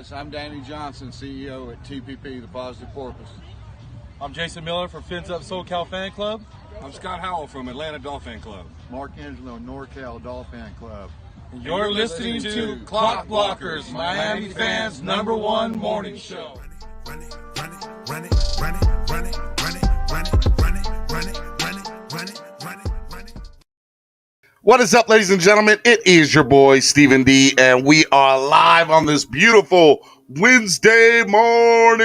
guys. I'm Danny Johnson, CEO at TPP, The Positive Porpoise. I'm Jason Miller from Fins Up SoCal Fan Club. I'm Scott Howell from Atlanta Dolphin Club. Mark Angelo, NorCal Dolphin Club. And you're listening to Clock Blockers, Miami fans' #1 morning show. Run it, run it, run it, run it, run it, run it, run it, run it, run it, run it, run it, run it, run it. What is up, ladies and gentlemen? It is your boy, Stephen D, and we are live on this beautiful Wednesday morning.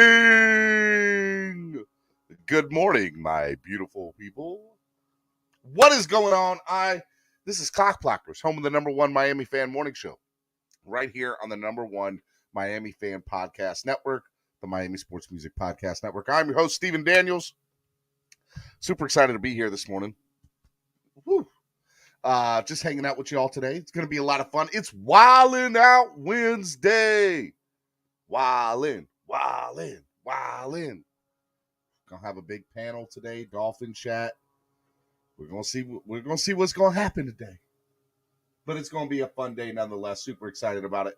Good morning, my beautiful people. What is going on? This is Clock Blockers, home of the #1 Miami fan morning show, right here on the #1 Miami fan podcast network, the Miami Sports Music Podcast Network. I'm your host, Stephen Daniels. Super excited to be here this morning. Woo. Just hanging out with you all today. It's going to be a lot of fun. It's Wildin' Out Wednesday. Wildin'. Gonna have a big panel today, Dolphin chat. We're gonna see what's gonna happen today. But it's gonna be a fun day nonetheless. Super excited about it.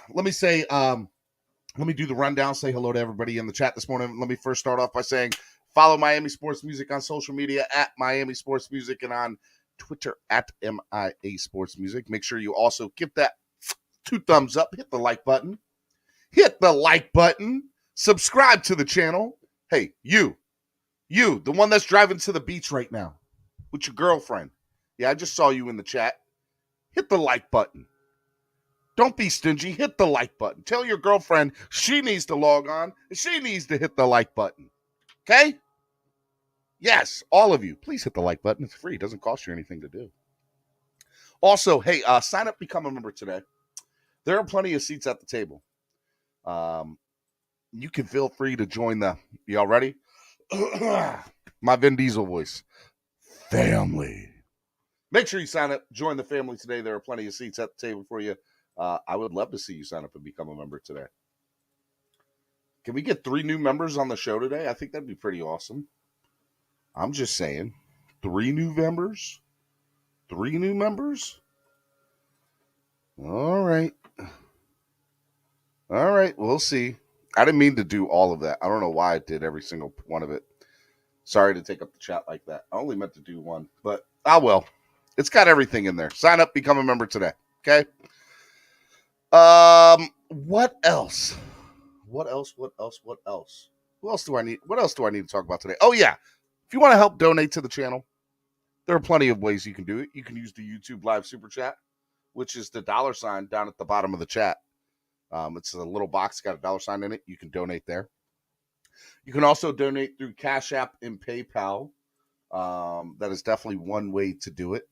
Let me do the rundown. Say hello to everybody in the chat this morning. Let me first start off by saying follow Miami Sports Music on social media at Miami Sports Music and on Twitter at MIA Sports Music. Make sure you also give that 2 thumbs up. Hit the like button. Subscribe to the channel. Hey, you, the one that's driving to the beach right now with your girlfriend. Yeah, I just saw you in the chat. Hit the like button. Don't be stingy. Hit the like button. Tell your girlfriend she needs to log on and she needs to hit the like button. Okay? Yes, all of you. Please hit the like button. It's free. It doesn't cost you anything to do. Also, hey, sign up, become a member today. There are plenty of seats at the table. You can feel free to join the, y'all ready? My Vin Diesel voice. Family. Make sure you sign up. Join the family today. There are plenty of seats at the table for you. I would love to see you sign up and become a member today. Can we get 3 new members on the show today? I think that'd be pretty awesome. I'm just saying. 3 new members? 3 new members? All right. We'll see. I didn't mean to do all of that. I don't know why I did every single one of it. Sorry to take up the chat like that. I only meant to do 1, but well. It's got everything in there. Sign up, become a member today. Okay? What else? What else do I need to talk about today? Oh, yeah. If you want to help donate to the channel, there are plenty of ways you can do it. You can use the YouTube Live Super Chat, which is the $ down at the bottom of the chat. It's a little box, got a $ in it. You can donate there. You can also donate through Cash App and PayPal. That is definitely one way to do it.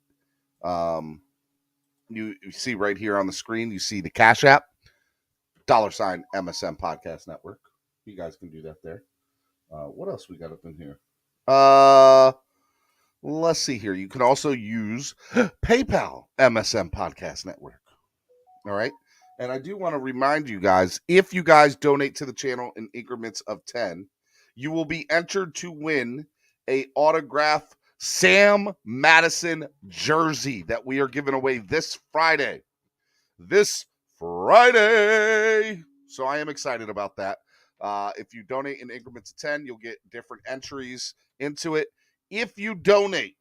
You see right here on the screen, you see the Cash App, $ MSM Podcast Network. You guys can do that there. What else we got up in here? Let's see here. You can also use PayPal MSM Podcast Network. All right. And I do want to remind you guys, if you guys donate to the channel in increments of 10, you will be entered to win a autographed Sam Madison jersey that we are giving away this Friday. So I am excited about that. If you donate in increments of 10, you'll get different entries into it. If you donate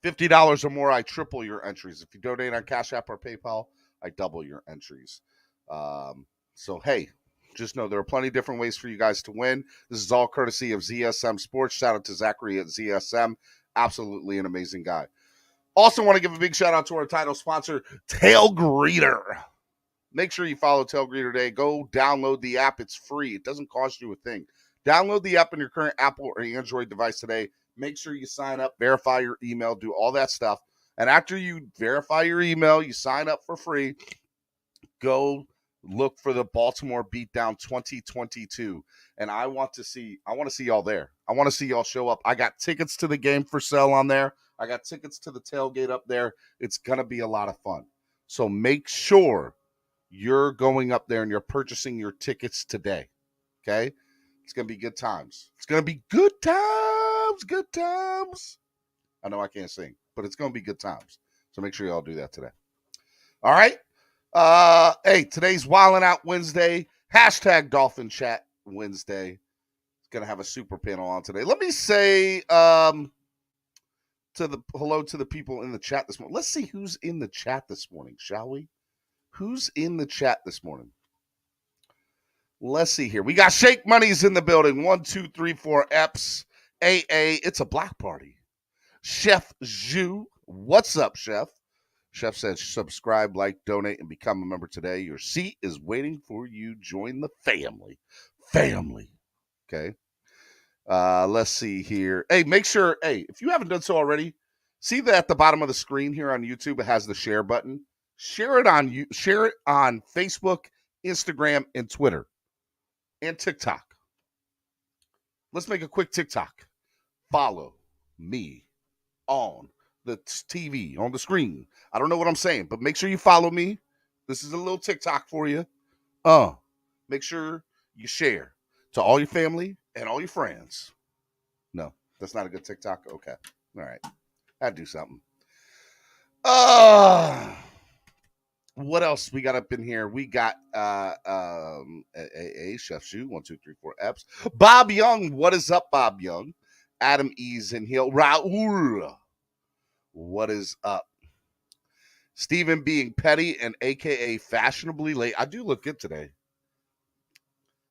$50 or more, I triple your entries. If you donate on Cash App or PayPal, I double your entries. So, hey, just know there are plenty of different ways for you guys to win. This is all courtesy of ZSM Sports. Shout out to Zachary at ZSM. Absolutely an amazing guy. Also want to give a big shout out to our title sponsor, Tailgreeter. Make sure you follow Tailgreeter today. Go download the app. It's free. It doesn't cost you a thing. Download the app on your current Apple or Android device today. Make sure you sign up, verify your email, do all that stuff. And after you verify your email, you sign up for free, go look for the Baltimore Beatdown 2022. And I want to see y'all there. I want to see y'all show up. I got tickets to the game for sale on there. I got tickets to the tailgate up there. It's going to be a lot of fun. So make sure you're going up there and you're purchasing your tickets today. Okay? It's going to be good times. Good times. I know I can't sing, but it's going to be good times. So make sure y'all do that today. All right. Hey, today's Wildin' Out Wednesday. Hashtag Dolphin Chat Wednesday. Gonna have a super panel on today. Let me say hello to the people in the chat this morning. Let's see who's in the chat this morning, shall we? Who's in the chat this morning? Let's see here. We got Shake Money's in the building. 1, 2, 3, 4 Eps. AA. It's a black party. Chef Zhu. What's up, Chef? Chef says subscribe, like, donate, and become a member today. Your seat is waiting for you. Join the family. Family. Okay. Let's see here. Hey, make sure, if you haven't done so already, see that at the bottom of the screen here on YouTube, it has the share button. Share it on Facebook, Instagram, and Twitter, and TikTok. Let's make a quick TikTok. Follow me on the TV, on the screen. I don't know what I'm saying, but make sure you follow me. This is a little TikTok for you. Make sure you share to all your family and all your friends. No, that's not a good TikTok. Okay. All right. I'd do something. What else we got up in here? We got a Chef Shoe, 1, 2, 3, 4 Eps. Bob Young, what is up, Bob Young? Adam E's in here. Raul, what is up? Steven being petty and AKA fashionably late. I do look good today.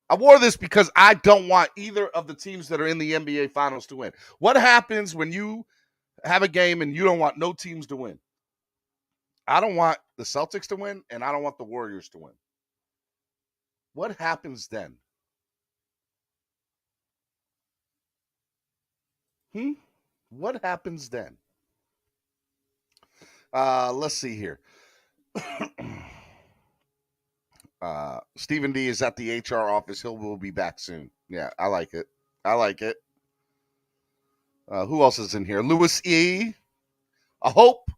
I wore this because I don't want either of the teams that are in the NBA Finals to win. What happens when you have a game and you don't want no teams to win? I don't want the Celtics to win, and I don't want the Warriors to win. What happens then? What happens then? Let's see here. Stephen D is at the HR office. Will be back soon. Yeah, I like it. Who else is in here? Louis E. I hope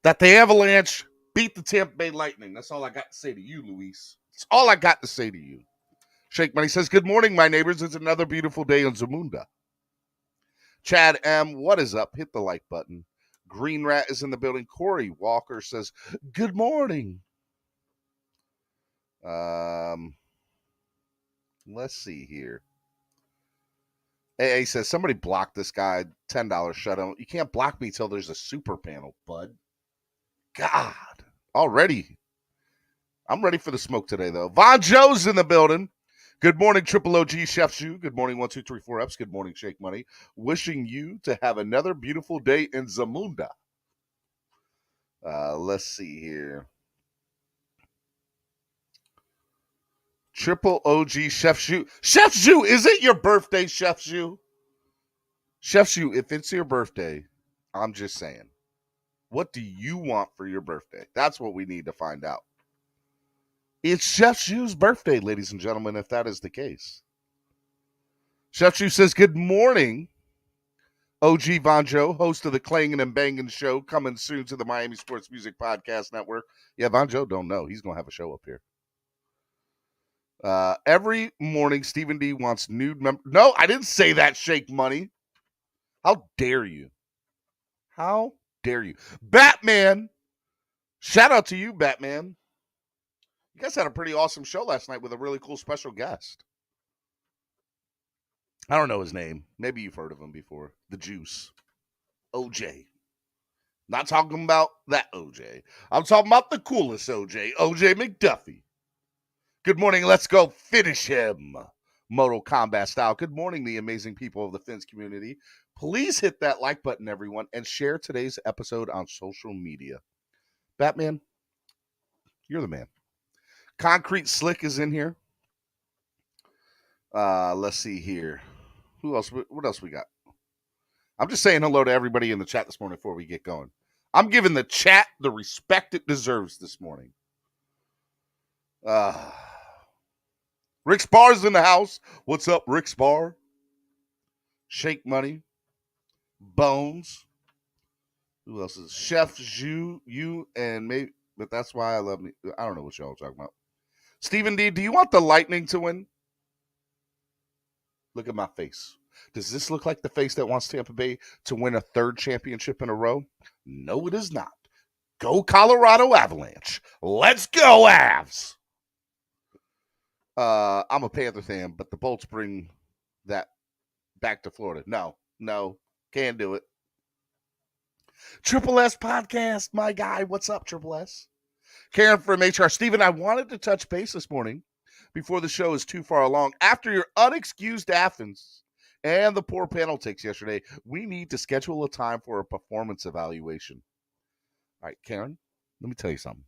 that the Avalanche beat the Tampa Bay Lightning. That's all I got to say to you, Luis. That's all I got to say to you. Shake Money says, good morning, my neighbors. It's another beautiful day in Zamunda. Chad M., what is up? Hit the like button. Green Rat is in the building. Corey Walker says, good morning. Let's see here. AA says, somebody block this guy. $10 shutdown. You can't block me till there's a super panel, bud. God. Already. I'm ready for the smoke today, though. Von Joe's in the building. Good morning, Triple OG Chef Shoe. Good morning, 1, 2, 3, 4 Eps. Good morning, Shake Money. Wishing you to have another beautiful day in Zamunda. Let's see here. Triple OG Chef Shoe. Chef Shoe, is it your birthday, Chef Shoe? Chef Shoe, if it's your birthday, I'm just saying, what do you want for your birthday? That's what we need to find out. It's Chef Shoe's birthday, ladies and gentlemen, if that is the case. Chef Shoe says, good morning, OG Von Joe, host of the Clangin' and Bangin' Show, coming soon to the Miami Sports Music Podcast Network. Yeah, Von Joe don't know. He's going to have a show up here. Every morning, Stephen D wants nude members. No, I didn't say that, Shake Money. How dare you? How dare you? Batman, shout out to you, Batman. You guys had a pretty awesome show last night with a really cool special guest. I don't know his name. Maybe you've heard of him before. The Juice. OJ. Not talking about that OJ. I'm talking about the coolest OJ. OJ McDuffie. Good morning. Let's go finish him. Mortal Kombat style. Good morning, the amazing people of the Fins community. Please hit that like button, everyone, and share today's episode on social media. Batman, you're the man. Concrete Slick is in here. Let's see here. Who else? What else we got? I'm just saying hello to everybody in the chat this morning before we get going. I'm giving the chat the respect it deserves this morning. Rick Spar's in the house. What's up, Rick Spar? Shake Money. Bones. Who else is Chef Zhu? You and maybe, but that's why I love me. I don't know what y'all are talking about. Stephen D, do you want the Lightning to win? Look at my face. Does this look like the face that wants Tampa Bay to win a third championship in a row? No, it is not. Go Colorado Avalanche. Let's go, Avs. I'm a Panther fan, but the Bolts bring that back to Florida. No, can't do it. Triple S podcast, my guy. What's up, Triple S? Karen from HR. Steven, I wanted to touch base this morning before the show is too far along. After your unexcused Athens and the poor panel takes yesterday, we need to schedule a time for a performance evaluation. All right, Karen, let me tell you something.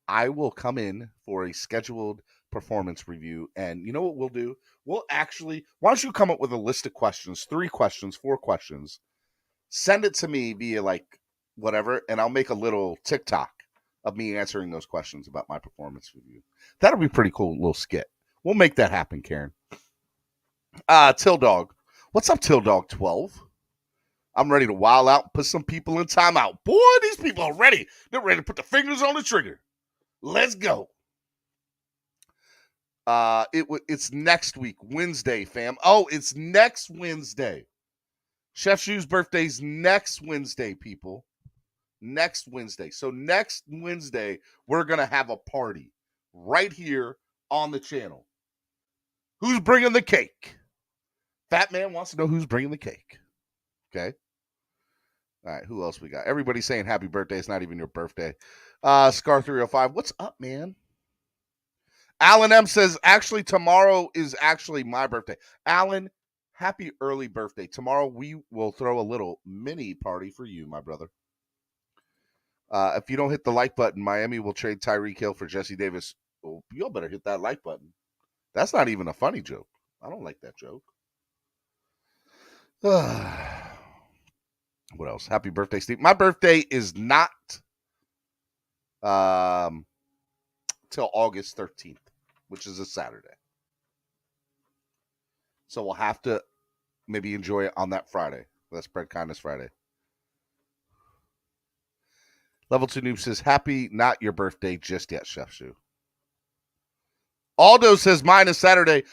I will come in for a scheduled performance review, and you know what we'll do? We'll actually, why don't you come up with a list of questions, 3 questions, 4 questions, send it to me via like whatever, and I'll make a little TikTok of me answering those questions about my performance review. That'll be pretty cool little skit. We'll make that happen, Karen. Till Dog. What's up, Till Dog 12? I'm ready to wild out and put some people in timeout. Boy, these people are ready. They're ready to put the fingers on the trigger. Let's go. It's next week, Wednesday, fam. Oh, it's next Wednesday. Chef Shoe's birthday's next Wednesday, people. Next Wednesday. So next Wednesday, we're going to have a party right here on the channel. Who's bringing the cake? Fat Man wants to know who's bringing the cake. Okay. All right, who else we got? Everybody's saying happy birthday. It's not even your birthday. Scar305, what's up, man? Alan M says, actually, tomorrow is actually my birthday. Alan, happy early birthday. Tomorrow we will throw a little mini party for you, my brother. If you don't hit the like button, Miami will trade Tyreek Hill for Jesse Davis. Oh, you better hit that like button. That's not even a funny joke. I don't like that joke. What else? Happy birthday, Steve. My birthday is not till August 13th, which is a Saturday. So we'll have to maybe enjoy it on that Friday. Let's Spread Kindness Friday. Level 2 Noob says, happy not your birthday just yet, Chef Shoe. Aldo says, mine is Saturday.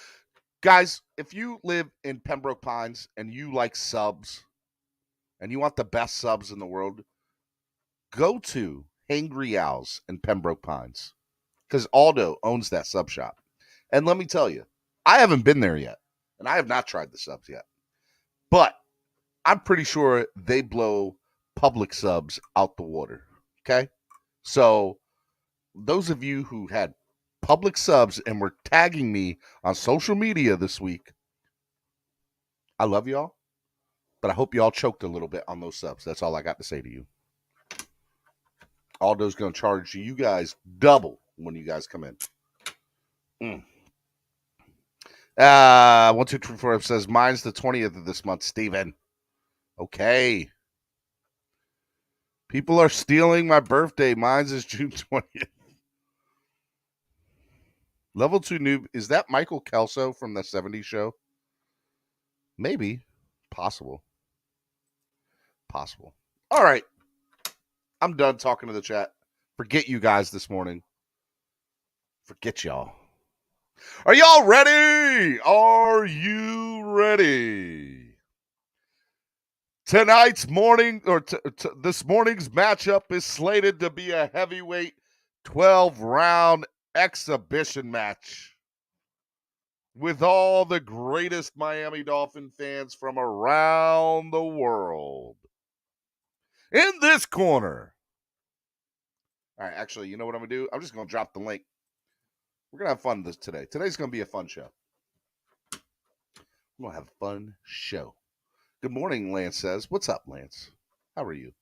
Guys, if you live in Pembroke Pines and you like subs and you want the best subs in the world, go to Hangry Owls in Pembroke Pines because Aldo owns that sub shop. And let me tell you, I haven't been there yet, and I have not tried the subs yet. But I'm pretty sure they blow public subs out the water. Okay? So those of you who had public subs and were tagging me on social media this week, I love y'all, but I hope y'all choked a little bit on those subs. That's all I got to say to you. Aldo's going to charge you guys double when you guys come in. 1234 says, mine's the 20th of this month, Steven. Okay. People are stealing my birthday. Mine's is June 20th. Level 2 Noob. Is that Michael Kelso from the 70s show? Maybe. Possible. All right. I'm done talking to the chat. Forget you guys this morning. Forget y'all. Are y'all ready? Are you ready? Tonight's morning, or this morning's matchup is slated to be a heavyweight 12-round exhibition match with all the greatest Miami Dolphin fans from around the world. In this corner. All right, actually, you know what I'm going to do? I'm just going to drop the link. We're going to have fun today. Today's going to be a fun show. We're going to have a fun show. Good morning, Lance says. What's up, Lance? How are you?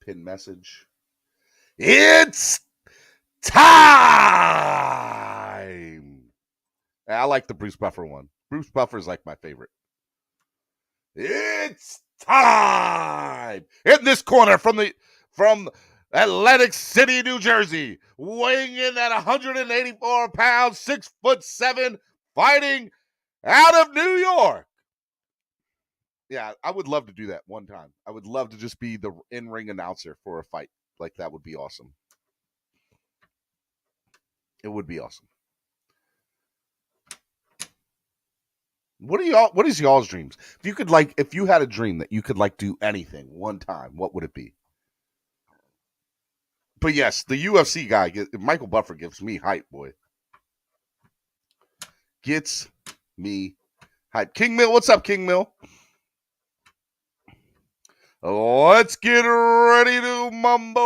Pin message. It's time! I like the Bruce Buffer one. Bruce Buffer is like my favorite. It's time! In this corner from Atlantic City, New Jersey, weighing in at 184 pounds, 6'7", fighting out of New York. Yeah, I would love to do that one time. I would love to just be the in-ring announcer for a fight. Like, that would be awesome. It would be awesome. What is y'all's dreams? If you had a dream that you could do anything one time, what would it be? But yes, the UFC guy, Michael Buffer, gives me hype, boy. Gets me hype. King Mill, what's up, King Mill? Let's get ready to mumble.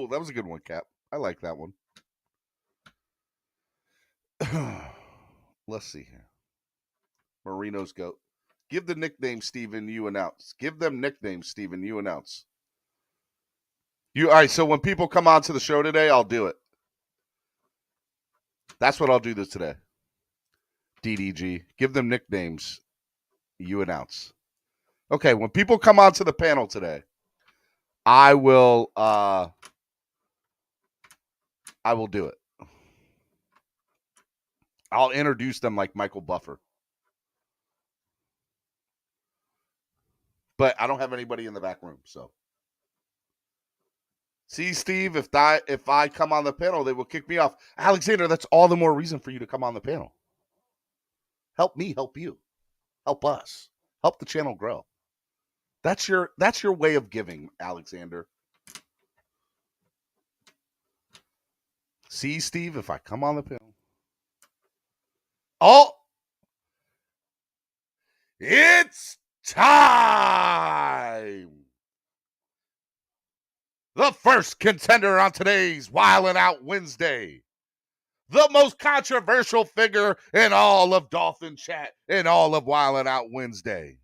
That was a good one, Cap. I like that one. Let's see here. Marino's goat. Give the nickname, Steven, you announce. Give them nicknames, Steven, you announce. All right, so when people come on to the show today, I'll do it. That's what I'll do today. DDG. Give them nicknames, you announce. Okay, when people come on to the panel today, I will do it. I'll introduce them like Michael Buffer. But I don't have anybody in the back room, so. See, Steve, if I come on the panel, they will kick me off. Alexander, that's all the more reason for you to come on the panel. Help me, help you. Help us. Help the channel grow. That's your way of giving, Alexander. See, Steve, if I come on the panel. Oh! It's time! The first contender on today's Wildin' Out Wednesday. The most controversial figure in all of Dolphin Chat and all of Wildin' Out Wednesday.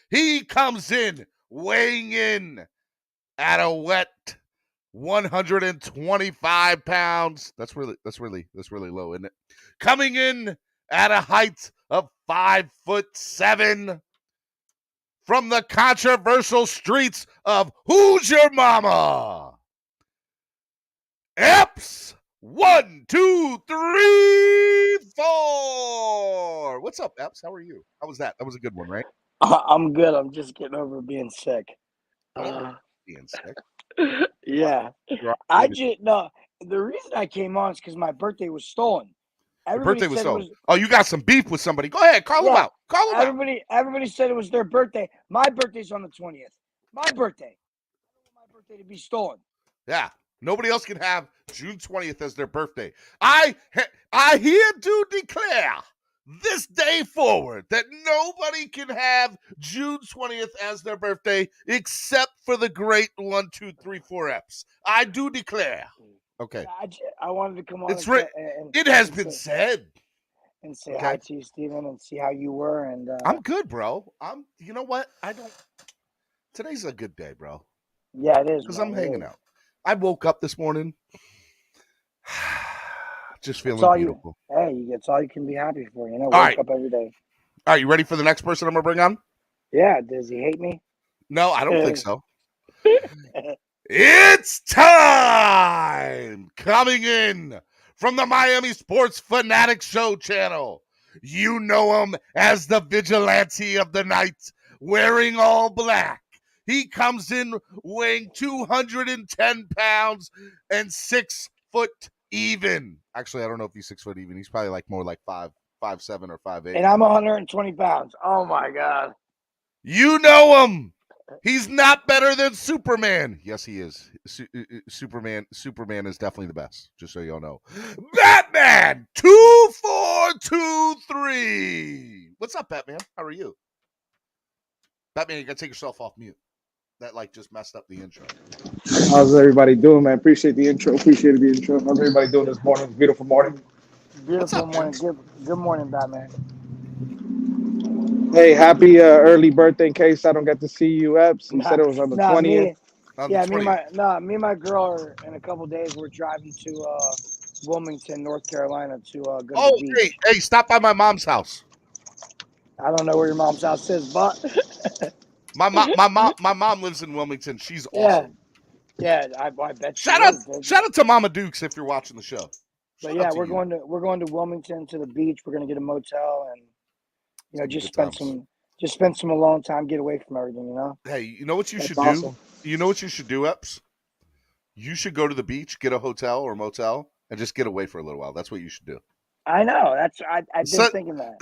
He comes in, weighing in at a wet 125 pounds. That's really low, isn't it? Coming in at a height of 5'7", from the controversial streets of Who's Your Mama? Epps 1, 2, 3, 4. What's up, Epps? How are you? How was that? That was a good one, right? I'm good. I'm just getting over being sick. Being sick. Yeah. The reason I came on is because my birthday was stolen. Your birthday was stolen. Oh, you got some beef with somebody. Go ahead. Call them out. Everybody said it was their birthday. My birthday's on the 20th. My birthday. I don't want my birthday to be stolen. Yeah. Nobody else can have June 20th as their birthday. I hereby declare this day forward that nobody can have June 20th as their birthday except for the great 1, 2, 3, 4 F's. I do declare. Okay. I wanted to come on. It has been said. And say hi to you, Steven, and see how you were. And I'm good, bro. You know what? Today's a good day, bro. Yeah, it is. Because I'm hanging out. I woke up this morning just feeling beautiful. It's all you can be happy for. Wake up every day. All right, you ready for the next person I'm going to bring on? Yeah, does he hate me? No, I don't think so. It's time! Coming in from the Miami Sports Fanatic Show channel. You know him as the vigilante of the night, wearing all black. He comes in weighing 210 pounds and 6 foot even. Actually, I don't know if he's 6 foot even. He's probably more like 5'7" or 5'8". And I'm 120 pounds. Oh my God. You know him. He's not better than Superman. Yes, he is. Superman is definitely the best, just so y'all know. Batman 2423. What's up, Batman? How are you? Batman, you got to take yourself off mute. That just messed up the intro. How's everybody doing, man? Appreciate the intro. Appreciate the intro. How's everybody doing this morning? It's a beautiful morning. Beautiful morning. Good morning, Batman. Hey, happy early birthday in case I don't get to see you, Epps. You said it was on the 20th. Me and my girl are in a couple days. We're driving to Wilmington, North Carolina to go to the beach. Hey, stop by my mom's house. I don't know where your mom's house is, but my mom lives in Wilmington. She's awesome. Yeah, I bet. Shout out to Mama Dukes if you're watching the show. We're going to Wilmington to the beach. We're going to get a motel and just spend some alone time, get away from everything. Hey, you know what you should do? You know what you should do, Epps? You should go to the beach, get a hotel or motel, and just get away for a little while. That's what you should do. I know. I've been thinking that.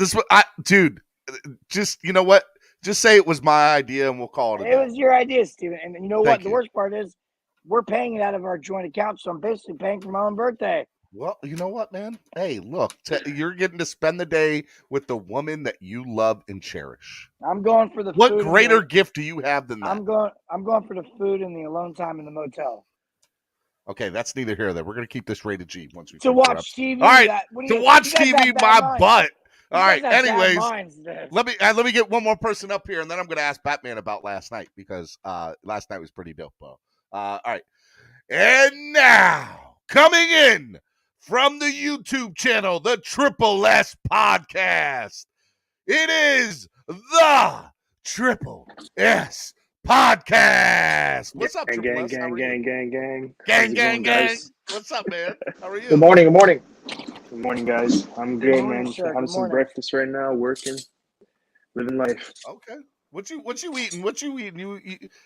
Dude, just, you know what? Just say it was my idea and we'll call it a It day. was your idea, Steven. And you know what? Thank The you. worst part is we're paying it out of our joint account, so I'm basically paying for my own birthday. Well, you know what, man? Hey, look, you're getting to spend the day with the woman that you love and cherish. I'm going for the What food. greater gift do you have than that? I'm going for the food and the alone time in the motel. Okay, that's neither here nor there. We're going to keep this rated G once we To watch TV. All right, to watch TV, my butt. All right. Anyways, let me get one more person up here, and then I'm going to ask Batman about last night because last night was pretty dope, Bo. All right, and now coming in from the YouTube channel, the Triple S Podcast. It is the Triple S Podcast. What's up, Triple S? How are you? Gang. What's up, man? How are you? Good morning. Good morning, guys. I'm good, morning, man. sir. Having Good some morning. breakfast right now, working, living life. Okay. What you eating? You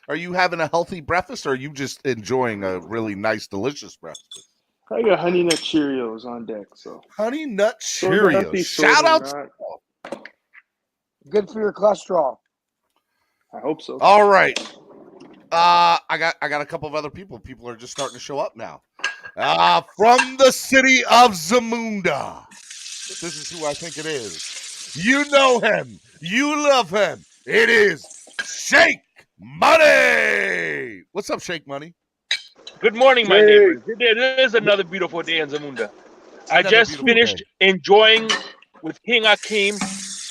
are you having a healthy breakfast, or are you just enjoying a really nice, delicious breakfast? I got Honey Nut Cheerios on deck, so Honey Nut Sorta Cheerios. healthy, Shout sorta out. not. Good for your cholesterol. I hope so. All right. I got a couple of other people. People are just starting to show up now. From the city of Zamunda. This is who I think it is. You know him. You love him. It is Shake Money. What's up, Shake Money? Good morning, my neighbors. It is another beautiful day in Zamunda. I just finished enjoying with King Akeem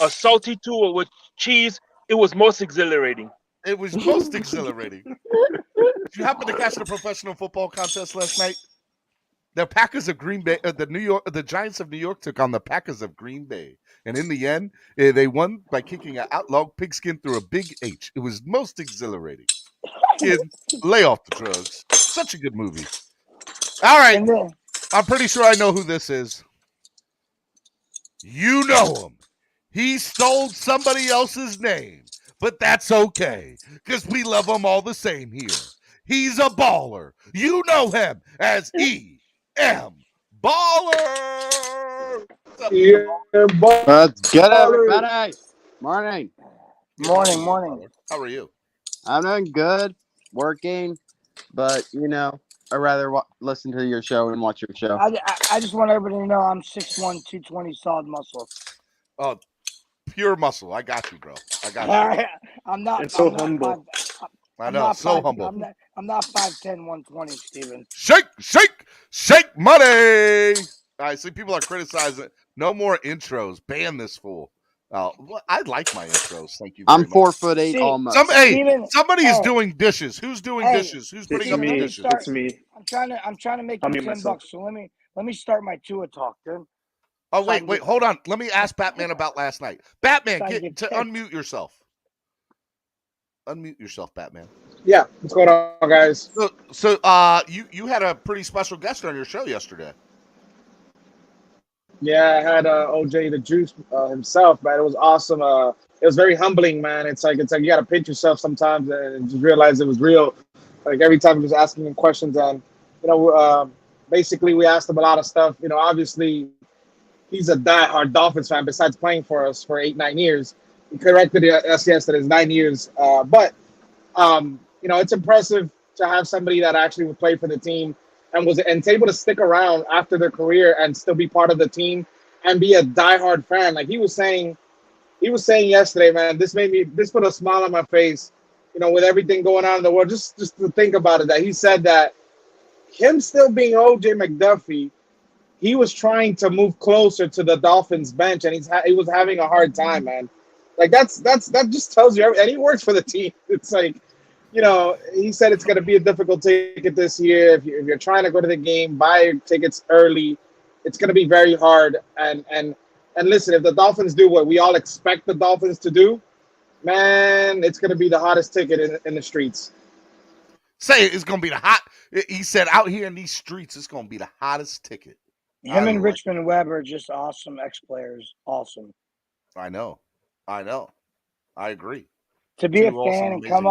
a salty tour with cheese. It was most exhilarating. It was most exhilarating. Did you happen to catch the professional football contest last night? The Packers of Green Bay, the Giants of New York took on the Packers of Green Bay, and in the end, they won by kicking an outlaw pigskin through a big H. It was most exhilarating. Kid, lay off the drugs. Such a good movie. All right, I'm pretty sure I know who this is. You know him. He stole somebody else's name, but that's okay, because we love him all the same here. He's a baller. You know him as E.M. Baller. Let's get everybody. Morning. Morning. How are you? I'm doing good, working, but, I'd rather listen to your show and watch your show. I just want everybody to know I'm 6'1", 220 solid muscle. Oh, pure muscle. I got you, bro. I got you. I'm not. It's so humble. I know, so humble. I'm not 5'10", 120, Steven. Shake Money. All right, see, people are criticizing. No more intros. Ban this fool. I like my intros. Thank you. I'm 4'8" almost. Somebody is doing dishes. Who's doing dishes? Who's putting up the dishes? It's me. I'm trying to make you $10. So let me start my Tua talk, dude. Oh wait, hold on. Let me ask Batman about last night. Batman, unmute yourself. Unmute yourself, Batman. Yeah, what's going on, guys? So you had a pretty special guest on your show yesterday. Yeah, I had OJ the Juice himself, man. It was awesome. It was very humbling, man. It's like you got to pinch yourself sometimes and just realize it was real. Like every time he was asking him questions, and basically we asked him a lot of stuff. Obviously he's a diehard Dolphins fan. Besides playing for us for 8-9 years, he corrected us yesterday. It's 9 years, but it's impressive to have somebody that actually would play for the team and was able to stick around after their career and still be part of the team and be a diehard fan. Like he was saying yesterday, man, this put a smile on my face, with everything going on in the world, just to think about it, that he said that him still being OJ McDuffie, he was trying to move closer to the Dolphins bench and he was having a hard time, man. Like that just tells you everything. And he works for the team. It's like, he said it's going to be a difficult ticket this year. If you're trying to go to the game, buy your tickets early. It's going to be very hard. And listen, if the Dolphins do what we all expect the Dolphins to do, man, it's going to be the hottest ticket in the streets. Say it's going to be the hot. He said out here in these streets, it's going to be the hottest ticket. Him and Richmond Webb are just awesome ex-players. Awesome. I know. I agree. To be a fan and come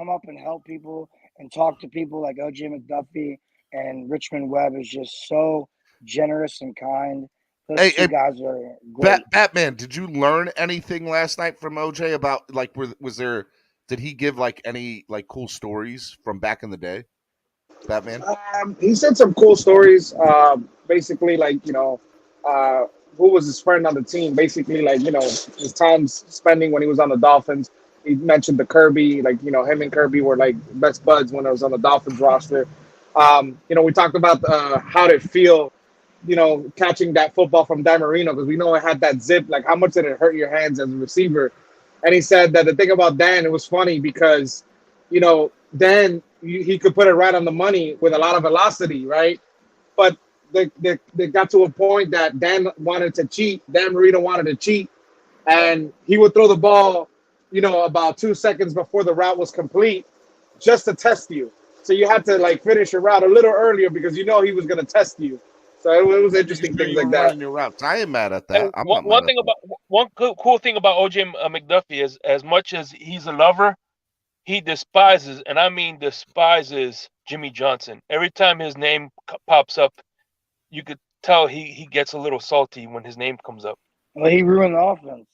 up and help people and talk to people like OJ McDuffie and Richmond Webb is just so generous and kind. Those two guys are great. Batman, did you learn anything last night from OJ about like did he give like any like cool stories from back in the day? Batman? He said some cool stories. Basically, like, who was his friend on the team? Basically, like, his time spending when he was on the Dolphins. He mentioned the Kirby, like, him and Kirby were like best buds when I was on the Dolphins roster. We talked about how did it feel, catching that football from Dan Marino, because we know it had that zip. Like, how much did it hurt your hands as a receiver? And he said that the thing about Dan, it was funny because, Dan, he could put it right on the money with a lot of velocity, right? But they got to a point that Dan wanted to cheat. Dan Marino wanted to cheat. And he would throw the ball, about 2 seconds before the route was complete just to test you. So you had to, like, finish your route a little earlier because he was going to test you. So it was interesting things like that. Your routes. I am mad at that. One cool thing about OJ McDuffie is, as much as he's a lover, he despises, and I mean despises, Jimmy Johnson. Every time his name pops up, you could tell he gets a little salty when his name comes up. Well, he ruined the offense.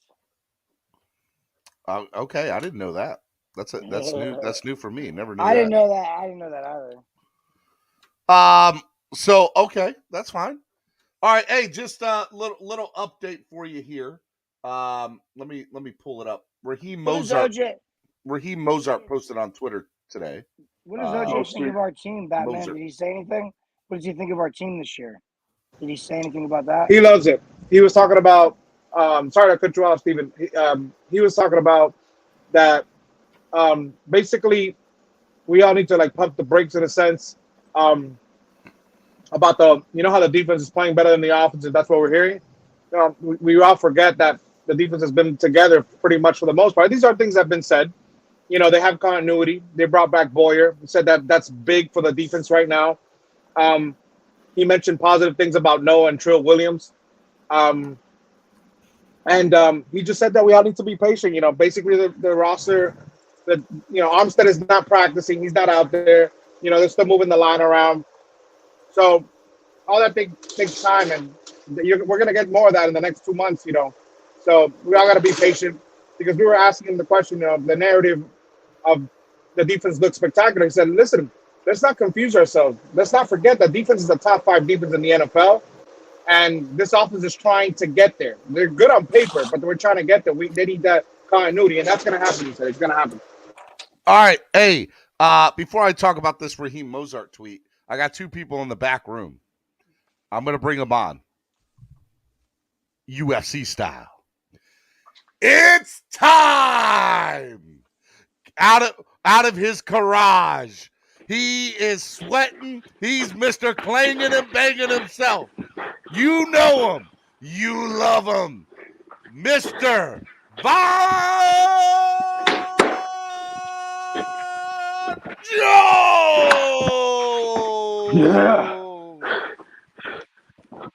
Okay, I didn't know that. That's new. That's new for me. Never knew. I didn't know that. I didn't know that either. So okay, that's fine. All right. Hey, just a little update for you here. Let me pull it up. Raheem Mozart posted on Twitter today. What does OJ think of our team, Batman? Did he say anything? What does he think of our team this year? Did he say anything about that? He loves it. He was talking about. Sorry to cut you off, Steven. He was talking about that. Basically, we all need to like pump the brakes in a sense. About how the defense is playing better than the offense, and that's what we're hearing. We all forget that the defense has been together pretty much for the most part. These are things that have been said. They have continuity. They brought back Boyer. He said that that's big for the defense right now. He mentioned positive things about Noah and Trill Williams. And he just said that we all need to be patient. Basically the roster, Armstead is not practicing. He's not out there. They're still moving the line around. So all that takes time, and we're going to get more of that in the next 2 months, So we all got to be patient, because we were asking the question of the narrative of the defense looks spectacular. He said, listen, let's not confuse ourselves. Let's not forget that defense is the top 5 defense in the NFL, and this offense is trying to get there. They're good on paper, but we're trying to get there. They need that continuity, and that's going to happen, he said. It's going to happen. All right. Hey, before I talk about this Raheem Mozart tweet, I got 2 people in the back room. I'm going to bring them on. UFC style. It's time! Out of his garage. He is sweating. He's Mr. Clanging and banging himself. You know him. You love him. Mr. Joe! Yeah.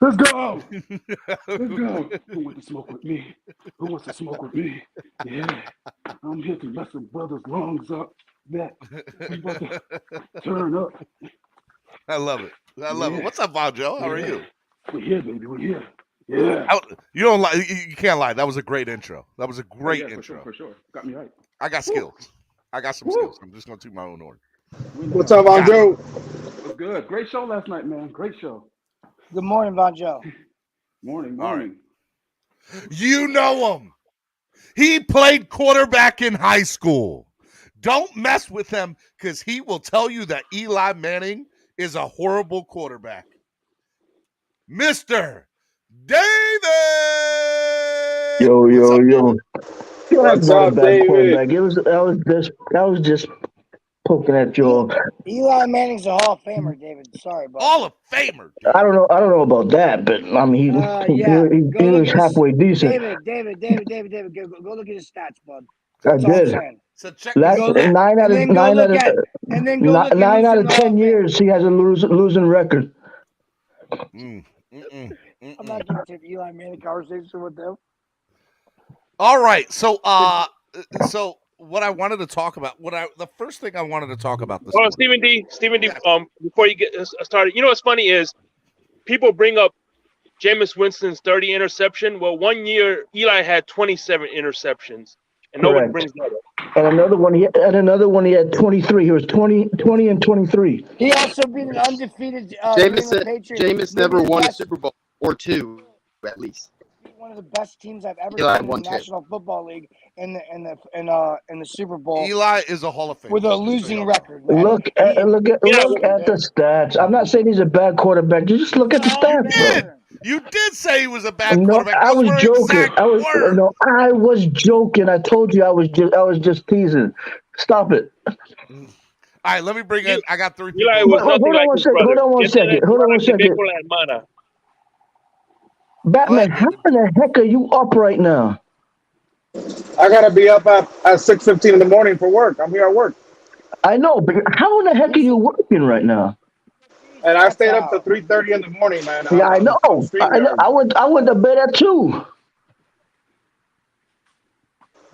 Let's go. Let's go. Who wants to smoke with me? Who wants to smoke with me? Yeah. I'm here to mess some brothers' lungs up. That we about to turn up. I love it. I love it. What's up, Von Joe? How are you? We're here, baby. We're here. Yeah. You don't lie. You can't lie. That was a great intro. That was a great intro. For sure. Got me right. I got skills. I got some skills. I'm just going to toot my own horn. What's up, Von Joe? What's good? Great show last night, man. Great show. Good morning, Von Joe. Morning. All right. You know him. He played quarterback in high school. Don't mess with him, because he will tell you that Eli Manning is a horrible quarterback. Mr. David! Yo. What's up, David? That was just poking at your. Eli Manning's a Hall of Famer, David. Sorry, bud. Hall of Famer. I don't know about that, but I mean, he was halfway decent. David, go look at his stats, bud. I did. So check 9 out of 10 years, he has a losing record. I'm not getting to Eli Manning conversation with them. All right, so what I wanted to talk about, the first thing I wanted to talk about this. Stephen D. Before you get started, what's funny is people bring up Jameis Winston's 30 interception. Well, 1 year Eli had 27 interceptions, and nobody Correct. brings that up. And another one, he had 23. He was 20 and 23. He also beat an undefeated New England Patriots. Jameis never won a Super Bowl or two, at least. One of the best teams I've ever Eli seen in won the two. National Football League in the Super Bowl. Eli is a Hall of Fame with a losing record. Man. Look at the stats. I'm not saying he's a bad quarterback. You just look at the stats, bro. You did say he was a bad No, quarterback. I was Those were joking. exact words. I was joking. I told you I was just teasing. Stop it. All right, let me bring in. I got 3 people. Eli was nothing like his brother. Hold on one second. Batman, how in the heck are you up right now? I gotta be up at 6:15 in the morning for work. I'm here at work. I know, but how in the heck are you working right now? And I stayed up to 3:30 in the morning, man. Yeah, I know. I went to bed at 2.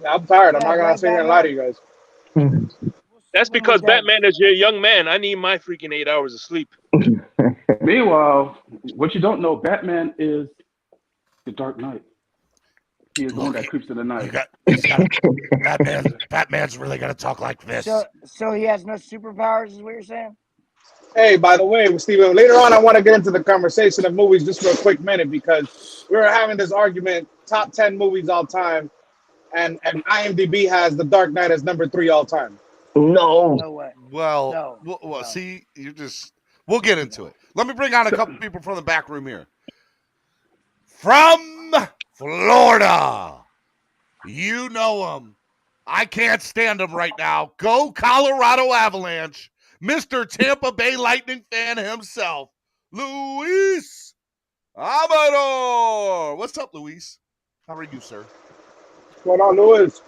Yeah, I'm tired. I'm not gonna sit here and lie to you guys. That's because Batman is your young man. I need my freaking 8 hours of sleep. Meanwhile, what you don't know, Batman is the Dark Knight. He is the one that creeps in the night. Batman's really gonna talk like this. So he has no superpowers, is what you're saying? Hey, by the way, Steven, later on I want to get into the conversation of movies just for a quick minute because we were having this argument, top 10 movies all time, and IMDb has The Dark Knight as number 3 all time. No. No way. Well, see, we'll get into it. Let me bring on a couple people from the back room here. From Florida. You know him. I can't stand him right now. Go Colorado Avalanche. Mr. Tampa Bay Lightning fan himself, Luis Amador. What's up, Luis? How are you, sir? What's going on, Luis?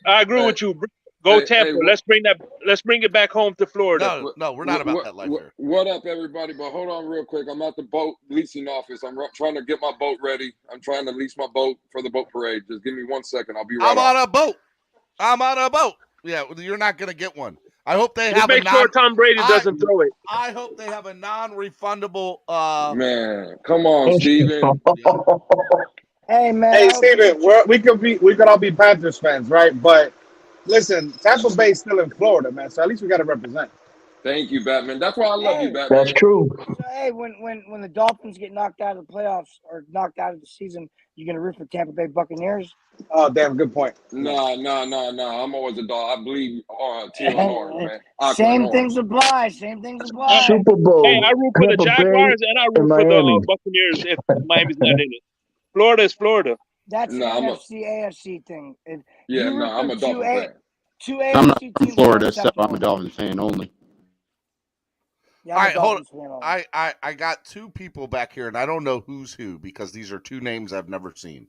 I agree with you. Go Tampa. Let's bring it back home to Florida. No, we're not about that life here. What up, everybody? But hold on real quick. I'm at the boat leasing office. I'm trying to get my boat ready. I'm trying to lease my boat for the boat parade. Just give me 1 second. I'll be right I'm on a boat. Yeah, you're not going to get one. I hope they Just have make sure Tom Brady doesn't throw it. I hope they have a non-refundable. Man, come on, Steven. Hey, man. Hey, Steven, we could all be Panthers fans, right? But listen, Tampa Bay's still in Florida, man. So at least we got to represent. Thank you, Batman. That's why I love you, Batman. That's true. So, hey, when the Dolphins get knocked out of the playoffs or knocked out of the season, you gonna root for Tampa Bay Buccaneers? Oh, damn, good point. No. I'm always a dog. I believe team orange, man. Same things apply. Super Bowl. Hey, I root for the Jaguars and I root for the Buccaneers if Miami's not in it. Florida is Florida. That's the NFC-AFC thing. I'm a Dolphins fan. I'm not from Florida, so I'm a Dolphins fan only. Yeah, all right, hold on. I got 2 people back here, and I don't know who's who because these are 2 names I've never seen.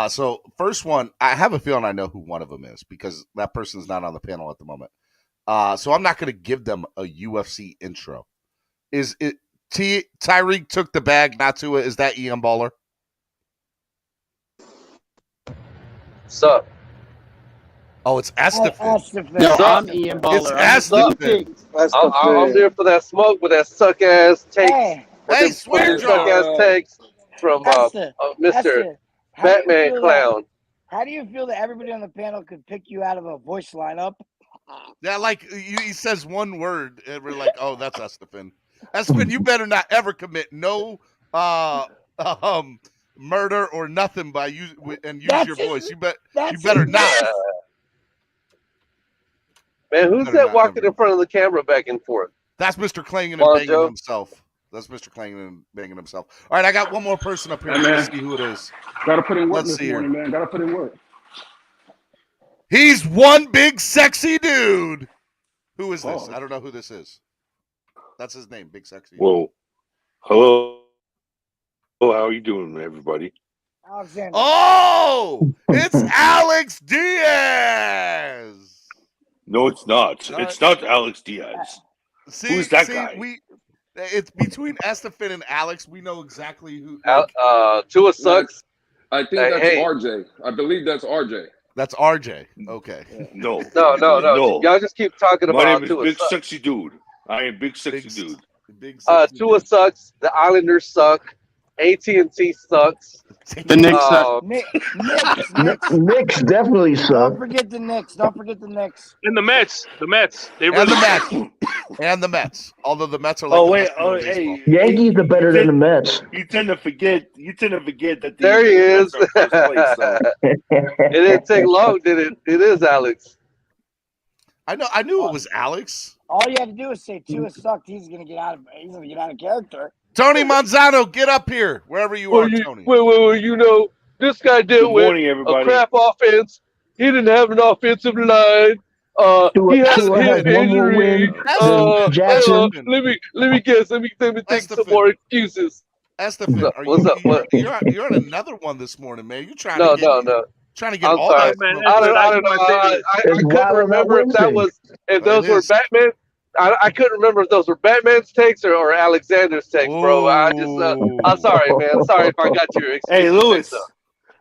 So first one, I have a feeling I know who one of them is because that person's not on the panel at the moment. So I'm not going to give them a UFC intro. Is it Tyreek took the bag, not Tua? Is that Ian Baller? Sup? Oh, it's Estefan. No, I'm Ian Baller. It's Estefan. I'm there for that smoke with that suck ass takes. Hey, swear suck ass takes from Mr. Batman Clown. How do you feel that everybody on the panel could pick you out of a voice lineup? Yeah, like he says one word, and we're like, "Oh, that's Estefan." Estefan, you better not ever commit no murder or nothing by use your voice. You better not. Man, who's that walking in front of the camera back and forth? That's Mr. Klangen and banging himself. That's Mr. Klangen and banging himself. All right, I got one more person up here. Let's see who it is. Got to put in work this morning, man. Got to put in work. He's one big sexy dude. Who is this? I don't know who this is. That's his name, Big Sexy. Well, hello. How are you doing, everybody? Alexander. Oh, it's Alex Diaz. No, it's not. It's not Alex Diaz. Who's that guy? It's between Estefan and Alex. We know exactly who. Tua sucks. I think that's RJ. I believe that's RJ. That's RJ. Okay. No. Y'all just keep talking about my name is Tua Big sucks. Sexy Dude. I am Big Sexy Dude. Big Tua sucks. The Islanders suck. AT&T sucks. The Knicks suck. Knicks definitely suck. Don't forget the Knicks. And the Mets. They And really the Mets. And the Mets. Although the Mets are like hey, Yankees are better than the Mets. You tend to forget that There he is. Mets are first place, so. It didn't take long, did it? It is Alex. I knew it was Alex. All you have to do is say Tua sucked. He's gonna get out of character. Tony Manzano, get up here, wherever you are, Tony. Wait, you know, this guy did with a crap offense. He didn't have an offensive line. He has a hip injury. Let me guess. Let me think some more excuses. Estefan, what's up? You're on another one this morning, man. You're trying No. Trying to get I'm all sorry, that. man. I don't know. I couldn't remember if those were Batman. I couldn't remember if those were Batman's takes or Alexander's takes, bro. I'm sorry, man. Sorry if I got your excuse. Hey, Lewis.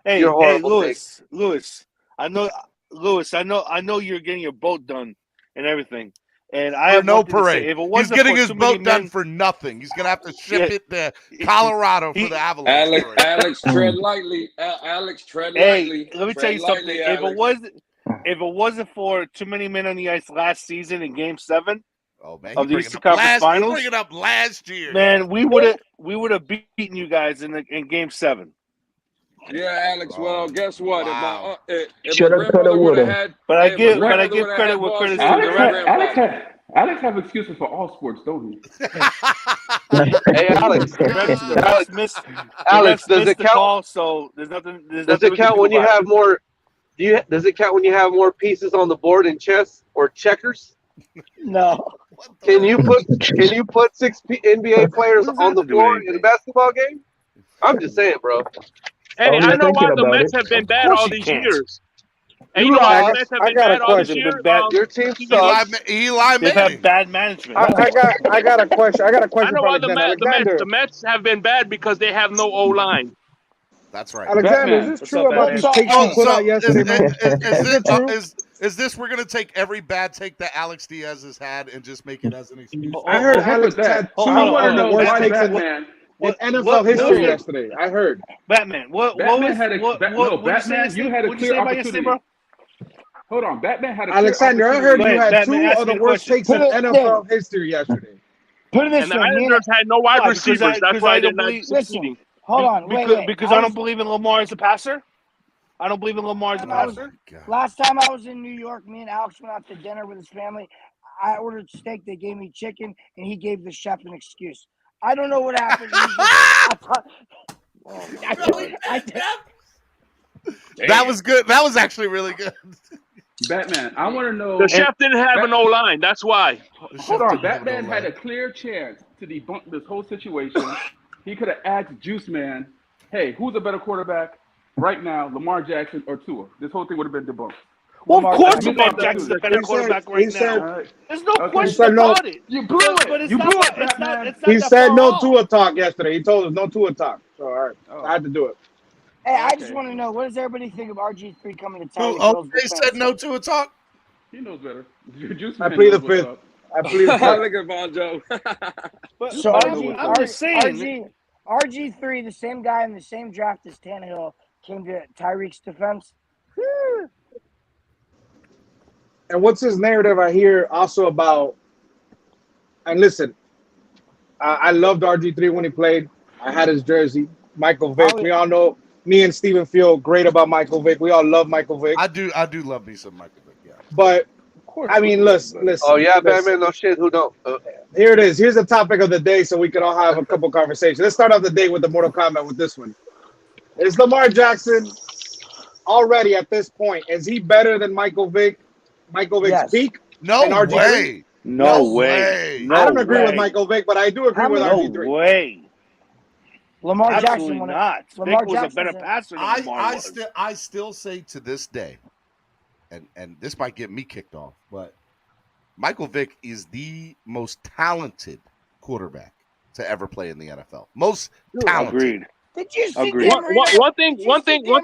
Hey, Lewis. Lewis. I know you're getting your boat done and everything. And I have no one thing to parade. say. If it He's wasn't getting for his too many boat done men- for nothing. He's gonna have to ship it to Colorado for the Avalanche. Alex, tread lightly. Alex, tread lightly. Let me tell you Tread something. lightly, If it wasn't for too many men on the ice last season in Game 7 of the Eastern Conference Finals, bring it up last year, man, we would have beaten you guys in Game 7. Yeah, Alex. Well, guess what? Wow. If Shoulda, my coulda, grandmother would have woulda. had, But I give grandmother credit would where have credit's had due. balls, Alex have excuses for all sports, don't he? Hey, Alex. Alex, does it count? Call, so there's nothing. Does it count when you have more? Does it count when you have more pieces on the board in chess or checkers? No. Can you put 6 NBA players on the floor in a basketball game? I'm just saying, bro. Hey, I know why the Mets have been bad all these years. And you know why the Mets have been bad all these years? Your team sucks. They've had bad management. I got a question. I got a I question know for why Alexander. the Mets have been bad because they have no O line. That's right. Alexander, is this true about these takes you put out yesterday? Is this we're gonna take every bad take that Alex Diaz has had and just make it as an excuse? I heard Alex had 2 of the worst takes in NFL history yesterday. I heard. Batman. Batman had a clear opportunity. Hold on, Batman had a Alexander, I heard you had Batman, 2 of the worst takes in NFL history yesterday. Put it this And the way, Islanders had no wide receivers. That's why they're not succeeding. Hold on, wait. Because I don't believe in Lamar as a passer. I don't believe in Lamar as a passer. Last time I was in New York, me and Alex went out to dinner with his family. I ordered steak. They gave me chicken, and he gave the chef an excuse. I don't know what happened. That was good. That was actually really good. Batman, I want to know. The chef didn't have an O line. That's why. Hold on, Batman had a clear chance to debunk this whole situation. He could have asked Juice Man, "Hey, who's a better quarterback right now, Lamar Jackson or Tua?" This whole thing would have been debunked. Well, of course, Lamar Jackson's a better quarterback right now. There's no question about it. You blew it. But it's You not blew that- it, it's not- Batman. it's not He that said far no off. Tua talk yesterday. He told us no Tua talk. So, all right. I had to do it. Hey, I just want to know, what does everybody think of RG3 coming to town? They said no to a talk. He knows better. Juice I Man plead the knows what's fifth. up. I plead the Look fifth. at Von Joe. So I'm just saying. RG3, the same guy in the same draft as Tannehill, came to Tyreek's defense. And what's his narrative I hear also about? And listen, I loved RG3 when he played. I had his jersey. Michael Vick. We all know me and Steven feel great about Michael Vick. We all love Michael Vick. I do love me some Michael Vick, yeah. But I mean, listen. Oh yeah, Batman, no shit. Who don't? Here it is. Here's the topic of the day, so we can all have a couple conversations. Let's start off the day with the Mortal Kombat with this one. Is Lamar Jackson already at this point? Is he better than Michael Vick? Michael Vick's peak? No and RG3? way. No way. I don't agree with Michael Vick, but I do agree with RG3. No way. Lamar Absolutely Jackson not. Lamar Vick was a Jackson's better passer than Lamar was. I still say to this day, and this might get me kicked off, but Michael Vick is the most talented quarterback to ever play in the NFL. Most talented. Agreed. Did you see One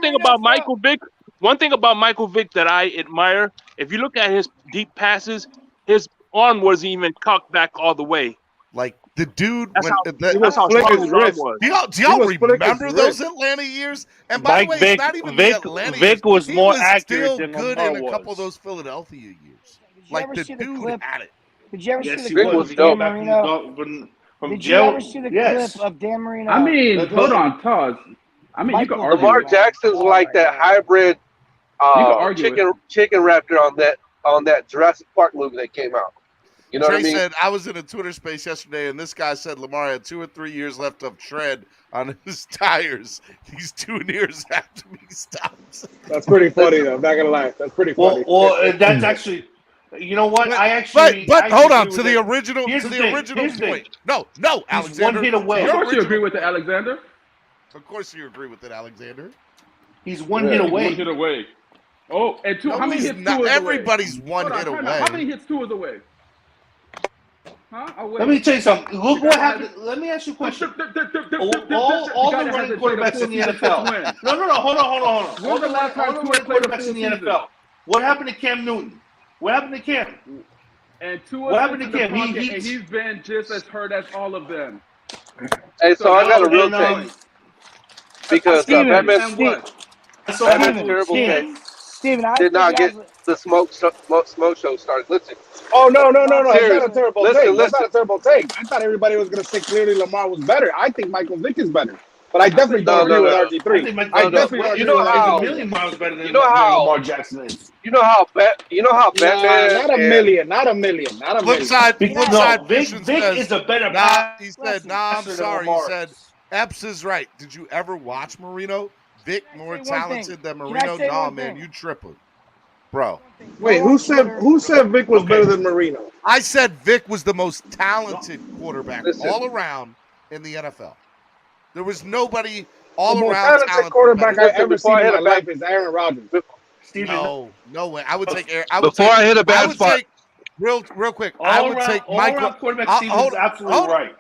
thing about Michael Vick. One thing about Michael Vick that I admire, if you look at his deep passes, his arm wasn't even cocked back all the way. Like The dude, That's when how- he was flicking his wrist. do y'all remember those Atlanta years? And by the way, it's not even the Atlanta years. Vick was He more was accurate still than good Lamar in a couple of was. those Philadelphia years. Did you Like ever the see the dude clip? had it. Did you ever Yes, see he the was. clip He of Dan came back Marino? from Did jail. you ever see the Yes. clip of Dan Marino? I mean, hold on, Taz. I mean, you can argue. Lamar it. Jackson's like that hybrid You can argue it. chicken raptor on that Jurassic Park movie that came out. You know Trey what I mean? said, I was in a Twitter space yesterday, and this guy said Lamar had 2 or 3 years left of tread on his tires. He's 2 years after he stops. That's pretty funny, though. I'm not gonna lie. That's pretty funny. Well, that's actually. You know what? But hold on to the original Here's the point. No, Alexander. One hit away. Of course you agree with it, Alexander. Of course you agree with it, Alexander. He's one hit away. One hit away. Oh, and two. No, how many he's hits? not. 2 is Everybody's away? one hit away. How many hits 2 is away? Huh? Let me tell you something. Look what happened. Let me ask you a question. All the running quarterbacks in the NFL. No. Hold on. All the running quarterbacks in the NFL. What happened to Cam Newton? What happened to Cam? And what happened to Cam? He's been just as hurt as all of them. Hey, so I got a real thing. Because Batman's terrible thing. Steven, I did not get the smoke show started. Listen. Oh, no. It's not a terrible take. Listen. That's not a terrible take. I thought everybody was going to say clearly Lamar was better. I think Michael Vick is better. But I definitely don't agree with RG3. I definitely you know how a million miles better than Lamar Jackson is. You know how Batman. Not a million. Flip side. Vick is a better He said, I'm sorry. He said, Epps is right. Did you ever watch Marino? Vick more talented than Marino? Nah, man, you tripping. Bro. Wait, who said Vick was better than Marino? I said Vick was the most talented quarterback all around in the NFL. There was nobody all the most around talented quarterback I've ever seen in my life is Aaron Rodgers. No way. I would take Aaron. I hit a bad spot. Real quick. I would take Michael. Quarterback Steven's absolutely right.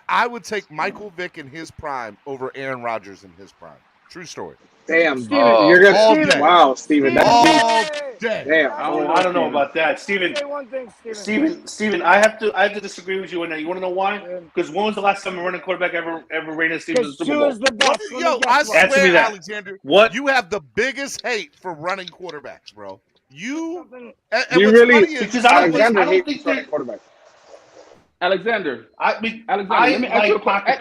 I would take Michael Vick in his prime over Aaron Rodgers in his prime. True story. Damn, Steven, you're gonna. Wow, Steven. All day. Damn. I don't know about that, Steven. Steven, I have to disagree with you on that. You want to know why? Because when was the last time a running quarterback ever rated Steven Super Bowl? Yo, I swear, that. Alexander, what? You have the biggest hate for running quarterbacks, bro. You really? Because I don't think running quarterbacks. Alexander. Let me ask you a question.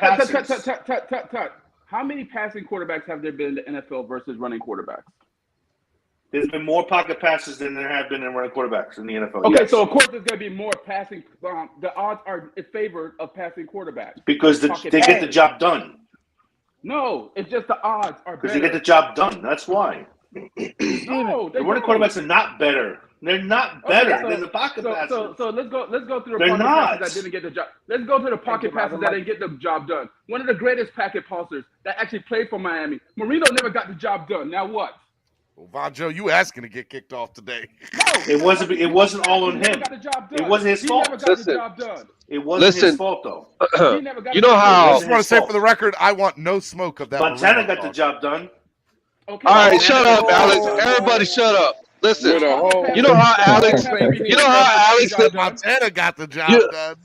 How many passing quarterbacks have there been in the NFL versus running quarterbacks? There's been more pocket passes than there have been in running quarterbacks in the NFL. Okay, yes. so of course there's going to be more passing. The odds are in favor of passing quarterbacks because they get the job done. No, it's just the odds are better. Because they get the job done. That's why. No, the running quarterbacks are not better. They're not better than the pocket passes. So let's go through the pocket passes that didn't get the job. Let's go through the pocket passes that didn't get the job done. One of the greatest packet passers that actually played for Miami. Marino never got the job done. Now what? Well, Vonjo, you asking to get kicked off today? No, it wasn't all on him. It wasn't his fault. It wasn't his fault though. You know how? I just want to say for the record, I want no smoke of that. Montana got the job done. Okay. All right, shut up, Alex. Everybody, shut up. Listen, you know how Alex Montana got the job done.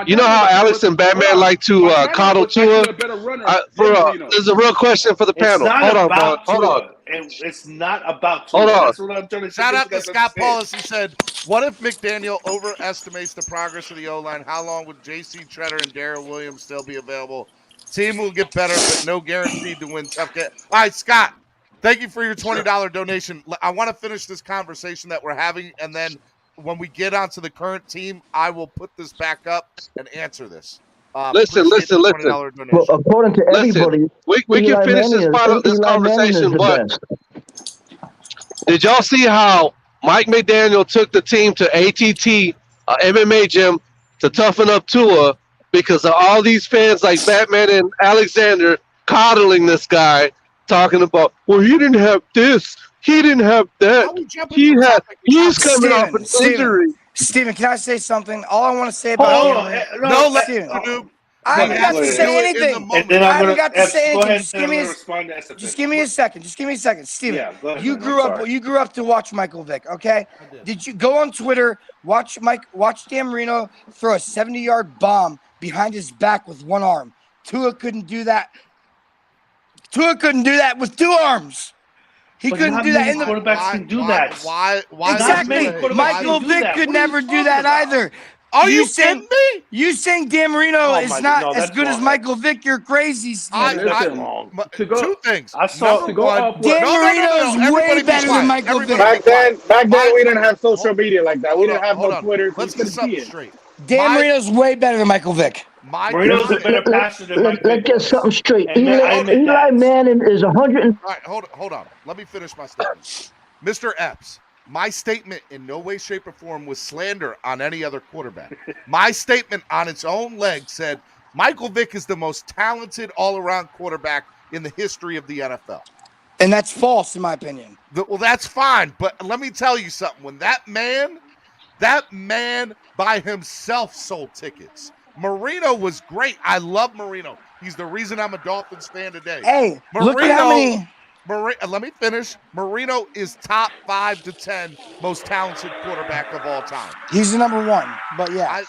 You know how Alex and Batman like to coddle Tua? There's a real question for the panel. Hold on. It's not about Tua. Hold on. That's what I'm trying to say. Shout out to Scott Paulus. He said, what if McDaniel overestimates the progress of the O-line? How long would J.C. Treader and Darrell Williams still be available? Team will get better, but no guarantee to win tough game. All right, Scott, thank you for your $20 donation. I want to finish this conversation that we're having, and then when we get onto the current team, I will put this back up and answer this. Listen. Well, according to everybody, we can finish this conversation, but did y'all see how Mike McDaniel took the team to ATT, MMA gym, to toughen up Tua because of all these fans like Batman and Alexander coddling this guy, talking about, well, he didn't have this, he didn't have that, he's coming off an injury. Steven, can I say something? All I want to say about I haven't got to say anything. And then I I'm haven't gonna got to say go anything. ahead Just and give I'm me gonna a, respond to SFA. just give me a second. Just give me a second, Steven. Yeah, go ahead, You man. I'm grew up. sorry. You grew up to watch Michael Vick. Okay. Did you go on Twitter? Watch Dan Marino throw a 70-yard bomb behind his back with one arm. Tua couldn't do that. Tua couldn't do that with two arms. He But couldn't not do that many in the quarterbacks can do that. Why? Exactly. Michael Vick could never do that either. Are you kidding me? You saying Dan Marino is not as good as Michael Vick? You're crazy, Steve. Two things. I saw Number one, Dan Marino is way better than Michael Vick. Back then, we didn't have social media like that. We didn't have no Twitter. Let's get something straight. Dan Marino's way better than Michael Vick. Marino's a better passer than Mike Let's get something straight. Eli Manning is 100. All right, hold on. Let me finish my statement. Mr. Epps, my statement in no way, shape, or form was slander on any other quarterback. My statement on its own leg said Michael Vick is the most talented all-around quarterback in the history of the NFL. And that's false, in my opinion. Well, that's fine, but let me tell you something. When that man by himself sold tickets. Marino was great. I love Marino. He's the reason I'm a Dolphins fan today. Hey, Marino, look at how many. Let me finish. Marino is top 5 to 10 most talented quarterback of all time. He's the number one, but yeah.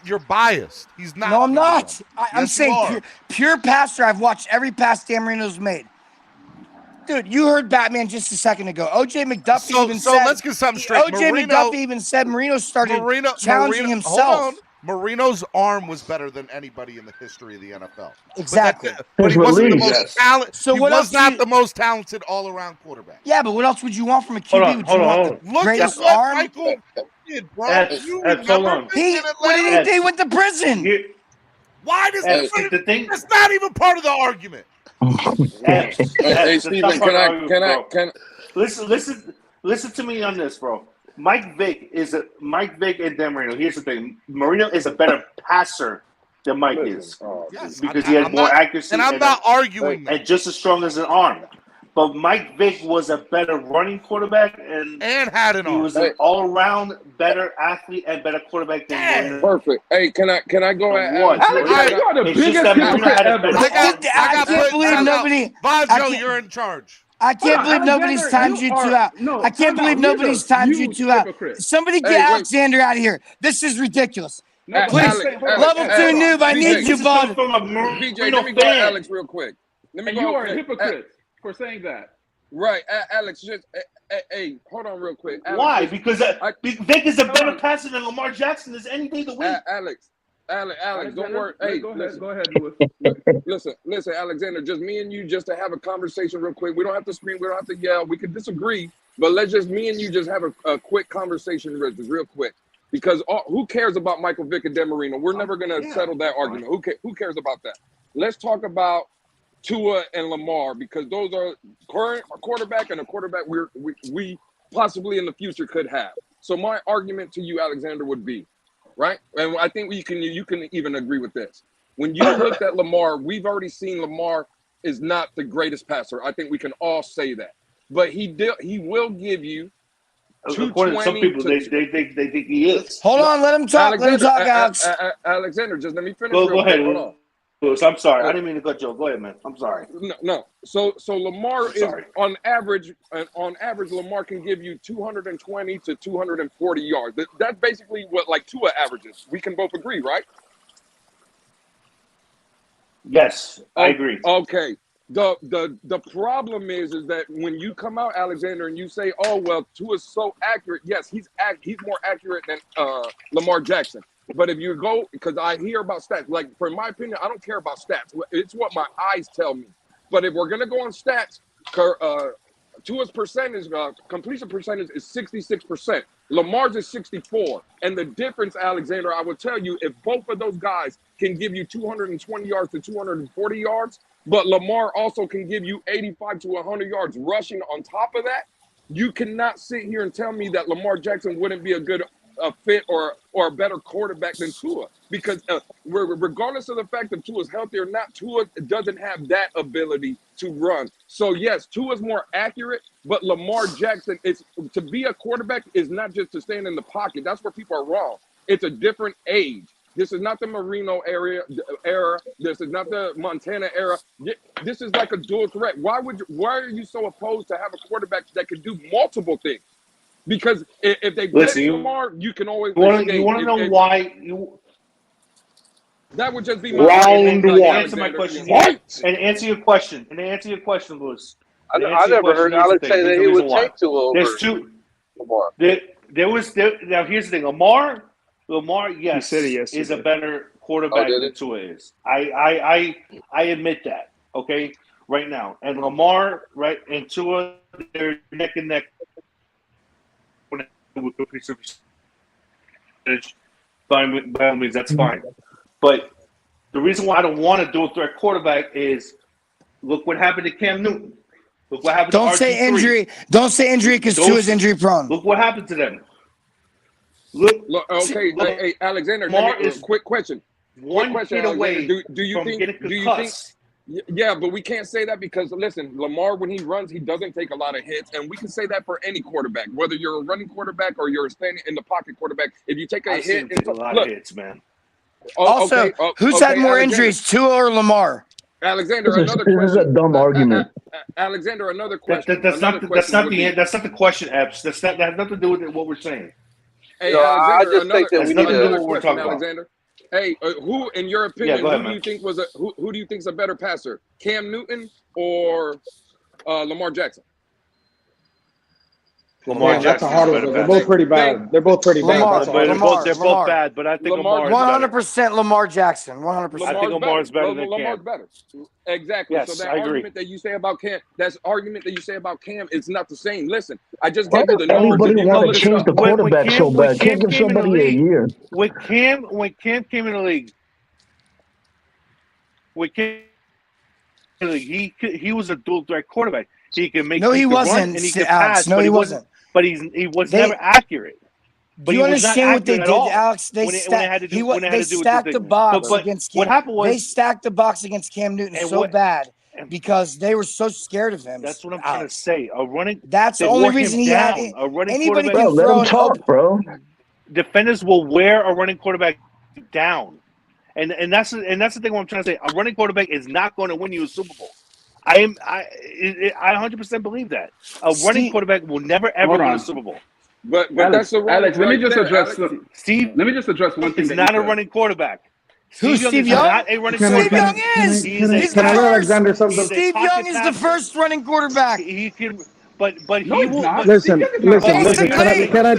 You're biased. He's not. No, I'm not. I'm Yes, saying you are. pure passer. I've watched every pass Dan Marino's made. Dude, you heard Batman just a second ago. O.J. McDuffie even said. Let's get something straight. O.J. McDuffie even said Marino started challenging himself. Hold on. Marino's arm was better than anybody in the history of the NFL. Exactly. But he wasn't the most talented. So he what was else not the most talented all-around quarterback. Yeah, but what else would you want from a QB? Would you want the Look greatest at what arm? Michael did, bro. You hold remember on. What did he do with the prison? Why does the thing? That's not even part of the argument. Hey, Steven, can I? Listen to me on this, bro. Mike Vick and Dan Marino. Here's the thing: Marino is a better passer than Mike is, because he has more accuracy. And I'm not arguing that. And just as strong as an arm. But Mike Vick was a better running quarterback and had an arm. He was an all-around better athlete and better quarterback than Marino. Perfect. Hey, can I go at What? Alex? Alex, you are the biggest hypocrite ever. I can't believe nobody. Vajo, you're in charge. I can't believe nobody's timed you two out. I can't believe nobody's timed you two out. Somebody get Alexander out of here. This is ridiculous. Please, level 2 noob. I need you, bud. BJ, let me go at Alex real quick. And you are a hypocrite for saying that. Right, Alex. Just hey, hold on real quick. Alex, why? Because Vick is a better passer than Lamar Jackson is any day of the week. Alex, don't worry. Hey, go ahead, Lewis. Listen, Alexander. Just me and you, just to have a conversation real quick. We don't have to scream. We don't have to yell. We can disagree, but let's just me and you just have a quick conversation, real quick. Because who cares about Michael Vick and Dan Marino? We're never going to settle that argument. Who cares about that? Let's talk about Tua and Lamar, because those are current quarterback and a quarterback we possibly in the future could have. So my argument to you, Alexander, would be, right? And I think you can even agree with this. When you looked at Lamar, we've already seen Lamar is not the greatest passer. I think we can all say that. But he will give you according to some people, they think he is. Hold on, let him talk. Alex. Alexander, just let me finish. Go ahead. Hold on. I'm sorry. I didn't mean to cut you off. Go ahead, man. I'm sorry. No. So Lamar is on average. Lamar can give you 220 to 240 yards. That's basically what like Tua averages. We can both agree, right? Yes, I agree. Okay. The problem is that when you come out, Alexander, and you say, "Oh well, Tua's so accurate." Yes, he's more accurate than Lamar Jackson. But if you go, because I hear about stats, like for my opinion, I don't care about stats. It's what my eyes tell me. But if we're gonna go on stats, Tua's percentage, completion percentage is 66%. Lamar's is 64%. And the difference, Alexander, I will tell you, if both of those guys can give you 220 yards to 240 yards, but Lamar also can give you 85 to 100 yards rushing on top of that, you cannot sit here and tell me that Lamar Jackson wouldn't be a good fit or a better quarterback than Tua, because regardless of the fact that Tua's healthy or not, Tua doesn't have that ability to run. So yes, Tua's more accurate, but Lamar Jackson to be a quarterback is not just to stand in the pocket. That's where people are wrong. It's a different age. This is not the Marino era. This is not the Montana era. This is like a dual threat. Why are you so opposed to have a quarterback that can do multiple things? Because if they blitz Lamar, you can always escape. You want to know why? That would just be my round one. Answer my question. And answer your question. Lewis. I never heard Alex say that he would take Tua over. There's two. Lamar. Now here's the thing. Lamar, yes, is a better quarterback than Tua is. I admit that. Okay, right now, and Lamar, right, and Tua, they're neck and neck. By all means, that's fine. But the reason why I don't want a dual threat quarterback is look what happened to Cam Newton. Look what happened to RG3. Don't say injury because Tua's injury prone. Look what happened to them. Hey, Alexander, quick question. One hit away do you from think getting concussed. Yeah, but we can't say that because, listen, Lamar, when he runs, he doesn't take a lot of hits. And we can say that for any quarterback, whether you're a running quarterback or you're standing in the pocket quarterback. If you take a hit, a lot of hits, man. Also, who's had more injuries, Tua or Lamar? Alexander, another question. This is a dumb argument. Alexander, another question. That's not the question, Epps. That has nothing to do with what we're saying. Hey, no, Alexander, I just think that we need to. What we're talking about. Alexander. Hey, who, in your opinion, ahead, who do you think is a better passer, Cam Newton or Lamar Jackson? Lamar that's a hard one. They're both pretty bad. They're both pretty bad. They're both bad, but I think Lamar is 100% Lamar Jackson. 100%. I think Lamar's better than Lamar's Cam. better. Exactly. Yes, so that I agree. argument that you say about Cam, is not the same. Listen, I just gave you the numbers. Everybody want to change the quarterback so bad. Can't give somebody a year. When Cam came in the league, he was a dual threat quarterback. He can make. No, he wasn't. Run and he could Alex, pass, no, he wasn't. But he was never accurate. Do you understand what they did, Alex? They stacked the box against Cam. What happened was they stacked the box against Cam Newton so bad because they were so scared of him. That's what I'm trying to say. That's the only reason he had it. Anybody can let throw him talk, bro. Defenders will wear a running quarterback down, and that's the thing. What I'm trying to say, a running quarterback is not going to win you a Super Bowl. I 100% believe that a running quarterback will never ever win a Super Bowl. But Alex, that's the wrong Alex, let me just address Steve. Let me just address one thing. He's not a running quarterback. Who's Steve Young? Not a running quarterback. Steve Young is. Can I tell Alexander something? Steve Young is the first running quarterback. He can, but he No, he's will. not. Listen. Basically. Can I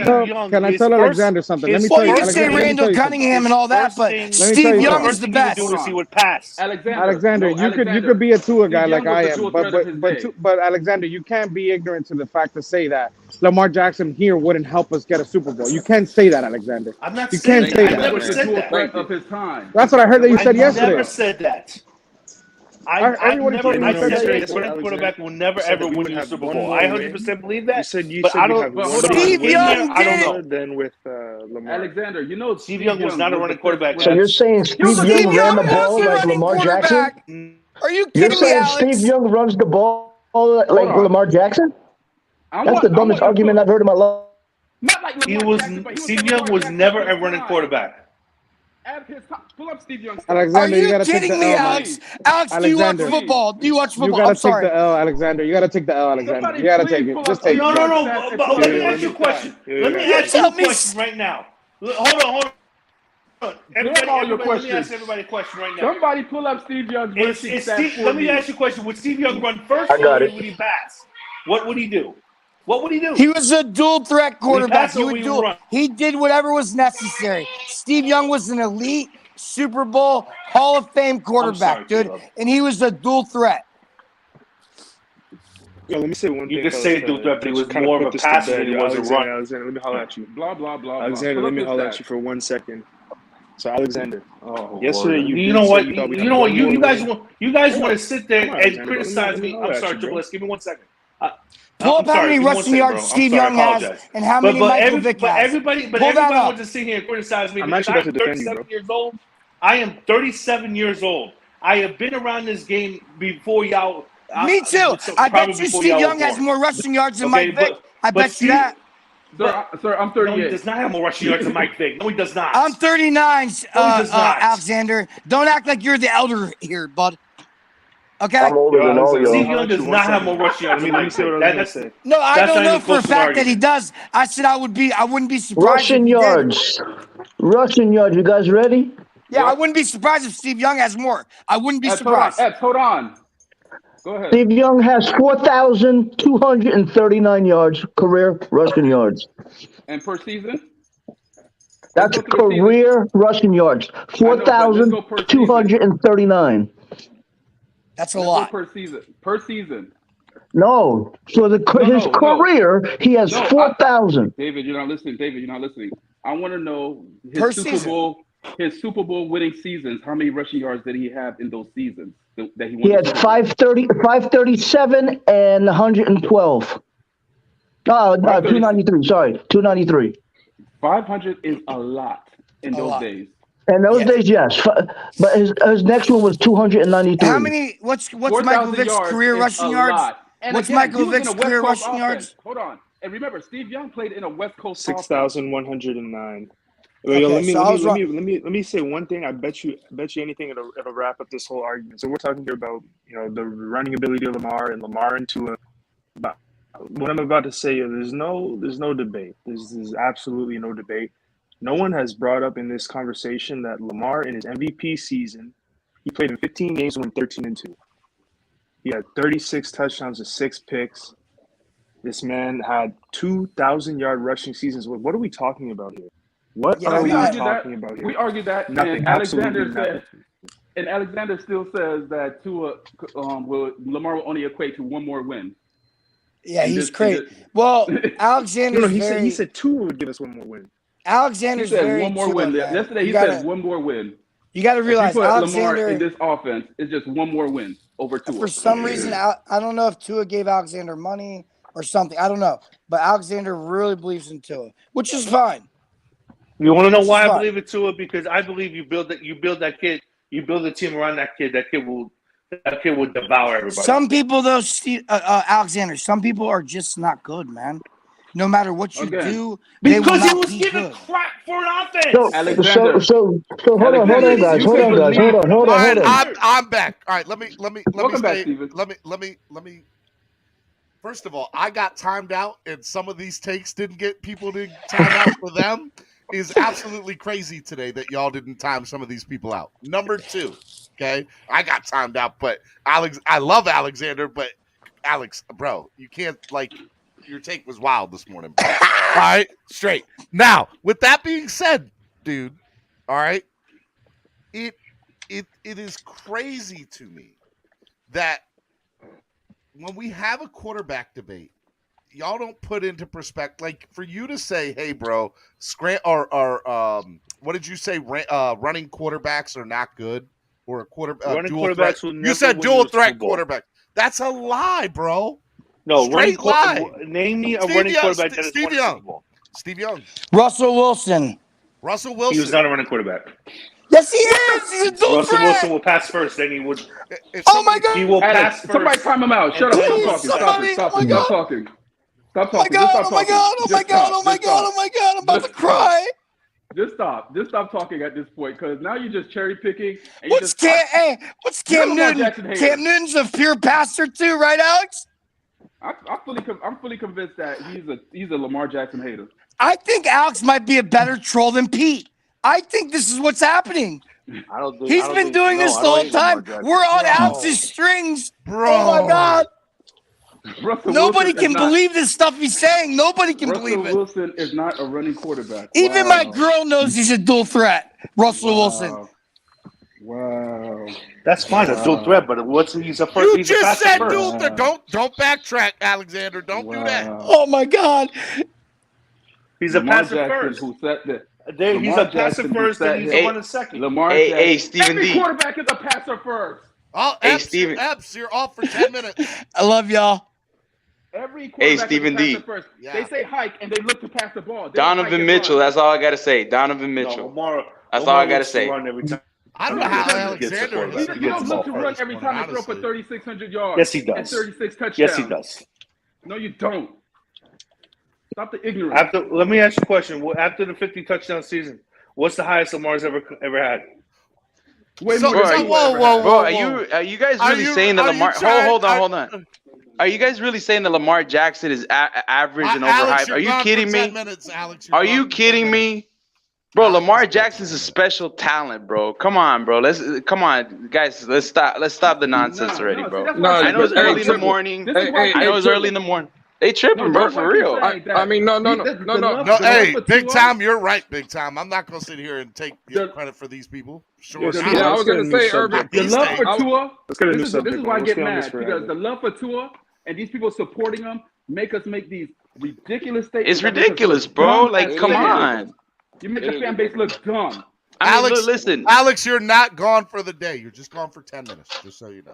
tell Alexander something? Let me tell Well, you. you can say Randall Cunningham and all that, but Steve Young is the best. He would pass. Alexander, you could be a Tua guy like I am, but Alexander, you can't be ignorant to the fact to say that Lamar Jackson here wouldn't help us get a Super Bowl. You can't say that, Alexander. I'm not You saying can't say that. I that. never said that. Of his time. That's what I heard that you said yesterday. I never said that. I said that a running quarterback will never ever win you a Super Bowl. I 100% believe that. But I don't. Steve Young I don't know. Then with Lamar. Alexander, Steve Young was not a running quarterback. So you're saying Steve Young ran the ball like Lamar Jackson? Are you You're kidding me, saying Alex? Steve Young runs the ball like Lamar Jackson? That's the dumbest argument I've heard in my life. Steve Young was never a running quarterback. Pull up Steve Young. Alexander, Are you gotta kidding take the me, L, Alex? Alex, do you watch football? Do you watch football? You gotta I'm sorry. take the L, Alexander. You gotta take the L, Alexander. You gotta take it. Just take it. No. But let me ask you a question. Let me ask you a question right now. Hold on. Everybody, let me ask everybody a question right now. Somebody pull up Steve Young's rushing stats. Let me ask you a question. Would Steve Young run first or would he pass? What would he do? What would he do? He was a dual threat quarterback. Run. He did whatever was necessary. Steve Young was an elite Super Bowl Hall of Fame quarterback, dude, and he was a dual threat. Yo, let me say one thing. You can say dual threat, but he was more of a passer than he was a run. Alexander, let me holler at you. Blah, blah, blah. Alexander, let me holler at you for 1 second. So Alexander, yesterday you know what? You guys want to sit there and criticize me. I'm sorry, Triple S. Give me 1 second. Pull up how many rushing yards Steve Young has and how many Michael Vick has. Everybody wants to sit here and criticize me. I'm actually about to defend you, bro. 37 years old. I am 37 years old. I have been around this game before y'all. Me too. I bet you Steve Young has more rushing yards than Mike Vick. I bet you that. Sir, I'm 38. No, he does not have more rushing yards than Mike Vick. No, he does not. I'm 39, No, he does not. Alexander. Don't act like you're the elder here, bud. Okay? I'm older than all y'all. Steve Young does not have more rushing yards than Mike Vick. No, I That's don't not know even for a close to an fact that he argument. does. I said I wouldn't be surprised Rushing if he yards. Rushing yards. You guys ready? did. Yeah, I wouldn't be surprised if Steve Young has more. I wouldn't be surprised. Hold on. Go ahead. Steve Young has 4,239 yards, career rushing yards. And per season? That's career rushing yards. 4,239. That's a lot. Per season. No. So his career, he has 4,000. David, you're not listening. I want to know Per his Super Bowl winning seasons. How many rushing yards did he have in those seasons that he won? He had 537 and 112. Oh, 293. Sorry, 293. 500 is a lot in those days. In those days, yes. But his next one was 293. How many? What's Michael Vick's career rushing yards? What's Michael Vick's career rushing yards? Hold on. And remember, Steve Young played in a West Coast 6,109. Okay, Let so me say one thing. I bet you anything it'll wrap up this whole argument. So we're talking here about the running ability of Lamar and Lamar into a. What I'm about to say, there's no debate. There's absolutely no debate. No one has brought up in this conversation that Lamar in his MVP season, he played in 15 games, won 13-2. He had 36 touchdowns and 6 picks. This man had 2,000-yard rushing seasons. What are we talking about here? What are we talking about here? We argued that. Nothing. And Alexander still says that Lamar will only equate to one more win. Yeah, he's crazy. Well, Alexander. He said 2 would give us one more win. Alexander's very one more win. man. Yesterday he said one more win. You got to realize Alexander Alexander in this offense is just one more win over Tua. For some reason, I don't know if Tua gave Alexander money or something. I don't know, but Alexander really believes in Tua, which is fine. You want to know why I believe in Tua? Because I believe you build that kid, you build a team around that kid. That kid will devour everybody. Some people, though, Alexander. Some people are just not good, man. No matter what you do, because he was given crap for an offense. So hold on, guys. Hold on. I'm back. All right, let me First of all, I got timed out, and some of these takes didn't get people to time out for them. Is absolutely crazy today that y'all didn't time some of these people out. Number 2, okay, I got timed out, but I love Alexander, but Alex, bro, you can't your take was wild this morning, bro. All right, straight. Now, with that being said, dude, all right, it is crazy to me that when we have a quarterback debate, y'all don't put into perspective, like for you to say, "Hey, bro, what did you say? Running quarterbacks are not good, or a dual threat." You said dual threat quarterback. That's a lie, bro. No, straight lie. Name me a running quarterback that is Steve Young. Steve Young. Russell Wilson. He was not a running quarterback. Yes, he is. He's a dual Russell threat. Wilson will pass first, then he would. Oh my God! He will pass first. Somebody time him out. Shut up. Stop talking. Stop talking. Oh my God! Oh my God! Oh my God! Oh my God! Oh my God! I'm about to cry. Just stop talking at this point, because now you're just cherry picking. What's Cam Newton? Cam Newton's a pure passer too, right, Alex? I'm fully convinced that he's a Lamar Jackson hater. I think Alex might be a better troll than Pete. I think this is what's happening. He's been doing this the whole time. We're on Alex's strings. Bro. Oh my God. Nobody Wilson can believe this stuff he's saying. Nobody can believe it. Russell Wilson is not a running quarterback. Even my girl knows he's a dual threat. Russell Wilson. Wow. That's fine, a dual threat, but he's a first. You he's just a said first. dual threat. Don't backtrack, Alexander. Don't do that. Oh my God. He's a passive first. Who set that? He's a passive first, and he's one in second. Hey, Stephen Every D. quarterback is a passer first. Oh, Epps, you're off for 10 minutes. I love y'all. Every quarterback Stephen is a D. passer first. Yeah. They say hike, and they look to pass the ball. Donovan Mitchell. That's all I gotta say. Donovan Mitchell. That's all I gotta say. I don't know how Alexander He doesn't look to run every time he throw for 3,600 yards. Yes, he does. And 36 touchdowns. Yes, he does. No, you don't. Stop the ignorance. Let me ask you a question. After the 50 touchdown season, what's the highest Lamar's ever had? Bro, are you guys really saying that Lamar? Hold on. Are you guys really saying that Lamar Jackson is average and overhyped? Are you kidding me? Are you kidding me? Bro, Lamar Jackson's a special talent, bro. Come on, bro. Come on, guys. Let's stop the nonsense already, bro. I know it's early in the morning. I know it's early in the morning. They tripping, bro, for real. I mean, no. Hey, Big Time, you're right, Big Time. I'm not gonna sit here and take credit for these people. Sure. I was gonna say, Urban. The love for Tua. This is why I get mad because the love for Tua and these people supporting him make us make these ridiculous statements. It's ridiculous, bro. Like, come on. You make the fan base look dumb. Listen, Alex, you're not gone for the day. You're just gone for 10 minutes, just so you know.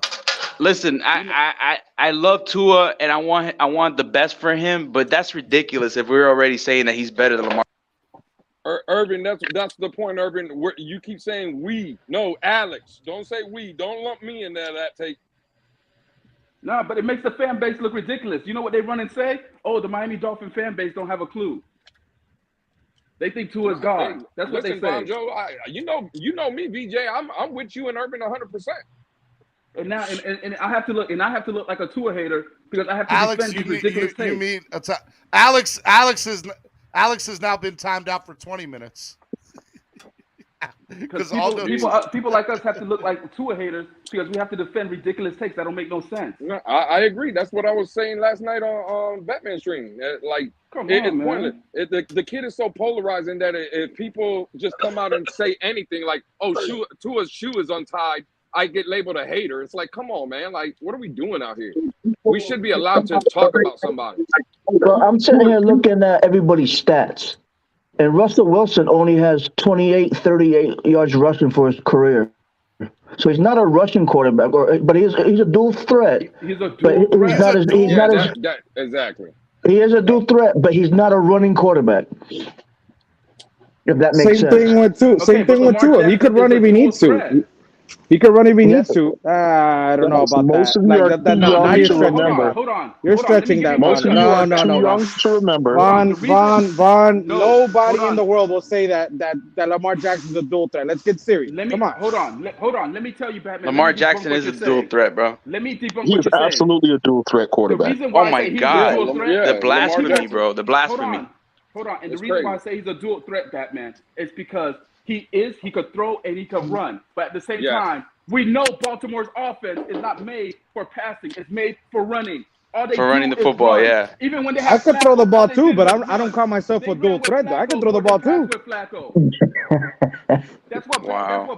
Listen, I love Tua and I want the best for him, but that's ridiculous if we're already saying that he's better than Lamar. Urban, that's the point, Urban. You keep saying we. No, Alex. Don't say we. Don't lump me in there that take. No, but it makes the fan base look ridiculous. You know what they run and say? Oh, the Miami Dolphin fan base don't have a clue. They think Tua's God. Hey, that's what listen, they say. Bonjo, you know me, BJ. I'm with you and Urban 100%. And now, and I have to look, like a Tua hater because I have to defend these ridiculous takes. Alex has now been timed out for 20 minutes. Because people like us have to look like Tua haters because we have to defend ridiculous takes that don't make no sense. No, I agree. That's what I was saying last night on Batman stream. It's pointless. The kid is so polarizing that if people just come out and say anything like, "Oh, Tua's shoe is untied," I get labeled a hater. It's like, come on, man. Like, what are we doing out here? We should be allowed to talk about somebody. Well, I'm sitting here looking at everybody's stats. And Russell Wilson only has 38 yards rushing for his career. So he's not a rushing quarterback, but he's a dual threat. He's a dual threat. Exactly. He is a dual threat, but he's not a running quarterback. If that makes sense. Same thing with Tua. He could run if he needs to. He could run if he needs to. I don't know about most that. Of you are Now you're stretching. Hold on. You're stretching that. Most of you are too young to remember. Vaughn. Nobody in the world will say that Lamar Jackson's a dual threat. Let's get serious. Come on. Hold on. Let me tell you, Batman. Lamar Jackson is a dual threat, bro. Let me debunk He's absolutely a dual threat quarterback. Oh my God. The blasphemy, bro. The blasphemy. Hold on. And the reason why I say he's a dual threat, Batman, is because he could throw and he could run. But at the same time, we know Baltimore's offense is not made for passing. It's made for running. For running the football, yeah. Even when they I could throw the ball too, but I don't call myself a dual threat. I can throw the ball too. That's what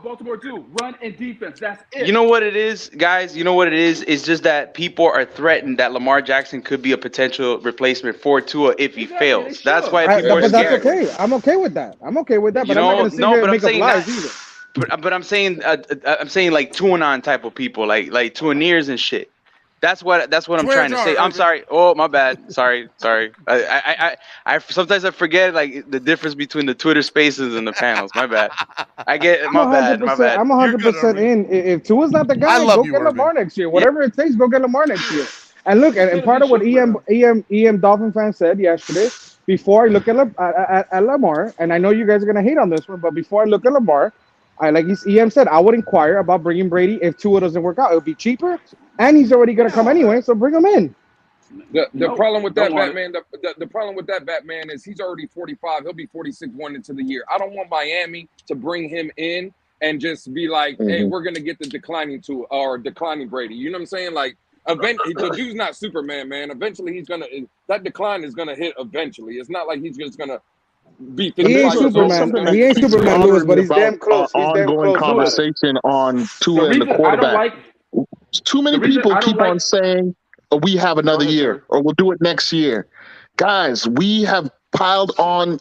Baltimore do. Run and defense. That's it. You know what it is, guys? You know what it is? It's just that people are threatened that Lamar Jackson could be a potential replacement for Tua if he fails. That's why people are scared. But that's okay. I'm okay with that. But I'm not going to sit here and make up lies either. But I'm saying like Tuanon type of people, like Tuaneers and shit. That's what I'm trying to say. I'm sorry. Oh, my bad. Sorry. I sometimes I forget like the difference between the Twitter Spaces and the panels. My bad. My bad. I'm 100% in. If Tua's not the guy, go get Lamar next year. Whatever it takes, go get Lamar next year. And look, and part of what EM Dolphin fans said yesterday, before I look at Lamar, and I know you guys are gonna hate on this one, but before I look at Lamar, like EM said, I would inquire about bringing Brady if Tua doesn't work out. It would be cheaper, and he's already going to come anyway, so bring him in. The problem with that, Batman, the problem with that, Batman, is he's already 45. He'll be 46 going into the year. I don't want Miami to bring him in and just be like, hey, we're going to get the declining Brady. You know what I'm saying? Like, the dude's not Superman, man. Eventually, that decline is going to hit eventually. It's not like he's just going to be 55 He ain't Superman, Lewis, but he's damn close. Ongoing conversation on Tua and the quarterback. Too many people keep on saying, we have another year, or we'll do it next year. Guys, we have piled on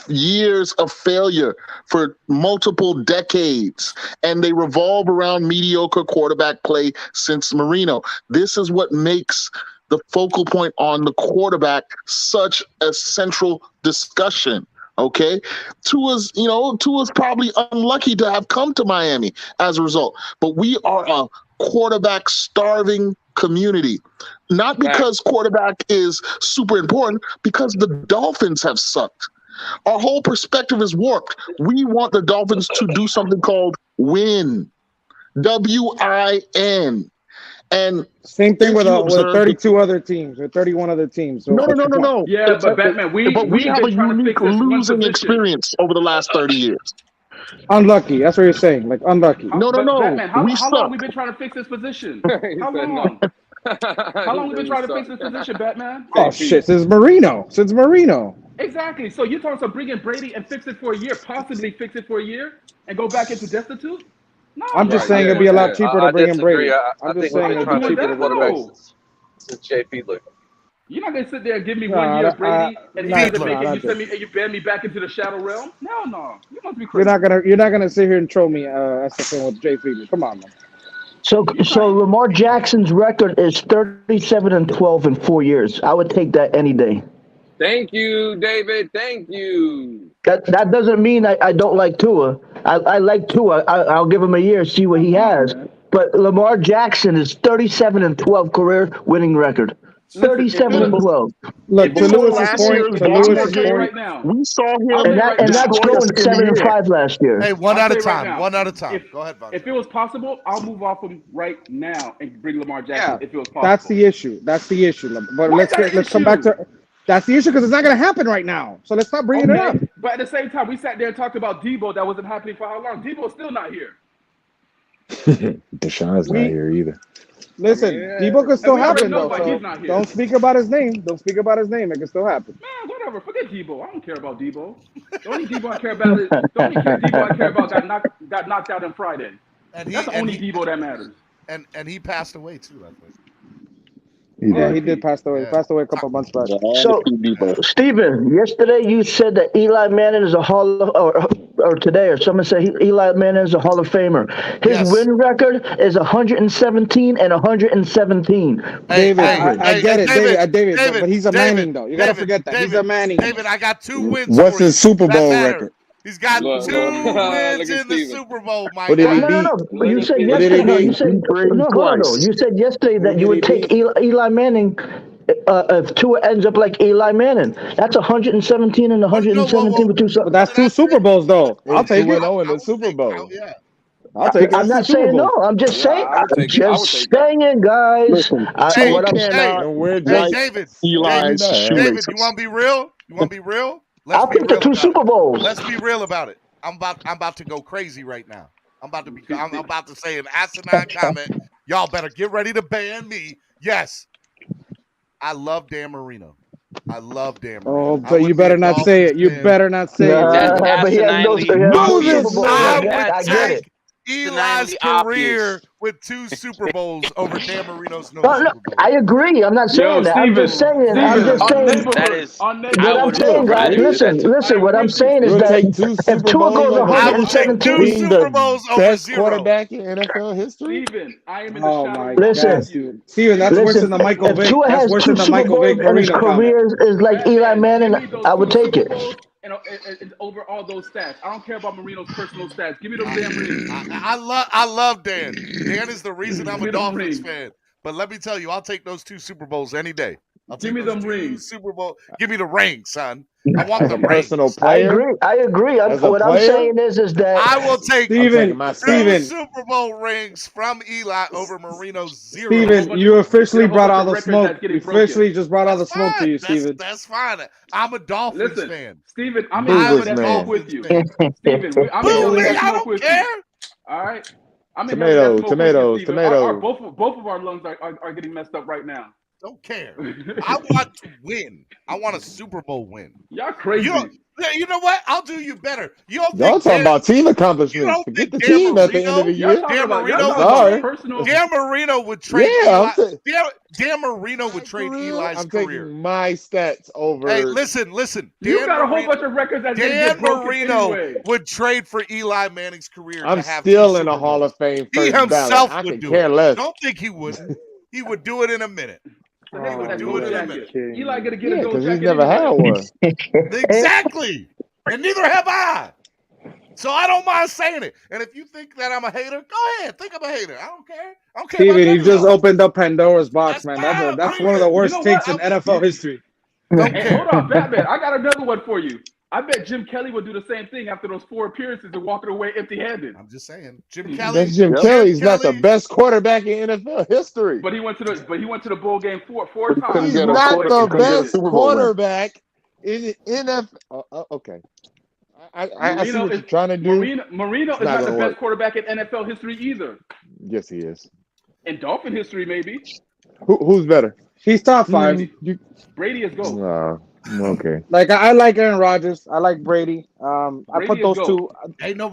years of failure for multiple decades, and they revolve around mediocre quarterback play since Marino. This is what makes the focal point on the quarterback such a central discussion. Okay, Tua's probably unlucky to have come to Miami as a result, but we are a quarterback starving community. Not because quarterback is super important, because the Dolphins have sucked. Our whole perspective is warped. We want the Dolphins to do something called win. W-I-N. And same thing with 32 other teams or 31 other teams. So no. Yeah, but Batman, we have a been trying to unique fix this one losing position. experience over the last 30 years. Unlucky. That's what you're saying. Like unlucky. No. Batman, how suck. long we been trying to fix this position? How long? How long we been trying to fix this position, Batman? Oh shit! Since Marino. Exactly. So you're talking about bringing Brady and fix it for a year, possibly fix it for a year, and go back into destitute? No. I'm just saying it'd be a lot cheaper to bring in Brady. I think we've been trying to fix quarterbacks since Jay Fiedler. You're not gonna sit there and give me 1 year Brady and you ban me back into the shadow realm? No. You must be crazy. You're not gonna sit here and troll me SFN with Jay Fiedler. Come on, man. So Lamar Jackson's record is 37-12 in 4 years. I would take that any day. Thank you, David. Thank you. That doesn't mean I don't like Tua. I like Tua. I'll give him a year, see what he has. But Lamar Jackson is 37-12 career winning record. 37-12. Look, to Lewis's point, right now. We saw him, and that's going 7-5 last year. Hey, one at a time. Right One at a time. Go ahead, Von. If it was possible, I'll move off him right now and bring Lamar Jackson. If it was possible, that's the issue. But let's come back to. That's the issue because it's not going to happen right now. So let's stop bringing it up. But at the same time, we sat there and talked about Debo. That wasn't happening for how long? Debo's still not here. Deshaun's not here either. Listen, Debo can still happen though. So don't speak about his name. Don't speak about his name. It can still happen. Man, whatever. Forget Debo. I don't care about Debo. The only Debo I care about is got knocked out on Friday. That's the only Debo that matters. And he passed away too, I think. Yeah, he did pass away. He passed away a couple months back. So, Steven, yesterday you said that Eli Manning is a Hall of, or today, or someone said Eli Manning is a Hall of Famer. His win record is 117 and 117. David, I get it, David, but he's a Manning though. You gotta forget that he's a Manning. David, I got 2 wins. What's his Super Bowl record? He's got 2 wins in the Super Bowl, Mike. What did he beat? No. You said yesterday. You said yesterday that you would take Eli Manning if Tua ends up like Eli Manning. That's 117 and 117 with 2. But that's 2 Super Bowls though. I'll take it. In the Super Bowl. I'll take it. I'm not saying no. I'm just saying. I'm just saying, guys. Listen, David, you want to be real? I'll pick the 2 Super Bowls. Let's be real about it. I'm about to go crazy right now. I'm about to say an asinine comment. Y'all better get ready to ban me. Yes, I love Dan Marino. Oh, but you better not say it. You better not say it. But he has no Super Bowl. I get it. Eli's career with 2 Super Bowls over Dan Marino's no Super Bowl. I agree. I'm not saying that. I'm just saying. That is. What I'm saying, guys. Listen. What I'm saying is that if Tua goes 117, Super Bowls over best 0. quarterback in NFL history. Steven, I am in the shadow. Listen, Steven, that's worse than the Michael Vick. If Tua has 2 Super Bowls and his career is like Eli Manning, I would take it. And over all those stats. I don't care about Marino's personal stats. Give me those damn rings. I love Dan. Dan is the reason I'm a Dolphins fan. But let me tell you, I'll take those 2 Super Bowls any day. Give me them rings. Super Bowl. Give me the ring, son. I want the personal player. I agree. What I'm saying is that I will take 2 Super Bowl rings from Eli over Marino's 0. Steven, you officially brought all the smoke. You officially just brought all the smoke to you, Steven. That's fine. I'm a Dolphins fan. Steven, I'm in that smoke with you. Steven, I'm in that smoke with you. All right? Tomatoes. Both of our lungs are getting messed up right now. Don't care. I want to win. I want a Super Bowl win. Y'all crazy. You know what? I'll do you better. Y'all talking about team accomplishments. Forget the team at the end of the year. Dan Marino would trade. Dan Marino would trade Eli's I'm career. Taking my stats over. Hey, listen. You got a whole bunch of records that Dan Marino would trade for Eli Manning's career. I'm still in a Hall of Fame. He himself ballot. would do care it. Less. Don't think he wouldn't. He would do it in a minute. Eli gonna get a gold because jacket. He's never had one. Exactly, and neither have I. So I don't mind saying it. And if you think that I'm a hater, go ahead. Think I'm a hater. I don't care. I don't care. Steven, you just opened up Pandora's box, man. That's one of the worst takes in NFL history. Don't Hey, care. hold on, Batman. I got another one for you. I bet Jim Kelly would do the same thing after those 4 appearances and walking away empty-handed. I'm just saying, Jim Kelly. Jim Kelly's not the best quarterback in NFL history. But he went to the bowl game four times. He's not the best quarterback in NFL. Okay. I see what you're trying to do. Marino is not the best quarterback in NFL history either. Yes, he is. In Dolphin history, maybe. Who's better? He's top 5. Brady is GOAT. Okay. Like I like Aaron Rodgers. I like Brady. I put those two.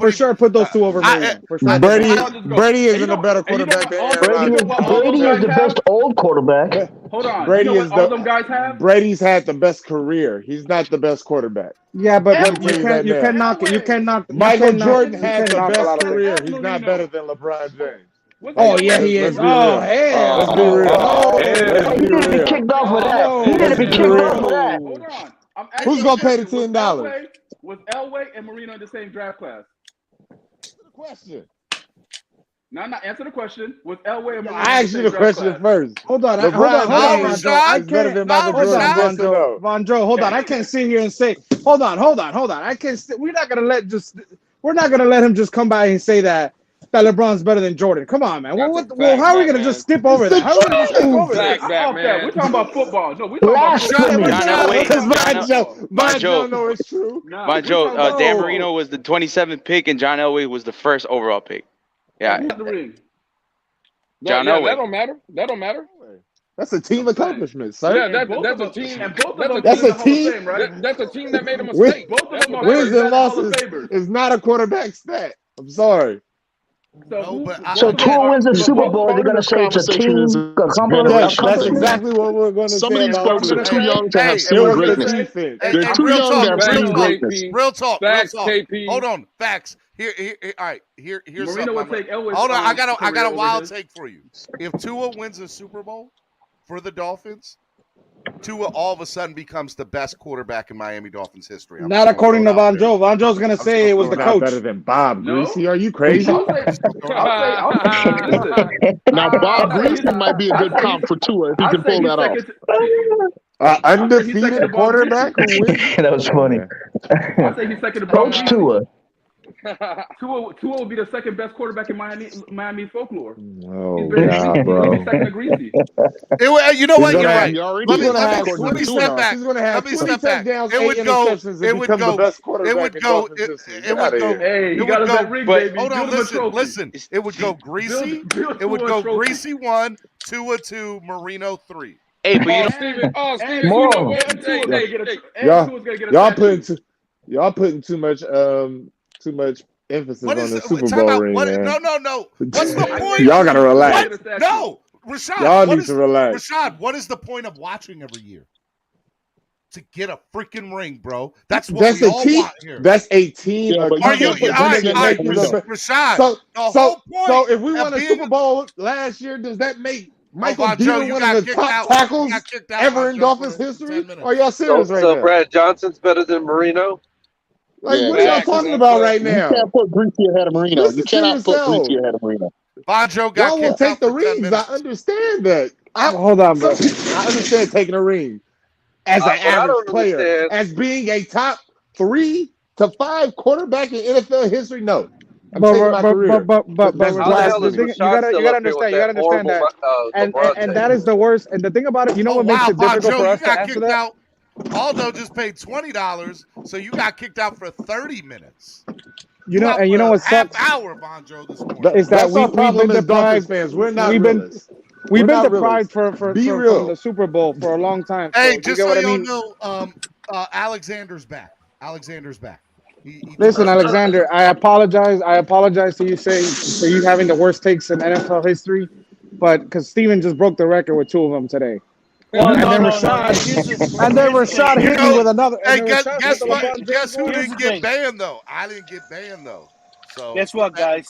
For sure, I put those two over Marino. For sure. Brady isn't a better quarterback than Aaron Rodgers. Brady is the best old quarterback. Hold on. Brady you know is what all them guys have? Brady's had the best career. He's not the best quarterback. Yeah, but you can't knock it. You can't knock. Michael Jordan had the best career. He's not better than LeBron James. Oh yeah, he is. Oh hell. Let's be real. He need to be kicked off for that. He need to be kicked off for that. Hold on. Who's gonna pay the $10? Was Elway and Marino in the same draft class? Question. No, answer the question. Was Elway and Marino? I asked you the question first. Hold on. LeBron James is better than Michael Jordan. Vondro, hold on. I can't sit here and say, hold on. I can't. We're not gonna let him just come by and say that LeBron's better than Jordan. Come on, man. Well, how are we gonna just skip over that? How are we gonna just skip over that? We're talking about football. No, we're talking about John Elway know it's true. Dan Marino was the 27th pick, and John Elway was the first overall pick. Yeah. John Elway. That don't matter. That's a team accomplishment, sir. Yeah, that's a team. That's a team. That's a team that made a mistake. Wins and losses is not a quarterback stat. I'm sorry. So Tua wins the Super Bowl. They're gonna say it's a team accomplishment. That's exactly what we're gonna say. Some of these folks are too young to have seen Real greatness. They're too young to have seen greatness. Real talk. KP. Hold on. Facts. Here. All right. Here's Marino would take Elway's Hold on. I got a wild his. take for you. If Tua wins a Super Bowl for the Dolphins, Tua all of a sudden becomes the best quarterback in Miami Dolphins history. Not according to Vondro. Vondro's gonna say it was the coach. Better than Bob Greasy. Are you crazy? Now Bob Greasy might be a good comp for Tua if he can pull that off. Undefeated quarterback who wins. That was funny. I say he's second to Coach Tua. Tua will be the second best quarterback in Miami folklore. Oh, God, bro. He's second to Greasy. You know what? You're right. Let me step back. Let me step back. It would go. Hey, you got us that ring, baby. Hold on, listen. It would go Greasy. It would go Greasy 1, Tua 2, Marino 3. Hey, but y'all putting too much emphasis on the Super Bowl ring, man. No. What's the point? Y'all gotta relax. No, Rashad. Y'all need to relax. Rashad, what is the point of watching every year? To get a freaking ring, bro. That's what we all want here. That's a team. Are you Rashad? So if we won a Super Bowl last year, does that make Michael Jordan one of the top tackles ever in Dolphins history? Are y'all serious right now? So Brad Johnson's better than Marino? Like, what are y'all talking about right now? You can't put Greasy ahead of Marino. You cannot put Greasy ahead of Marino. Y'all will take the rings. I understand that. Hold on, bro. I understand taking a ring as an average player. As being a top 3 to 5 quarterback in NFL history, no. I'm taking my career. You gotta understand that. And that is the worst. And the thing about it, you know what makes it difficult for us to answer that? Aldo just paid $20, so you got kicked out for 30 minutes. You know what sucks? Half-hour, Bonjo, this morning. Is that we've been deprived. Fans. We're not. We've been deprived from the Super Bowl for a long time. Hey, just so you know, Alexander's back. Listen, Alexander, I apologize. To you for you having the worst takes in NFL history, but because Steven just broke the record with 2 of them today. And then Rashad hit me with another. Hey, guess what? Guess who didn't get banned though? I didn't get banned though. So guess what, guys?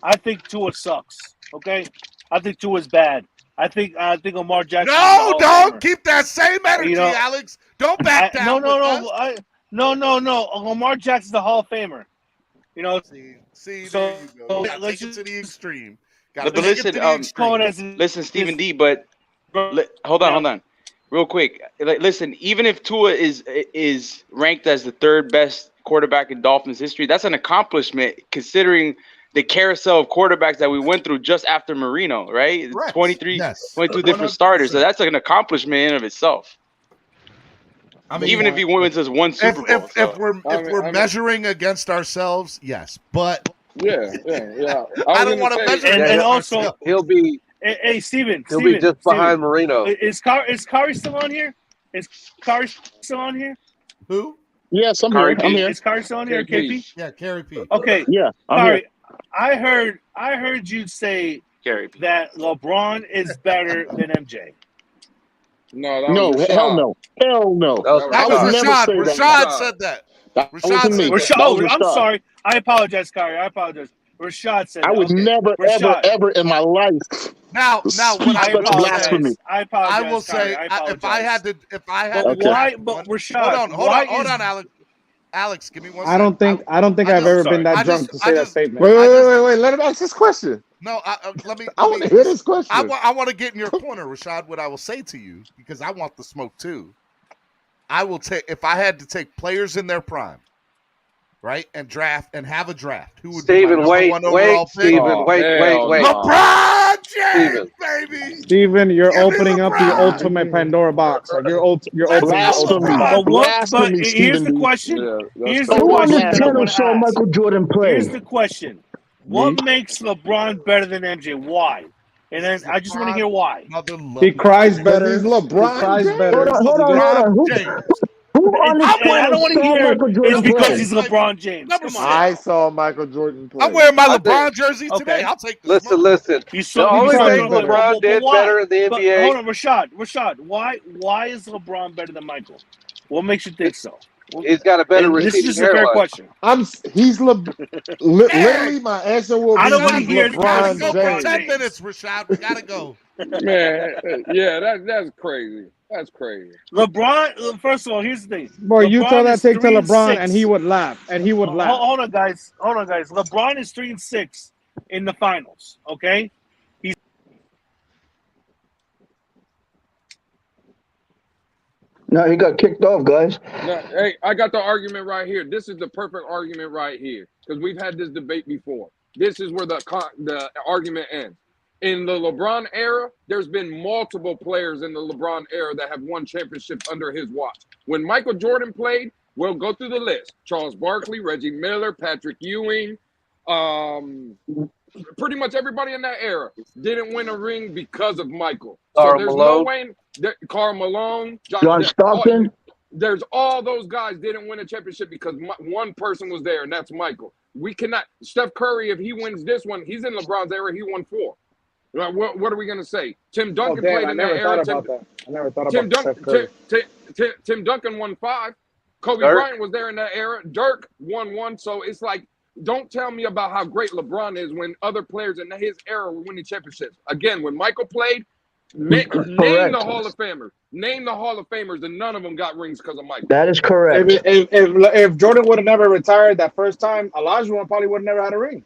I think Tua sucks. Okay, I think Tua's bad. I think Lamar Jackson. No, don't keep that same energy, Alex. Don't back down. No. No. Lamar Jackson's the Hall of Famer. You know. See, so there you go. You gotta let's take it to the extreme. But listen, Stephen D. But hold on, real quick. Like, listen, even if Tua is ranked as the third best quarterback in Dolphins history, that's an accomplishment considering the carousel of quarterbacks that we went through just after Marino, right? Correct. 22 different starters. So that's like an accomplishment in and of itself. I mean, even if he wins us one Super Bowl. If we're measuring against ourselves, yes, but yeah. I don't want to measure. And also, he'll be. Hey, Steven. He'll be just behind Marino. Is Kari still on here? Who? Yes, I'm here. I'm here. Is Kari still on here? KP? Yeah, Carrie P. Okay. Yeah, Kari, I heard you say that LeBron is better than MJ. No, hell no. That was Rashad. Rashad said that. Rashad said Rashad. I'm sorry. I apologize, Kari. Rashad said that. I would never, ever in my life. Now, what I blasphemy. I will say, if I had to, why? But Rashad, hold on, Alex. Alex, give me 1 second. I don't think I've ever been that drunk to say that statement. Wait. Let him ask this question. No, let me. I want to hear this question. I want to get in your corner, Rashad. What I will say to you, because I want the smoke too. I will take, if I had to take players in their prime, right, and have a draft. Who would be my number one overall pick? Steven, wait. LeBron James, baby. Steven, you're opening up the ultimate Pandora box. Like you're opening the ultimate box. But here's the question. Who on the channel saw Michael Jordan play? Here's the question. What makes LeBron better than MJ? Why? And then I just want to hear why. He cries better. He's LeBron. He cries better. Hold on. Who on the I don't want to hear Michael Jordan it's because play? he's LeBron James. Come on. I saw Michael Jordan play. I'm wearing my LeBron jersey today. I'll take this. Listen. The only thing LeBron did better in the NBA. Hold on, Rashad. Why is LeBron better than Michael? What makes you think so? He's got a better receding This is just a fair question. Literally, my answer will be I don't want to hear LeBron Go James. for 10 minutes, Rashad. We gotta go. Man, that's crazy. That's crazy. LeBron. First of all, here's the thing. Boy, you LeBron tell that is take to 3-6. LeBron, and he would laugh. Hold on, guys. LeBron is 3-6 in the finals. Okay. No, he got kicked off, guys. No, hey, I got the argument right here. This is the perfect argument right here because we've had this debate before. This is where the argument ends. In the LeBron era, there's been multiple players in the LeBron era that have won championships under his watch. When Michael Jordan played, we'll go through the list. Charles Barkley, Reggie Miller, Patrick Ewing, pretty much everybody in that era didn't win a ring because of Michael. So there's no way. Karl Malone, John Stockton. There's all those guys didn't win a championship because one person was there, and that's Michael. We cannot. Steph Curry, if he wins this one, he's in LeBron's era. He won 4. What are we gonna say? Tim Duncan played in that era. I never thought about Steph Curry. Tim Duncan won 5. Kobe Bryant was there in that era. Dirk won 1. So it's like, don't tell me about how great LeBron is when other players in his era were winning championships. Again, when Michael played, name the Hall of Famers. Name the Hall of Famers, and none of them got rings because of Michael. That is correct. If Jordan would have never retired that first time, Olajuwon probably would have never had a ring.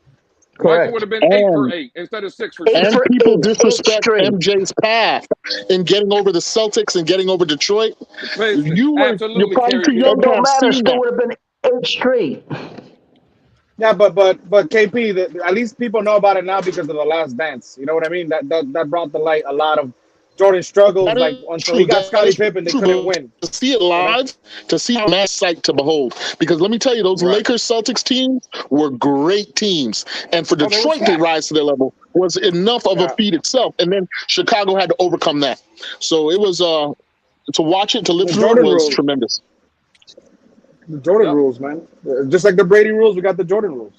Correct. Michael would have been 8 for 8 instead of 6 for 6. And people disrespect MJ's path in getting over the Celtics and getting over Detroit. You're probably too young to have seen that. Would have been 8 straight. Yeah, but KP, at least people know about it now because of The Last Dance. You know what I mean? That brought to light a lot of Jordan's struggles. Like until he got Scottie Pippen, they couldn't win. To see it live, to see a nice sight to behold. Because let me tell you, those Lakers Celtics teams were great teams, and for Detroit to rise to their level was enough of a feat itself. And then Chicago had to overcome that. So it was to watch it, to live through it was tremendous. The Jordan rules, man. Just like the Brady rules, we got the Jordan rules.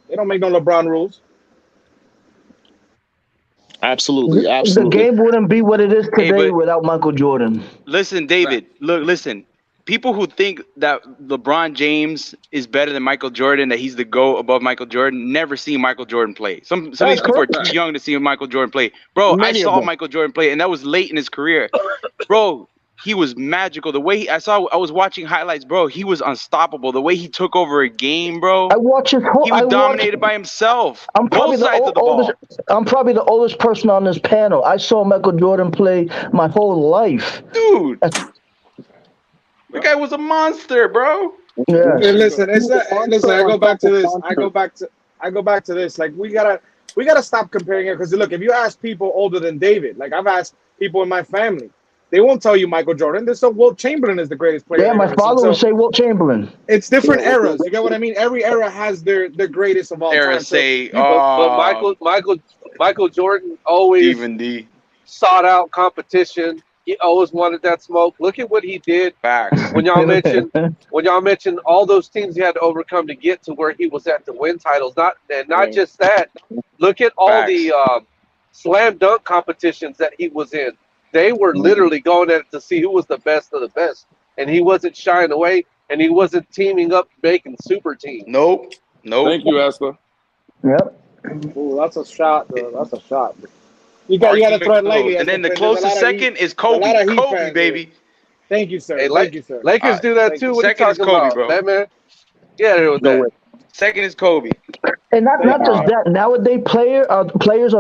They don't make no LeBron rules. Absolutely. The game wouldn't be what it is today without Michael Jordan. Listen, David. Look, listen. People who think that LeBron James is better than Michael Jordan, that he's the GOAT above Michael Jordan, never seen Michael Jordan play. Some of these people are too young to see Michael Jordan play. Bro, I saw Michael Jordan play, and that was late in his career. Bro, he was magical. The way I was watching highlights, bro. He was unstoppable. The way he took over a game, bro. I watch his whole. He was dominated by himself. I'm probably Both sides of the oldest. ball. I'm probably the oldest person on this panel. I saw Michael Jordan play my whole life, dude. The guy was a monster, bro. Yeah. Hey, listen. Listen. I go back to this. I go back to this. Like we gotta stop comparing it because look, if you ask people older than David, like I've asked people in my family, they won't tell you Michael Jordan. They say Wilt Chamberlain is the greatest player. Yeah, my father would say Wilt Chamberlain. It's different eras. You get what I mean? Every era has their greatest of all time. But Michael Jordan always sought out competition. He always wanted that smoke. Look at what he did. Facts. When y'all mentioned all those teams he had to overcome to get to where he was at to win titles. Not just that. Look at all the slam dunk competitions that he was in. They were literally going at it to see who was the best of the best, and he wasn't shying away, and he wasn't teaming up making super teams. Nope. Thank you, Esther. Yep. Ooh, that's a shot, bro. That's a shot. You got to throw it lightly. And then the closest second is Kobe. Kobe, baby. Thank you, sir. Hey, Thank you, sir. Lakers do that too. What are you Second is talking Kobe, about, bro. Batman? Get out of here with that. Second is Kobe. And not just that. Nowadays, players are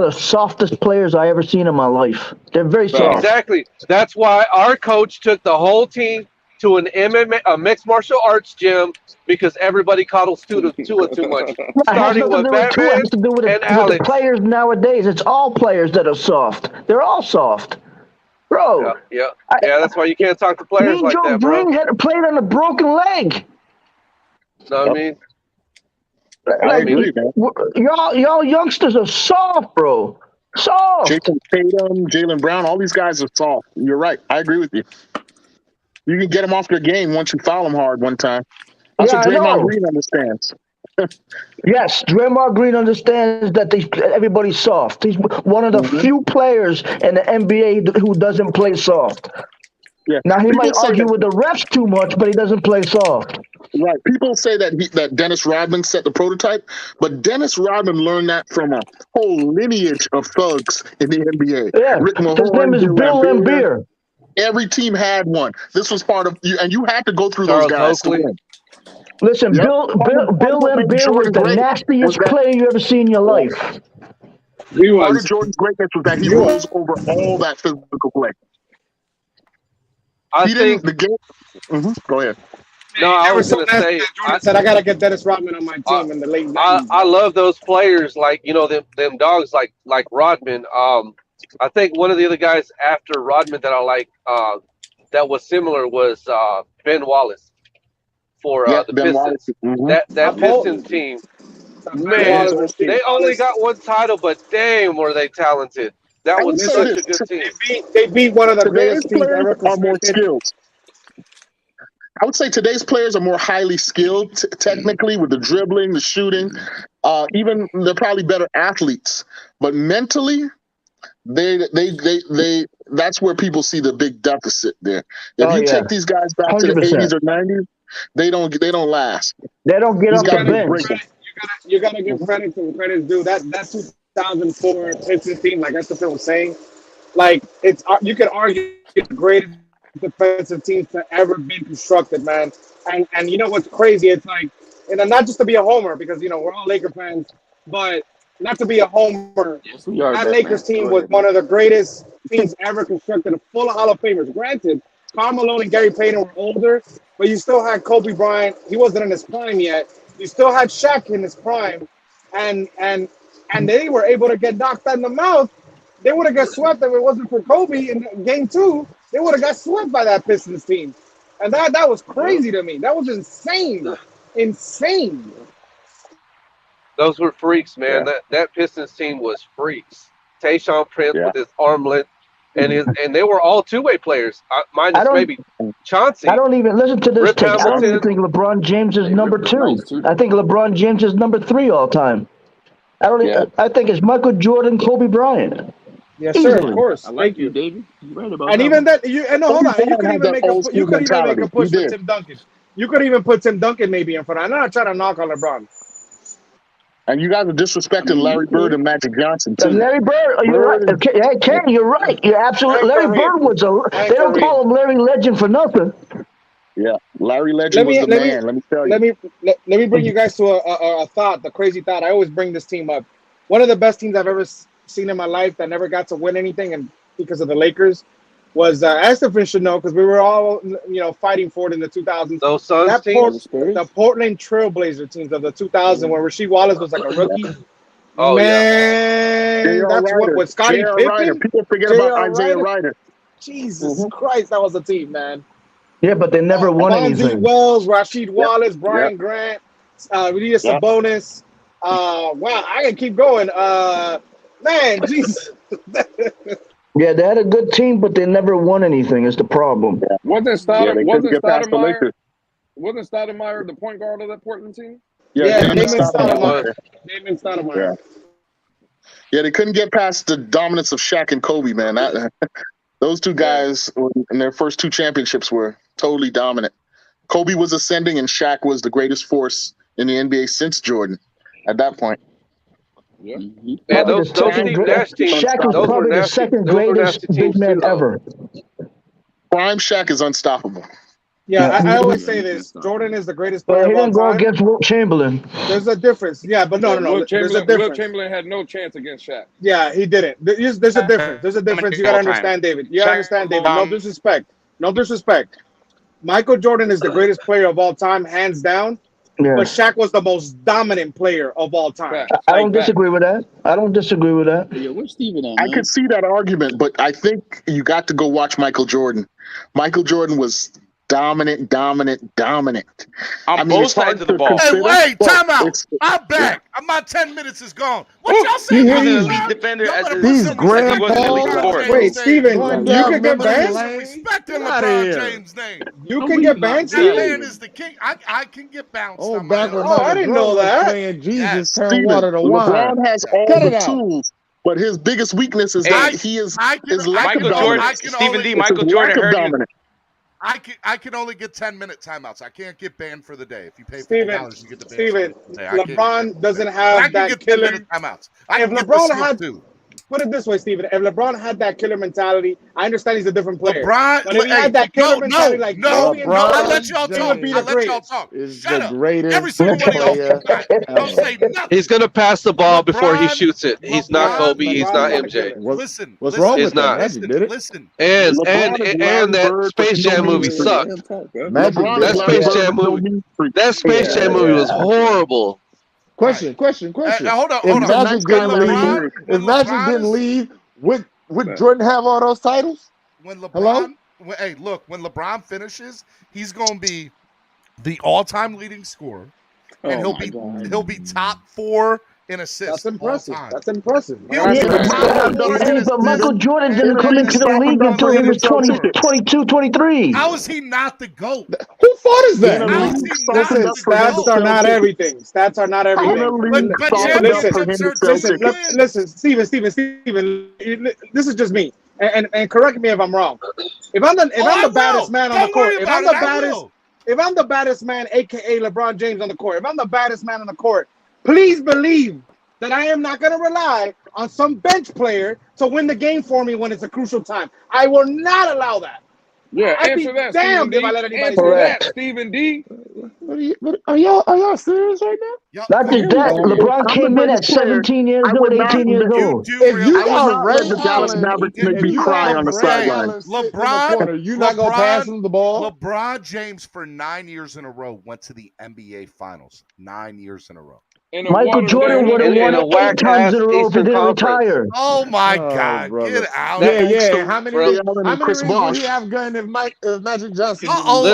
the softest players I ever seen in my life. They're very soft. Exactly. That's why our coach took the whole team to an MMA, a mixed martial arts gym, because everybody coddles Tua too much. It Starting with Batman has to do with and the Alex. players nowadays. It's all players that are soft. They're all soft. Bro. Yeah. That's why you can't talk to players like that, bro. Green had played on a broken leg. Know what I mean? Like, y'all youngsters are soft, bro. Soft. Jason Tatum, Jaylen Brown, all these guys are soft. You're right. I agree with you. You can get them off their game once you foul them hard one time. That's what Draymond Green understands. Yes, Draymond Green understands that everybody's soft. He's one of the few players in the NBA who doesn't play soft. Yeah. Now, he People might say argue that- with the refs too much, but he doesn't play soft. Right. People say that Dennis Rodman set the prototype, but Dennis Rodman learned that from a whole lineage of thugs in the NBA. Yeah. Rick His Mahorn, name is Bill Laimbeer. Every team had one. This was part of you, and you had to go through Charles those guys to Oakley. win. Listen, Yep. Bill Laimbeer was the nastiest player you ever seen in your life. Part of Jordan's greatness was that he rose over all that physical play. I think the game. Go ahead. No, I was going to say. I said I gotta get Dennis Rodman on my team in the late 90s. I love those players, like them dogs, like Rodman. I think one of the other guys after Rodman that I like that was similar was Ben Wallace for the Ben Pistons. Wallace. That Pistons team, man, they only got one title, but damn, were they talented. That was such a good team. They beat one of the greatest teams ever. Are more skilled. I would say today's players are more highly skilled technically with the dribbling, the shooting. Even they're probably better athletes, but mentally, they that's where people see the big deficit there. If you take these guys back to the 80s or 90s, they don't last. They don't get off the bench. You gotta give credit to credit's due. That 2004 Pistons team, like Esther was saying, like it's you could argue it's the greatest defensive teams to ever been constructed, man. And you know what's crazy? It's like, and not just to be a homer because we're all Laker fans, but not to be a homer. That Lakers team was one of the greatest teams ever constructed, full of Hall of Famers. Granted, Karl Malone and Gary Payton were older, but you still had Kobe Bryant. He wasn't in his prime yet. You still had Shaq in his prime, and they were able to get knocked in the mouth. They would have got swept if it wasn't for Kobe in Game 2. They would have got swept by that Pistons team, and that was crazy to me. That was insane. Those were freaks, man. Yeah. That Pistons team was freaks. Tayshaun Prince with his armlet, and they were all two-way players. Minus maybe Chauncey. I don't even listen to this Rip take. I don't Hamilton. even think LeBron James is number 2. I think LeBron James is number 3 all time. I think it's Michael Jordan, Kobe Bryant. Yes, sir. Easily. Of course. Thank you, David. You're right about And that. even that, hold on. You could even make a push for did. Tim Duncan. You could even put Tim Duncan maybe in front. I'm not trying to knock on LeBron. And you guys are disrespecting Larry Bird and Magic Johnson too. Larry Bird, you're right. Hey, Ken, you're right. You're absolutely. Larry Bird was they don't call him Larry Legend for nothing. Yeah, Larry Legend was the man. Let me tell you. Let me bring you guys to a thought, the crazy thought. I always bring this team up. One of the best teams I've ever seen in my life that never got to win anything, and because of the Lakers, was Estefan should know because we were all fighting for it in the 2000s. Those Suns teams, the Portland Trailblazer teams of the 2000s, where Rasheed Wallace was like a rookie. Oh man, that's what with Scottie Pippen. People forget about Isaiah Ryder. Jesus Christ, that was a team, man. Yeah, but they never won anything. Wells, Rasheed Wallace, Brian Grant, Rita Sabonis. Wow, I can keep going. Man, Jesus. Yeah, they had a good team, but they never won anything. Is the problem? Wasn't Stoudemire the point guard of that Portland team? Yeah, Damon Stoudemire. Yeah, they couldn't get past the dominance of Shaq and Kobe, man. Those two guys in their first two championships were totally dominant. Kobe was ascending, and Shaq was the greatest force in the NBA since Jordan at that point. Yeah, those Steve Nash teams. Shaq was probably the second greatest big man ever. Prime Shaq is unstoppable. Yeah, I always say this. Jordan is the greatest player But he of all didn't go time. against Wilt Chamberlain. There's a difference. Yeah, but no. There's a difference. Wilt Chamberlain had no chance against Shaq. Yeah, he didn't. There's a difference. There's a difference. You gotta understand, David. You gotta understand, David. No disrespect. No disrespect. Michael Jordan is the greatest player of all time, hands down. Yeah. But Shaq was the most dominant player of all time. I don't disagree with that. Yeah, where's Steven at, I could see that argument, but I think you got to go watch Michael Jordan. Michael Jordan was dominant. On both sides of the ball. Hey, time out. I'm back. My 10 minutes is gone. What y'all saying? He was an elite defender. These grandpa. Wait, Steven, you can get banned? Respect in LeBron James' name. You can get banned, That man is the king. I can get bounced. I didn't know that. Playing Jesus turn water to wine. LeBron has all the tools, but his biggest weakness is that he is his lack of dominance. Stephen D. Michael Jordan heard I can only get 10-minute timeouts. I can't get banned for the day. If you pay $50, you get the ban. Steven, LeBron doesn't have that killer timeouts. If LeBron had, put it this way, Steven, if LeBron had that killer mentality, I understand he's a different player. But if he had that killer mentality like Kobe and I'll let y'all talk. Shut up. Every single one of y'all. Don't say nothing. He's gonna pass the ball before he shoots it. He's not Kobe. He's not MJ. What's wrong with that? He's Magic did it. Listen. And that Space Jam movie sucked. That Space Jam movie was horrible. Question. Hold on. If Magic didn't leave, would Jordan have all those titles? When LeBron, when LeBron finishes, he's gonna be the all-time leading scorer, and he'll be top 4 in assists. That's impressive. But Michael Jordan didn't come into the league until he was 22, 23. How is he not the GOAT? Who fault is that? Listen, stats are not everything. Listen, Steven, this is just me. And correct me if I'm wrong. If I'm the baddest man on the court, if I'm the baddest man, aka LeBron James on the court, if I'm the baddest man on the court, please believe that I am not going to rely on some bench player to win the game for me when it's a crucial time. I will not allow that. Yeah, I'd be damned if I let anybody do that. Stephen D. Are y'all serious right now? Not just that. LeBron came in at 17 years old, 18 years old. If you are Ray the Dallas Mavericks make me cry on the sideline. LeBron, you're not going to pass him the ball? LeBron James for 9 years in a row went to the NBA Finals. 9 years in a row. Michael Jordan would have won it 8 times in a row if he didn't retire. Oh my God! Get out! Yeah. How many rings would he have gotten if Magic Johnson? Old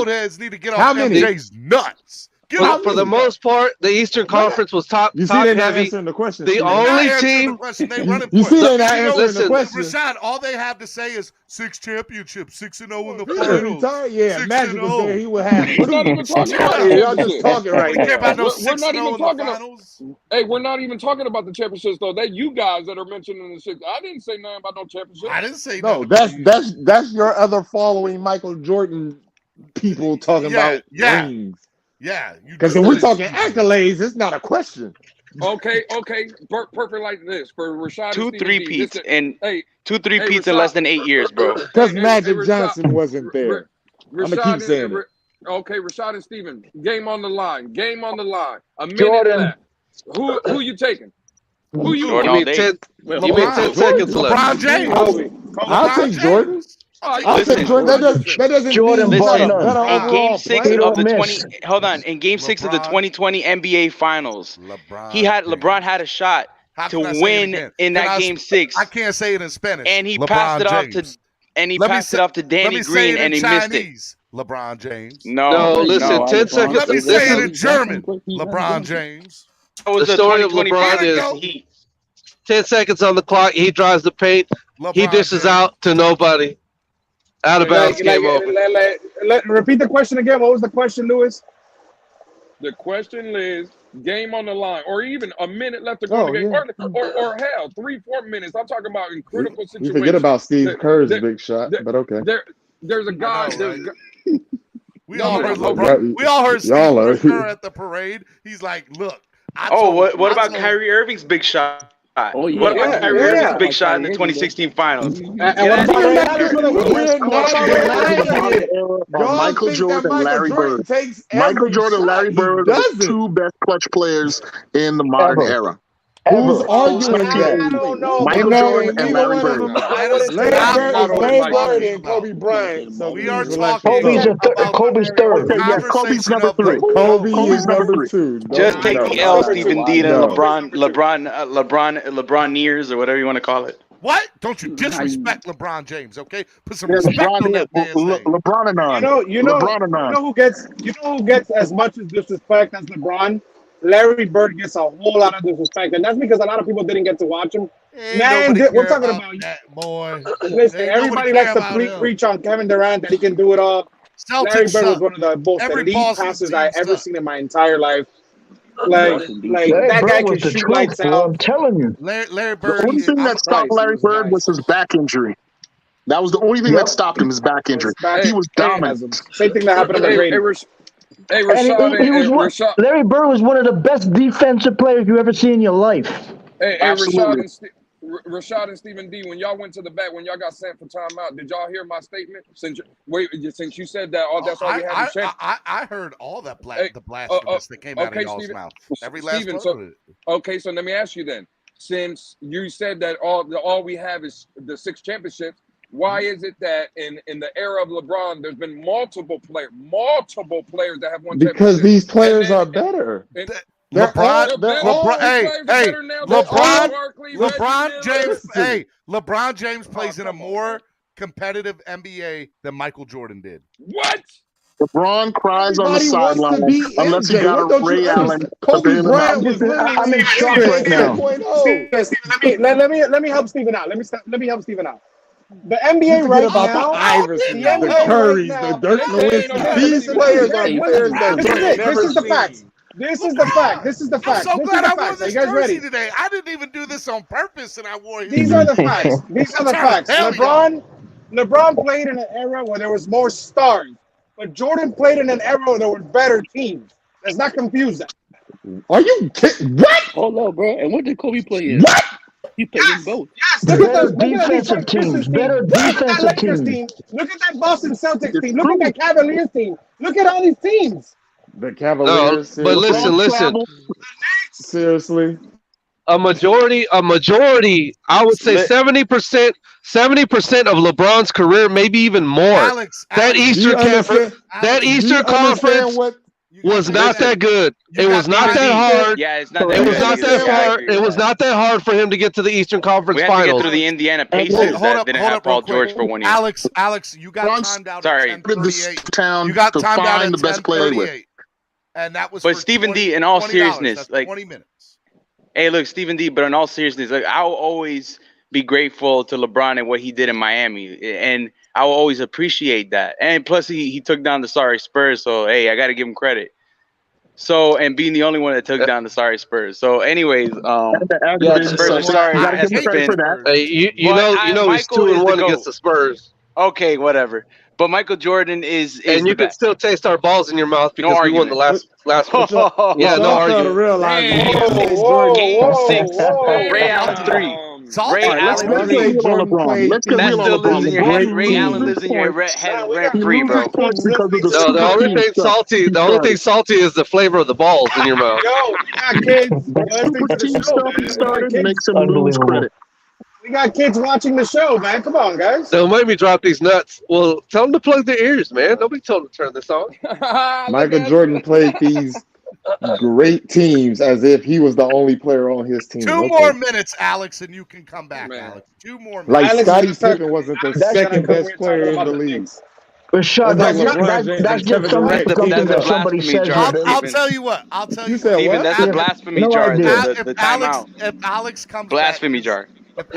heads need to get off MJ's nuts. For the most part, the Eastern Conference was top heavy. The only team. You see, they're not answering the question. Rashad, all they have to say is 6 championships, 6-0 in the finals. Yeah, Magic was there. He would have. We're not even talking about y'all just talking right now. We're not even talking about. Hey, we're not even talking about the championships though. That you guys that are mentioning the shit. I didn't say nothing about no championships. I didn't say no. That's your other following Michael Jordan people talking about rings. Yeah, because if we're talking accolades, it's not a question. Okay. Perfect like this for Rashad. Two and Stephen D. three-peats This- and hey, two three-peats Rashad. in less than 8 years, bro. Because Magic Rashad- Johnson wasn't there. I'm gonna keep saying it. Okay, Rashad and Steven, game on the line. A minute Jordan. left. Who you taking? Who you Jordan want? all day. Give me 10 seconds left. LeBron James. I'll take Jordan. I'll Listen, take Jordan. That doesn't Jordan mean Butler. better In overall Game 6 player. of the Don't 20, miss. hold on. In Game 6 of the 2020 NBA Finals, LeBron had a shot How to can I say it win again? in Can that I- Game 6, I can't say it in Spanish. and he LeBron passed it off James. to Danny Let me say Green, it in and he missed it. Chinese. LeBron James. No, listen, 10 seconds. Let me say it in Listen, German. LeBron James. That was the the story of 2020 LeBron Finals is Heat. 10 seconds on the clock. He drives the paint. He LeBron dishes James. out to nobody. Out of bounds, game over. Repeat the question again. What was the question, Lewis? The question is game on the line, or even a minute left to go in the game, or hell, 3-4 minutes. I'm talking about in critical You situations. forget about Steve Kerr's big shot, but okay. There's a guy. We all heard know, LeBron. right? We all heard Y'all are- Steve Kerr at the parade. He's like, "Look, What about Kyrie Irving's big shot? Oh, yeah. What about Yeah, Kyrie yeah. Irving's big shot in the 2016 Finals? And what about Michael Jordan and Larry Bird. Michael Jordan and Larry Bird are the two best clutch players in the modern era. Who's arguing that? Michael Jordan and Larry Bird. Larry Bird and Kobe Bryant. So we are talking. Kobe's third. Okay, yes, Kobe's number 3. Kobe Kobe's is number number 2. Just take the L, Stephen D, and No. LeBron years or whatever you want to call it. What? Don't you disrespect LeBron James, okay? Put some Yeah, respect on that man's name. LeBron and on. You know who gets as much as disrespect as LeBron? Larry Bird gets a whole lot of disrespect, and that's because a lot of people didn't get to watch him. Man, we're talking about that boy. Listen, Ain't everybody nobody likes care about to him. preach on Kevin Durant that he can do it all. Celtics Larry Bird was suck. one of the most Every elite Boston passes team I ever suck. seen in my entire life. Like Larry that guy Bird can was the shoot truth, lights bro. out. I'm telling you. Larry The Bird. only thing that stopped Larry Bird was his back injury. That was the only thing that stopped him, his back injury. He was dominant. Same thing that happened to McGrady. Hey, And Rashad, he was Rashad, Larry Bird was one of the best defensive players you ever see in your life. Rashad and Stephen D, when y'all went to the back, when y'all got sent for timeout, did y'all hear my statement? Since you said that, that's all we had to check. I heard all that the blasphemous that came out of y'all's mouth. Every last Steven, word of it. Okay, so let me ask you then. Since you said that all we have is the 6 championships, why is it that in the era of LeBron, there's been multiple players that have won Because championships? these players are better. LeBron James plays in a more competitive NBA than Michael Jordan did. What? LeBron cries on the Everybody wants to sideline be unless he MJ. got What a don't you Ray Allen. understand? Kobe Bryant was I'm in shock Steven, right now. Let me help Steven out. Let me help Steven out. The NBA right about now, the Iversons, the the NBA Currys, right now, the Dirk Nowitzki. These players are players that This is Dirk it. never This is the seen. facts. This is the fact. This is the I'm fact. so This is glad the I wore facts. Are this you guys jersey ready? today. I didn't even do this on purpose, and I wore it. These are the facts. These are the I'm trying to facts. tell y'all. LeBron played in an era where there was more stars, but Jordan played in an era where there were better teams. Let's not confuse that. Are you kidding? What? Hold on, bro. And what did Kobe play in? What? He played in both. Yes, look at Better those defensive teams. Better Look at that defensive Lakers teams. team. Look at that Boston Celtics team. Look at that Cavaliers team. Look at all these teams. The Cavaliers. But listen. Seriously. A majority, I would say 70% of LeBron's career, maybe even more. That Eastern Conference was not that good. It was not that hard. Yeah, it's not It that was good not either. that Yeah, I hard. agree It with was that. not that hard for him to get to the Eastern Conference We had to Finals. get through the Indiana Pacers that didn't have Paul George for 1 year. Alex, you got timed out Sorry. at 10:38. Town You got to timed out find at the best player with. 10:38. And that was But for Stephen 20 D, in all $20. seriousness, That's like 20 minutes. Hey, look, Stephen D, but in all seriousness, like I'll always be grateful to LeBron and what he did in Miami, and I will always appreciate that. And plus, he took down the sorry Spurs, so hey, I got to give him credit. So, and being the only one that took down the sorry Spurs. So, anyways, yeah, the Spurs are sorry. Hey, you know he's Michael is 2-1 the against the Spurs. Okay, whatever. But Michael Jordan is and you the can best. still taste our balls in your mouth because we won the last one. Yeah, no argument. Game 6. Ray Allen 3. Ray Allen Let's get 3. real on LeBron. Let's get That real on still lives LeBron. in your head. LeBron Ray he Allen loses lives in your points. head He rent-free, loses bro. points because of the No, the only thing salty, the only thing salty is the flavor of the balls in your mouth. Yo, we got kids That listening super to the team show, stuff man. he We got started kids. makes him lose credit. We got kids watching the show, man. Come on, guys. Don't make me drop these nuts. Well, tell them to plug their ears, man. Nobody told them to turn this on. Michael Jordan played these great teams as if he was the only player on his team. 2 more minutes, Alex, and you can come back, Alex. 2 more minutes. Like Scottie Pippen wasn't the second best player in the league. Rashad, That's like LeBron James that's and just Kevin something Durant. that somebody says. I'll tell you what. You said Steven, what? that's a blasphemy no jar. idea. The timeout. If Alex comes Blasphemy back, jar. If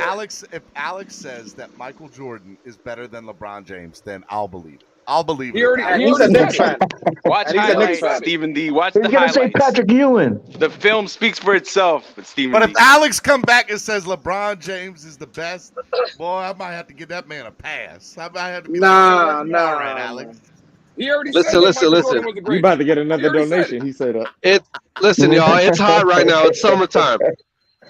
Alex says that Michael Jordan is better than LeBron James, then I'll believe it. I'll believe He it. already He's a Knicks fan. Watch And he's a Knicks fan. highlights, Stephen D. Watch He's the gonna say highlights. Patrick Ewing. The film speaks for itself, Stephen But D. if Alex come back and says LeBron James is the best, boy, I might have to give that man a pass. I might have to be all right, Alex. He already Listen, said listen, that Michael listen. Jordan was the You greatest. about to get another donation. He said Listen, y'all, it's hot right now. It's summertime.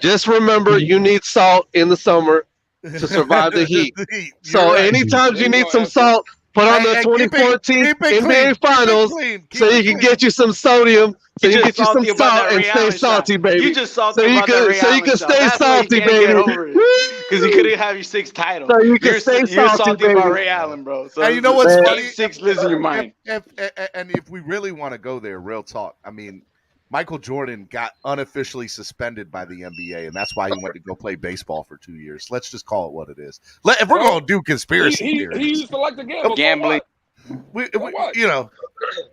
Just remember, you need salt in the summer to survive the heat. So anytime you need some salt, put on the 2014 NBA Finals so you can get you some sodium, so you can get you some salt and stay salty, baby. You just salty so you about that can, Ray so you Allen can shot. stay That's why salty, you can't get baby. over it. Because you couldn't have your 6th title. So you can you're stay you're salty, about baby. Ray Allen, bro. So And you know what's funny? 6 lives in your mind. If we really want to go there, real talk, I mean, Michael Jordan got unofficially suspended by the NBA, and that's why he went to go play baseball for 2 years. Let's just call it what it is. If we're going to do conspiracy theories. He used to like to gamble. Gambling. You know,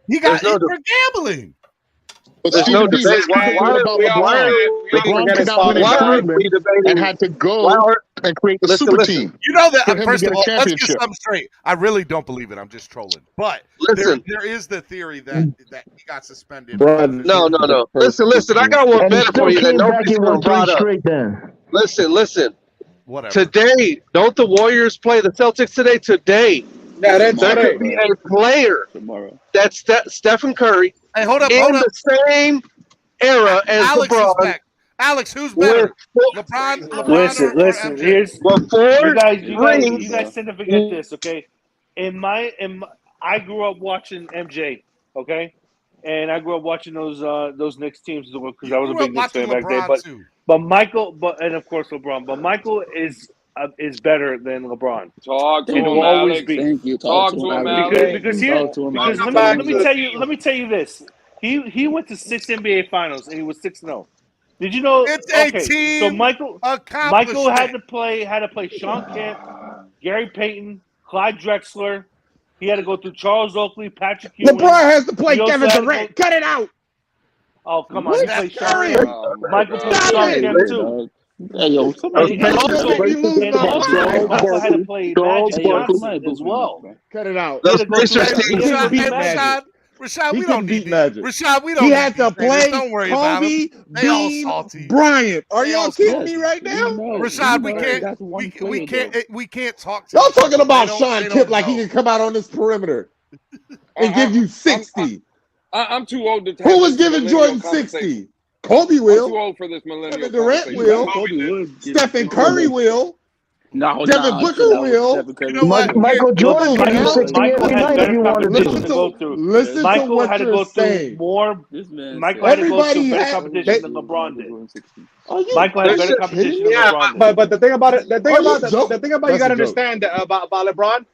he got There's no for gambling. But There's no Stephen D, debate. let's keep it about LeBron. LeBron came out with his diamond and had to go and create the super team. You know that, for him to first get of a all, let's get championship. something straight. I really don't believe it. I'm just trolling. But there is the theory that he got suspended. No. Listen. I got one And he better still for you that came back nobody's and going won to brought 3 up. straight then. Listen. Whatever. Today, don't the Warriors play the Celtics today? Today. Yeah, that's there today. could be a player that's Stephen Curry Hey, hold up. in the same era as Alex LeBron. is back. Alex, who's better? LeBron Listen. or MJ? Here's Before you guys tend to forget this, okay? I grew up watching MJ, okay, and I grew up watching those Knicks teams because I was a big Knicks fan back then. But Michael, and of course LeBron, but Michael is better than LeBron. Talk to and him, will always Alex. be. Thank you. Talk to him, Alex. Because let me tell you this. He went to 6 NBA Finals and he was 6-0. Did you know? It's a team so Michael had to play Sean Kemp, Gary Payton, Clyde Drexler. He had to go through Charles Oakley, Patrick Ewing. LeBron has to play Kevin Durant. Cut it out. Oh, come on. He played Sean Kemp. Michael played Sean Kemp too. Hey, yo, somebody Michael had to play Magic Johnson as well. Cut it out. Rashad, we don't beat need Magic. Rashad, we don't. He had to play Don't worry about Kobe, him. They all Bean, salty. Bryant. Are They y'all all kidding salty. me right now? Rashad, we can't talk to Y'all them. talking about They Sean don't Kemp like know. he can come out on this perimeter and give you 60. I'm too old to. Who was giving Jordan 60? Kobe will. I'm too old for this millennial. Kevin Durant will. Stephen Curry will. Devin Booker will. You know what? Michael Jordan can do 60 every night if you want to do. Listen to what had to you're go through saying. more. Michael had to go through better competition than LeBron did. Michael had better competition than LeBron did. But the thing about it, the thing about you got to understand about LeBron.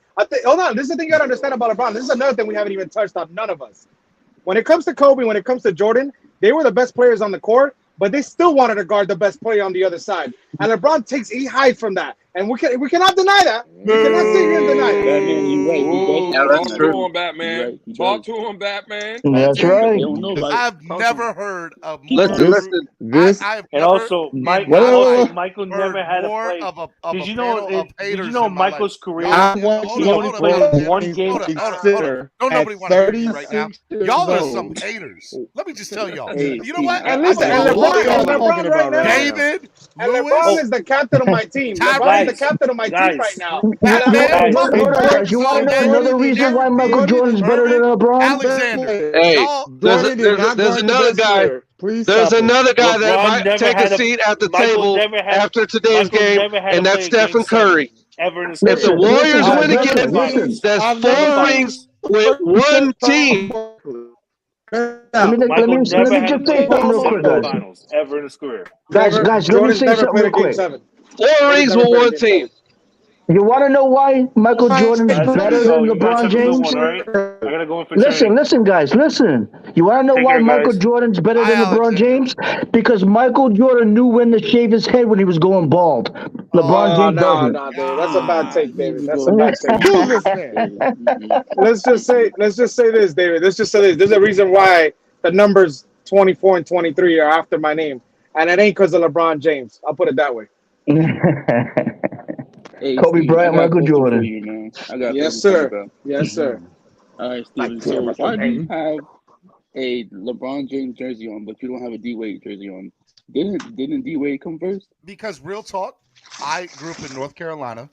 Hold on, this is the thing you got to understand about LeBron. This is another thing we haven't even touched on. None of us. When it comes to Kobe, when it comes to Jordan, they were the best players on the court, but they still wanted to guard the best player on the other side. And LeBron he hides from that, and we cannot deny that. We cannot sit here and deny it. Talk to him, Batman. Talk to him, Batman. That's right. I've never heard of Listen. And also, Michael never had to play. Did you know Michael's career? He only played one game. Don't nobody want to hear right now. Y'all are some haters. Let me just tell y'all. You know what? And listen, LeBron right now. David, And LeBron is the captain of my team. LeBron is the captain of my team right now. Guys, you want to know another reason why Michael Jordan's better than LeBron? Alexander. Hey, there's another guy. Please There's stop it. another guy that LeBron might never take a had a- seat at the Michael table never had- after today's Michael game, never had to and that's play a Stephen game seven Curry. ever in his If the career. Warriors Listen, win again, listen. that's I've 4 never rings with one team. Let me Michael never just had to say play something real seven quick, guys. finals ever in his career. Guys, let me Jordan's say never something played real a game quick. 7. 4 rings with one team. You want to know why Michael Jordan's Guys, better so than you guys LeBron have a good James? one, all right? I gotta go in for Listen, training. listen, guys, listen. You want to know Take why care, Michael guys. Jordan's better than LeBron James? Because Michael Jordan knew when to shave his head when he was going bald. LeBron James doesn't. David. That's a bad take, David. That's a Kill bad take. this man. Let's just say this, David. Let's just say this. There's a reason why the numbers 24 and 23 are after my name, and it ain't because of LeBron James. I'll put it that way. Hey, Kobe Steve, Bryant, I got a Michael question Jordan. For you, man. I got a Yes, question for you, sir. bro. Yes, sir. All right, Steven. care So about why your do you name. have a LeBron James jersey on, but you don't have a D Wade jersey on? Didn't D Wade come first? Because real talk, I grew up in North Carolina.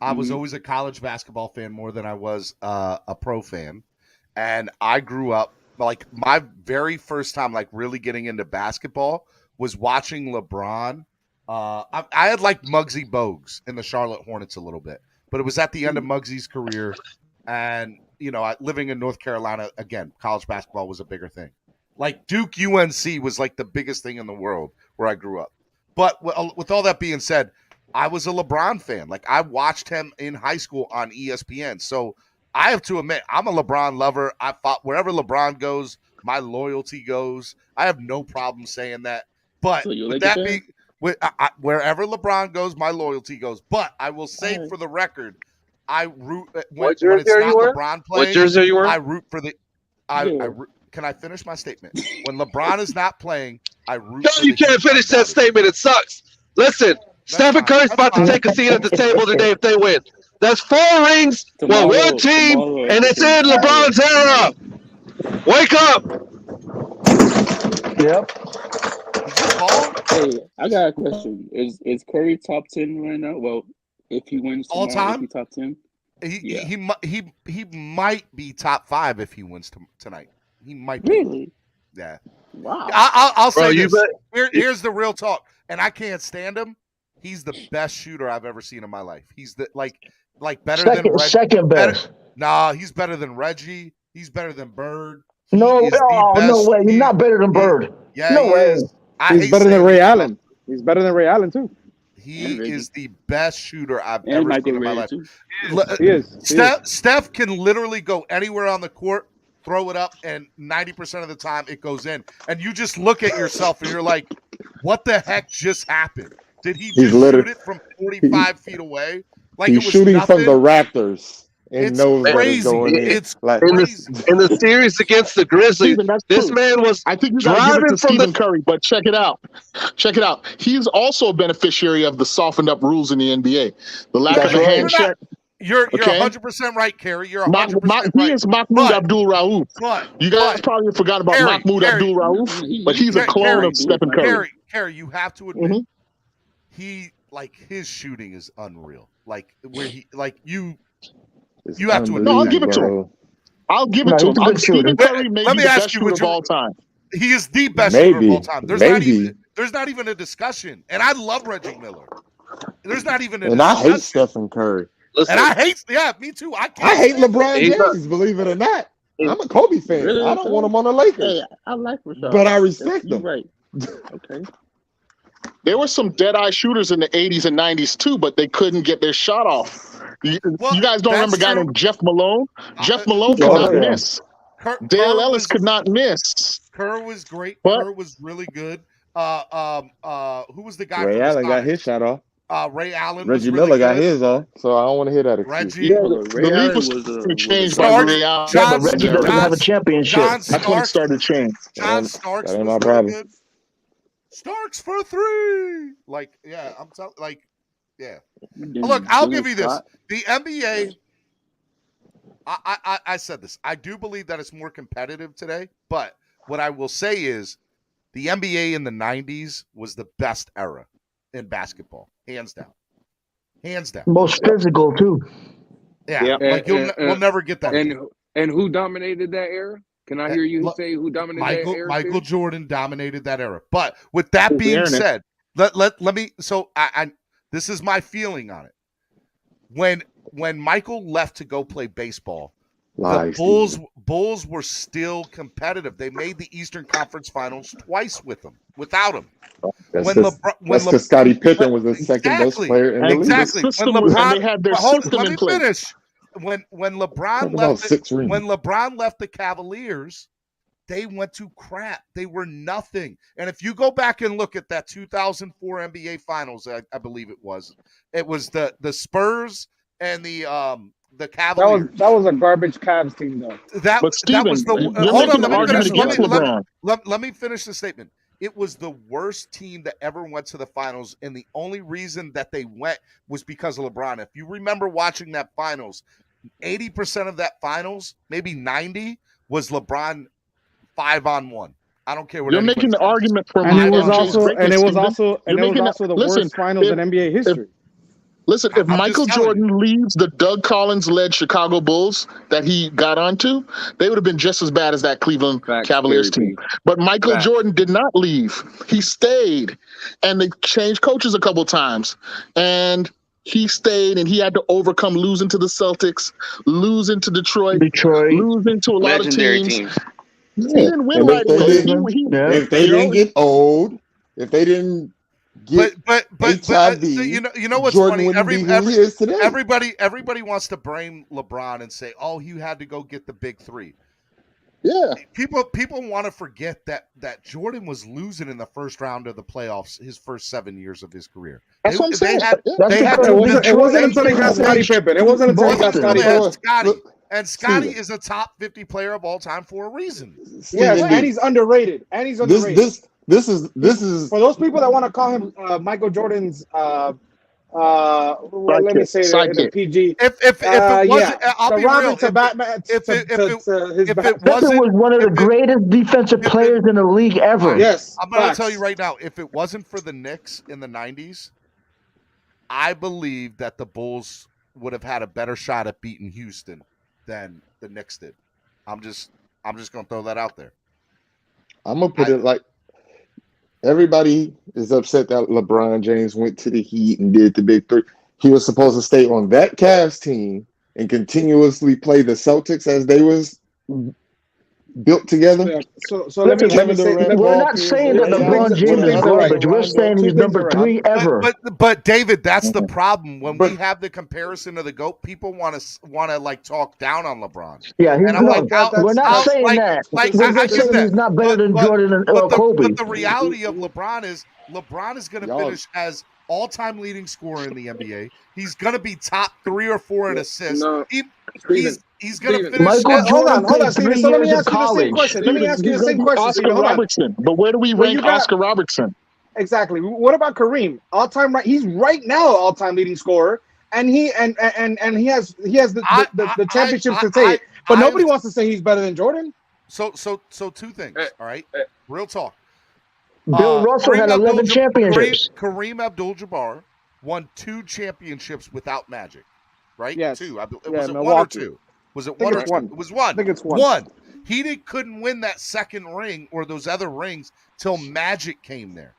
I was always a college basketball fan more than I was a pro fan. And I grew up, like, my very first time, like, really getting into basketball was watching LeBron. I had, like, Muggsy Bogues in the Charlotte Hornets a little bit. But it was at the end of Muggsy's career. And, you know, living in North Carolina, again, college basketball was a bigger thing. Like, Duke UNC was, like, the biggest thing in the world where I grew up. But with all that being said, I was a LeBron fan. Like, I watched him in high school on ESPN. So I have to admit, I'm a LeBron lover. I fought wherever LeBron goes, my loyalty goes. I have no problem saying that. But So you with like that it being, wherever LeBron goes, my loyalty goes. But I will say for the record, I root when it's not LeBron playing. What jersey are you wearing? I root for the. Can I finish my statement? When LeBron is not playing, I root. No, for you the can't finish that statement. It sucks. Listen, Stephen Curry's about to take a seat at the table today if they win. That's 4 rings with one team, and it's in LeBron's era. Wake up. Yep. Hey, I got a question. Is Curry top 10 right now? Well, if he wins tomorrow, All time? is he top 10? He might be top 5 if he wins tonight. He might be. Really? Yeah. Wow. I'll Bro, say you this. bet- Here's the real talk, and I can't stand him. He's the best shooter I've ever seen in my life. He's the like better than Reggie. Second best. Nah, he's better than Reggie. He's better than Bird. No way. He's not better than Bird. Yeah, no he way. is. He's better than Ray Allen. He's better than Ray Allen too. He is the best shooter I've And ever Michael seen in my Ray, life. too. He is. Steph can literally go anywhere on the court, throw it up, and 90% of the time it goes in. And you just look at yourself and you're like, what the heck just happened? Did he just shoot it from 45 feet away? Like He's it was shooting nothing? from the Raptors. And It's knows what is crazy. going in. It's Like, in the series against the Grizzlies, Steven, that's this true. man was I think you got to give it driving to from Stephen the. Curry, but check it out. Check it out. He's also a beneficiary of the softened up rules in the NBA. The lack of a hand check. You're Okay. 100% right, Kerry. You're 100% right. He is Mahmoud Abdul Rauf. You guys probably forgot about Mahmoud Abdul Rauf, but he's a clone of Stephen Curry. Kerry, you have to admit, his shooting is unreal. Like where he, like you have to admit. No, I'll give it to him. I'll give it to him. Stephen Curry may be the best shooter of all time. He is the best shooter of all time. There's not even a discussion. And I love Reggie Miller. There's not even a and discussion. I hate Stephen Curry. And I hate, me too. I hate LeBron James, believe it or not. I'm a Kobe fan. Really? I don't want him on the Lakers. Hey, I like Rashad. But I respect You're him. right. Okay. There were some dead-eye shooters in the 80s and 90s too, but they couldn't get their shot off. You guys don't remember a guy named Jeff Malone? Jeff Malone could not miss. Dale Ellis could not miss. Kerr was great. What? Kerr was really good. Who was the guy? Ray from the Allen got Sonics? his shot off. Ray Allen. Reggie was really Miller got good. his off, so I don't want to hear that excuse. Reggie. Yeah, the league was changed by Ray Allen. Yeah, but Reggie doesn't have a championship. That's when it started to change. John Starks that ain't was my really problem. good. Starks for 3. Like, yeah, I'm telling. Like, yeah. Look, I'll give you this. The NBA. I said this. I do believe that it's more competitive today, but what I will say is the NBA in the 90s was the best era. in basketball, hands down. Hands down. Most physical too. Yeah, like we'll never get that. And who dominated that era? Can I hear you say who dominated that era? Michael Jordan dominated that era. But with that being said, let me. So I this is my feeling on it. When Michael left to go play baseball, the Bulls were still competitive. They made the Eastern Conference Finals twice without him. That's because Scottie Pippen was the second best player in the league. Exactly. They had their system let in me place. finish. When LeBron left the Cavaliers, they went to crap. They were nothing. And if you go back and look at that 2004 NBA Finals, I believe it was the Spurs and the Cavaliers. That was a garbage Cavs team, though. That was the. Hold on, let me finish the statement. It was the worst team that ever went to the finals, and the only reason that they went was because of LeBron. If you remember watching that finals, 80% of that finals, maybe 90, was LeBron 5-on-1. I don't care what you're making the argument for. And it was also the worst finals in NBA history. Listen, if Michael Jordan leaves the Doug Collins-led Chicago Bulls that he got onto, they would have been just as bad as that Cleveland Cavaliers team. But Michael Jordan did not leave. He stayed, and they changed coaches a couple times. And he stayed, and he had to overcome losing to the Celtics, losing to Detroit, losing to a lot of teams. Yeah. He didn't win right away. If they didn't get old, if they didn't get HIV, you know what's Jordan funny? Today. Everybody wants to blame LeBron and say, "Oh, he had to go get the big three." Yeah, people want to forget that Jordan was losing in the first round of the playoffs his first 7 years of his career. That's what I'm saying. It wasn't until they got Scottie Pippen. It wasn't until they got Scottie Pippen. And Scottie is a top 50 player of all time for a reason. Yes, and he's underrated. This is for those people that want to call him Michael Jordan's. Let me say it in the PG. If it wasn't, I'll be real. Pippen was one of the greatest defensive players in the league ever. Yes, I'm going to tell you right now. If it wasn't for the Knicks in the '90s, I believe that the Bulls would have had a better shot at beating Houston than the Knicks did. I'm just going to throw that out there. I'm going to put it like everybody is upset that LeBron James went to the Heat and did the big three. He was supposed to stay on that Cavs team and continuously play the Celtics as they was built together. Yeah. So let me say, we're not saying that LeBron James is garbage. We're saying he's number 3 ever. But David, that's the problem. When we have the comparison of the GOAT, people want to like talk down on Lebron. Yeah, and I'm like, we're not saying that. We're just saying he's not better than Jordan or Kobe. But the reality of LeBron is going to finish as all-time leading scorer in the NBA. He's going to be top 3 or 4 in assists. No. He's going to finish. Hold on, Steven. So let me ask you the same question. Let me ask you the same question. Oscar Robertson. But where do we rank Oscar Robertson? Exactly. What about Kareem? All-time right. He's right now all-time leading scorer, and he has the championships to take. But nobody wants to say he's better than Jordan. So 2 things. All right, real talk. Bill Russell had 11 championships. Kareem Abdul-Jabbar won 2 championships without Magic, right? Yes. 2. Was it Milwaukee. 1 or 2? Was it 1 or 2? It was 1. I think it's 1. He couldn't win that second ring or those other rings till Magic came there.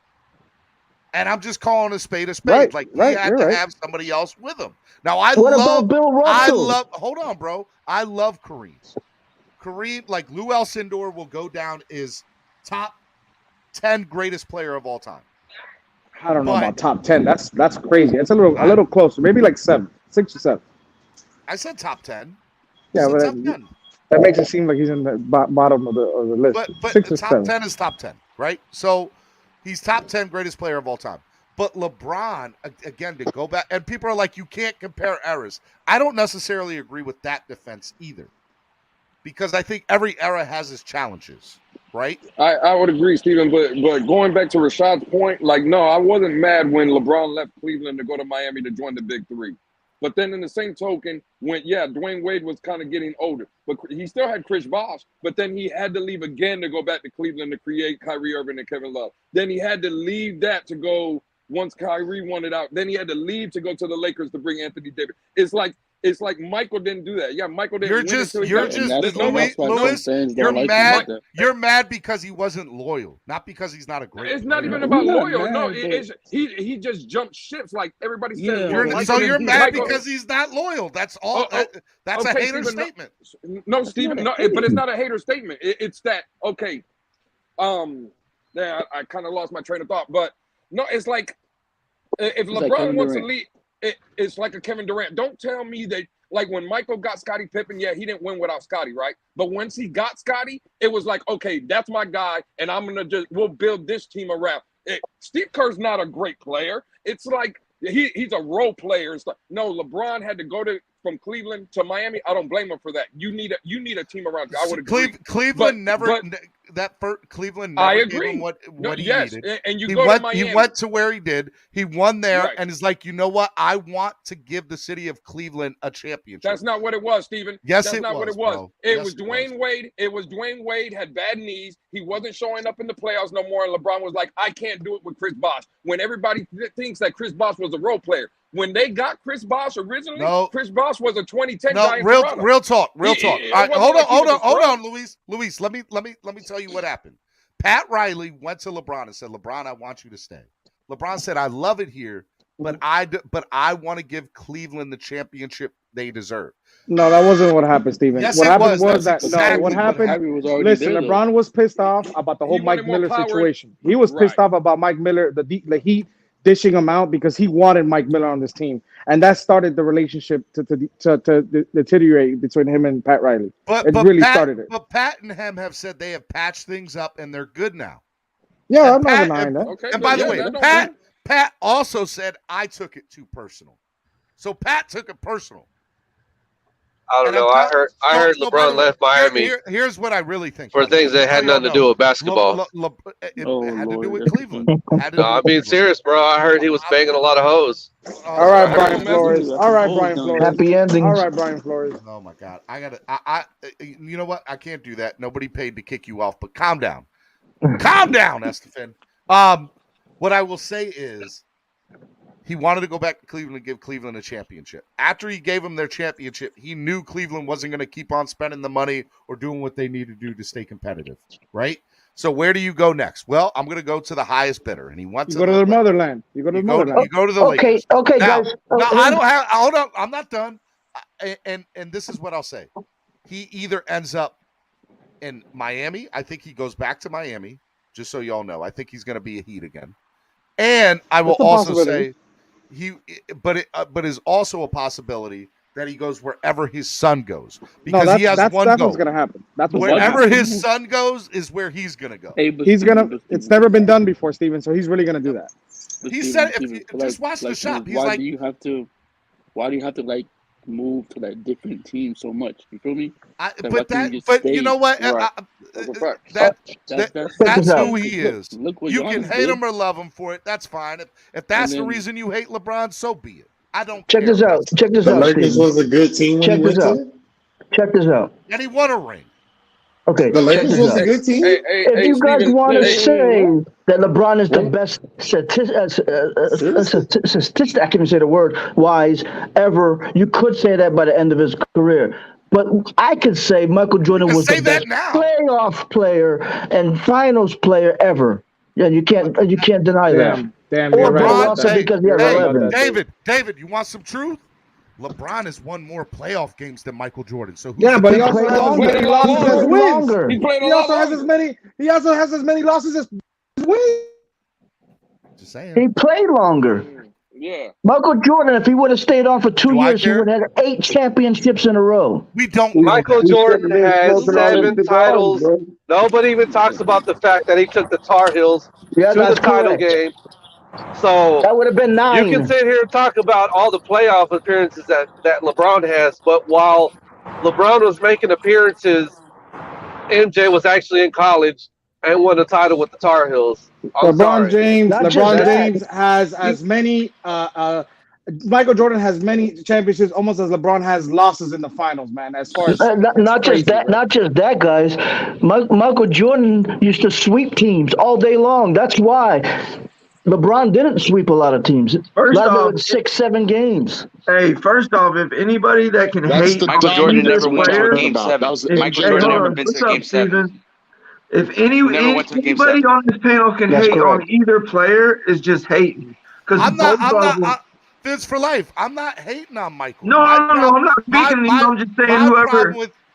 And I'm just calling a spade a spade. He had to have somebody else with him. Now what about Bill Russell? Hold on, bro. I love Kareem. Kareem, like Lou Alcindor, will go down as top 10 greatest player of all time. I don't know about top 10. That's crazy. It's a little closer. Maybe like 7, 6 or 7. I said top 10. Yeah, but that makes it seem like he's in the bottom of the list. But 6 or top 7. 10 is top 10, right? So he's top 10 greatest player of all time. But LeBron, again, to go back, and people are like, you can't compare eras. I don't necessarily agree with that defense either, because I think every era has its challenges, right? I would agree, Steven, but going back to Rashad's point, no, I wasn't mad when LeBron left Cleveland to go to Miami to join the Big Three. But then in the same token, Dwayne Wade was kind of getting older, but he still had Chris Bosh, but then he had to leave again to go back to Cleveland to create Kyrie Irving and Kevin Love. Then he had to leave that to go once Kyrie wanted out. Then he had to leave to go to the Lakers to bring Anthony Davis. It's like Michael didn't do that. Yeah, Michael didn't. Louis. You're mad because he wasn't loyal, not because he's not a great. It's not even about loyal. No, he just jumped ships like everybody said. So you're mad because he's not loyal. That's all. That's a hater statement. No, Steven. No, but it's not a hater statement. It's that okay. Yeah, I kind of lost my train of thought, but no, it's like if LeBron wants to leave. It's like a Kevin Durant. Don't tell me that, like when Michael got Scottie Pippen, yeah, he didn't win without Scottie, right? But once he got Scottie, it was like, okay, that's my guy, and we'll build this team around. Steve Kerr's not a great player. It's like he's a role player. It's like, no, LeBron had to go from Cleveland to Miami. I don't blame him for that. You need a team around you. I would agree. Cleveland never I agree. gave him what he needed. And he went to where he did. He won there, and is like, you know what? I want to give the city of Cleveland a championship. That's not what it was, Stephen. Yes, that's not what it was. Bro. It was Dwayne Wade. It was Dwayne Wade had bad knees. He wasn't showing up in the playoffs no more. And LeBron was like, I can't do it with Chris Bosh. When everybody thinks that Chris Bosh was a role player. When they got Chris Bosh originally, Chris Bosh was a 2010 guy. Real talk. All right, hold on, Luis. Let me tell you what happened. Pat Riley went to LeBron and said, LeBron, I want you to stay. LeBron said, I love it here, but I want to give Cleveland the championship they deserve. No, that wasn't what happened, Steven. Yes, what happened was that exactly what happened. Listen, LeBron was pissed off about the whole Mike Miller situation. He was pissed off about Mike Miller, the Heat dishing him out because he wanted Mike Miller on this team, and that started the relationship to deteriorate between him and Pat Riley. It really started it. But Pat and him have said they have patched things up and they're good now. Yeah, I'm not denying that. Okay, and by the way, Pat also said I took it too personal. So Pat took it personal. I don't know. I heard LeBron left Miami. Here's what I really think. For things that had nothing to do with basketball. It had to do with Cleveland. No, I'm being serious, bro. I heard he was banging a lot of hoes. All right, Brian Flores. Happy endings. All right, Brian Flores. Oh my God. You know what? I can't do that. Nobody paid to kick you off, but calm down. Calm down, Estefan. What I will say is, he wanted to go back to Cleveland and give Cleveland a championship. After he gave them their championship, he knew Cleveland wasn't going to keep on spending the money or doing what they need to do to stay competitive, right? So where do you go next? Well, I'm going to go to the highest bidder, and he wants to go to the motherland. You go to the motherland. You go to the Lakers. Okay, now, guys. Now, I don't have. Hold on, I'm not done. And this is what I'll say. He either ends up in Miami. I think he goes back to Miami. Just so y'all know, I think he's going to be a Heat again. And I will also say. But is also a possibility that he goes wherever his son goes because he has one goal. That's what's gonna happen. That's wherever his son goes is where he's gonna go. He's gonna. It's never been done before, Steven. So he's really gonna do that. He said, "If you just watch the shop." He's why like, do you have to like move to like different teams so much? You feel me? But you know what? That's who he is. You can hate him or love him for it. That's fine. If that's the reason you hate LeBron, so be it. I don't care. Check this out. The Lakers was a good team when he went to. Check this out. And he won a ring. Okay. The Lakers was a good team. If you guys want to say that LeBron is the best statistic, I can't say the word, wise ever, you could say that by the end of his career. But I could say Michael Jordan was the best playoff player and finals player ever. Yeah, you can't deny that. Damn, you're right. David, you want some truth? LeBron has won more playoff games than Michael Jordan. So yeah, but he also has as many losses as wins. He also has as many losses as wins. Just saying. He played longer. Yeah. Michael Jordan, if he would have stayed on for 2 years, he would have had 8 championships in a row. We don't. Michael Jordan has 7 titles. Nobody even talks about the fact that he took the Tar Heels to the title game. So that would have been 9. You can sit here and talk about all the playoff appearances that LeBron has, but while LeBron was making appearances, MJ was actually in college and won the title with the Tar Heels. LeBron James has as many. Michael Jordan has many championships, almost as LeBron has losses in the finals, man. As far as not just that, guys. Michael Jordan used to sweep teams all day long. That's why. LeBron didn't sweep a lot of teams. First off, 6-7 games. Hey, first off, if anybody that can hate Michael on Jordan this never went to player, a game 7. Michael hey, Jordan hold never on. been What's to a up, game 7. Steven? If Never went to a game anybody 7. on this panel can That's hate correct. on either player, is just hating. Because both of them. Fizz for life. I'm not hating on Michael. No, I'm not speaking to you. I'm just saying whoever.